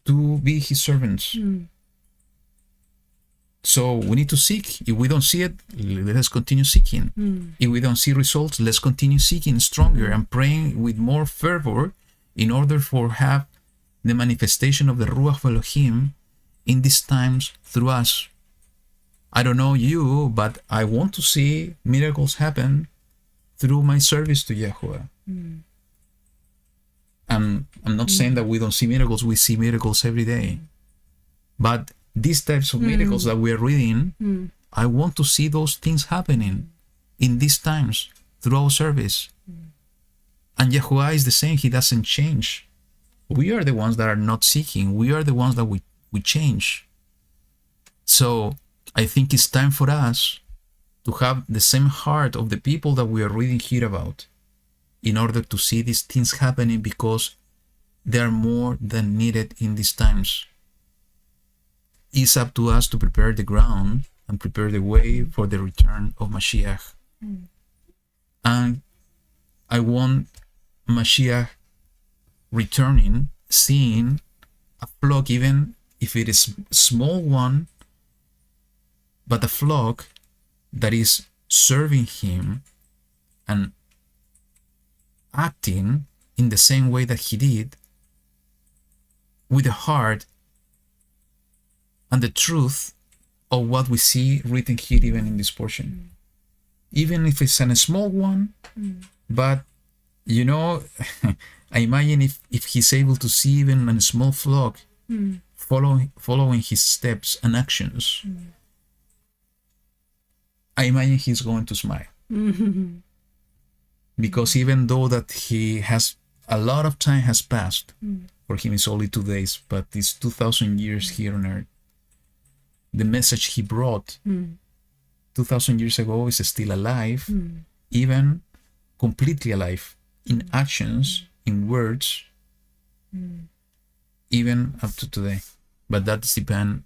Speaker 1: to be his servants? So we need to seek. If we don't see it, let us continue seeking. If we don't see results, let's continue seeking stronger and praying with more fervor in order for have the manifestation of the Ruach of Elohim in these times through us. I don't know you, but I want to see miracles happen through my service to Yahuwah. And I'm not saying that we don't see miracles. We see miracles every day. But these types of miracles that we are reading, I want to see those things happening in these times through our service. And Yahuwah is the same. He doesn't change. We are the ones that are not seeking. We are the ones that we change. So I think it's time for us to have the same heart of the people that we are reading here about in order to see these things happening, because they are more than needed in these times. It's up to us to prepare the ground and prepare the way for the return of Mashiach. And I want Mashiach returning, seeing a flock, even if it is a small one, but a flock that is serving him and acting in the same way that he did, with the heart and the truth of what we see written here, even in this portion. Even if it's a small one, but you know, I imagine if he's able to see even a small flock following his steps and actions, I imagine he's going to smile. Because even though that he has a lot of time has passed, for him it's only 2 days, but it's 2,000 years here on earth. The message he brought 2,000 years ago is still alive, even completely alive, in actions, in words, even up to today. But that depends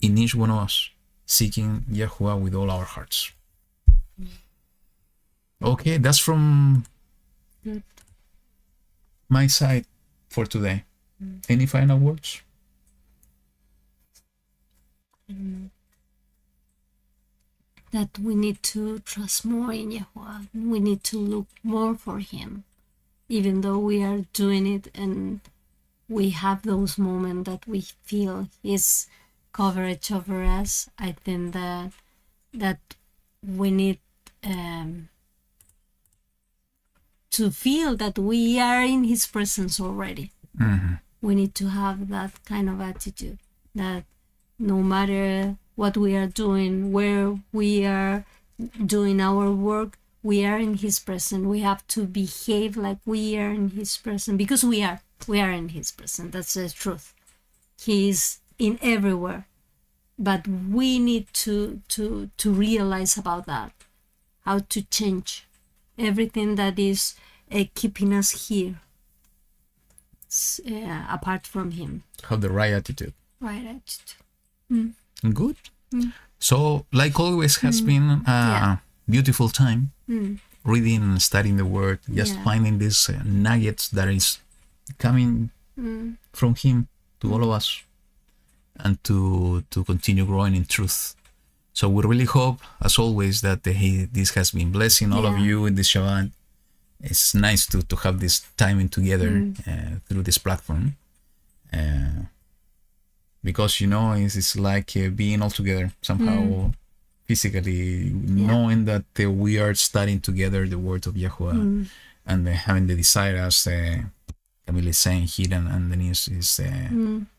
Speaker 1: in each one of us, seeking Yahuwah with all our hearts. Okay, that's from my side for today. Any final words?
Speaker 2: That we need to trust more in Yahuwah. We need to look more for him. Even though we are doing it and we have those moments that we feel his coverage over us, I think that we need to feel that we are in his presence already. We need to have that kind of attitude, that no matter what we are doing, where we are doing our work, we are in his presence. We have to behave like we are in his presence, because we are in his presence. That's the truth. He is in everywhere, but we need to realize about that, how to change everything that is keeping us here, apart from him.
Speaker 1: Have the right attitude.
Speaker 2: Right attitude.
Speaker 1: Good. So, like always, has been a beautiful time reading and studying the word, just finding these nuggets that is coming from him to all of us, and to continue growing in truth. So we really hope, as always, that this has been blessing all of you in this Shabbat. It's nice to have this timing together through this platform. because it's like being all together somehow, physically, knowing that we are studying together the word of Yahuwah, and having the desire, as Camille is saying here, and Denise is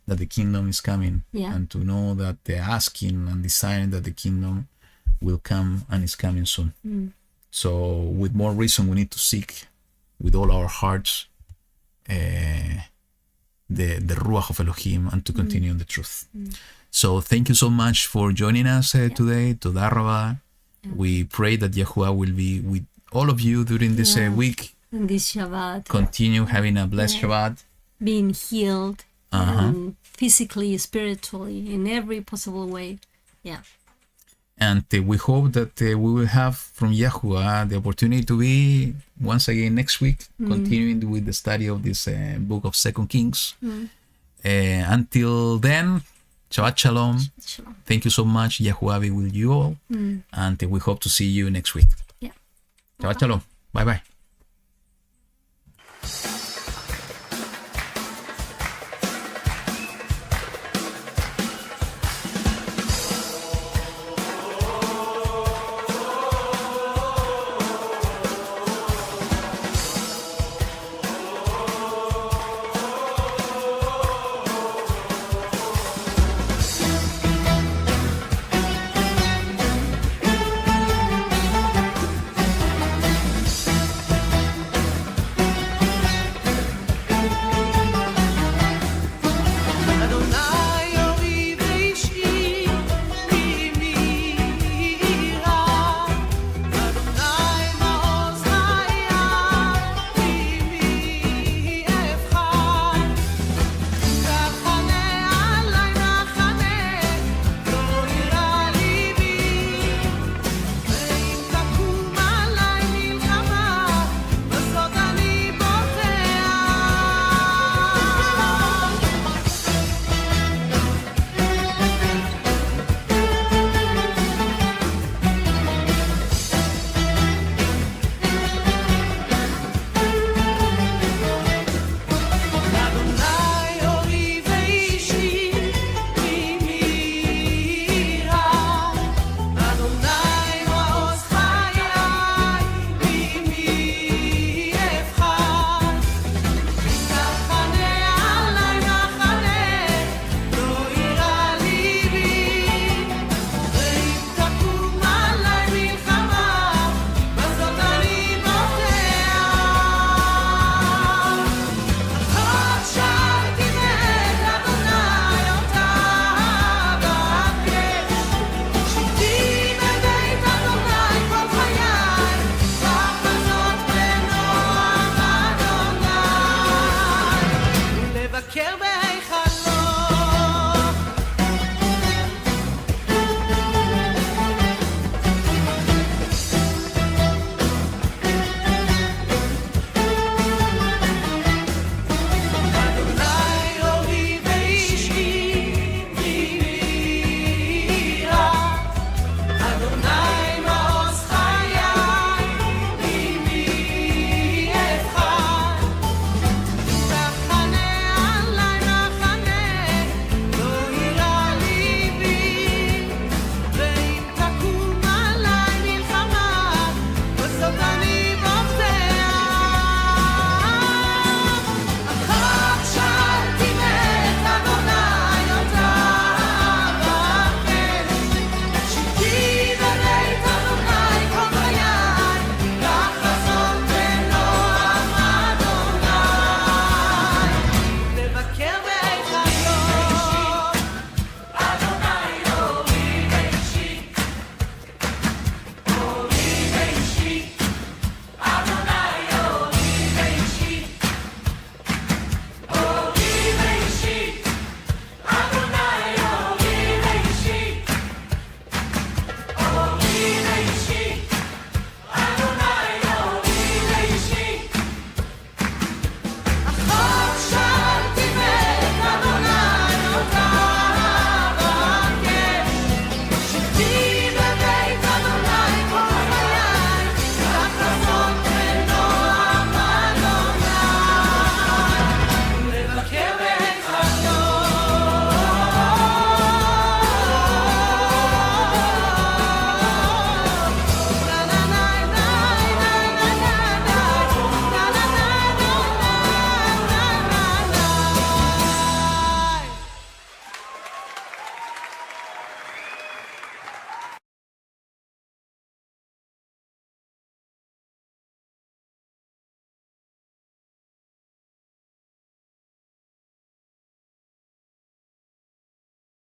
Speaker 1: that the kingdom is coming, and to know that the asking and desiring that the kingdom will come and is coming soon. So with more reason, we need to seek with all our hearts the Ruach of Elohim, and to continue in the truth. So thank you so much for joining us today. Toda Rabba. We pray that Yahuwah will be with all of you during this week.
Speaker 2: And this Shabbat.
Speaker 1: Continue having a blessed Shabbat.
Speaker 2: Being healed physically, spiritually, in every possible way. Yeah.
Speaker 1: And we hope that we will have from Yahuwah the opportunity to be once again next week, continuing with the study of this book of 2 Kings. Until then, Shabbat Shalom.
Speaker 2: Shalom.
Speaker 1: Thank you so much. Yahuwah be with you all. And we hope to see you next week.
Speaker 2: Yeah.
Speaker 1: Shabbat Shalom. Bye-bye.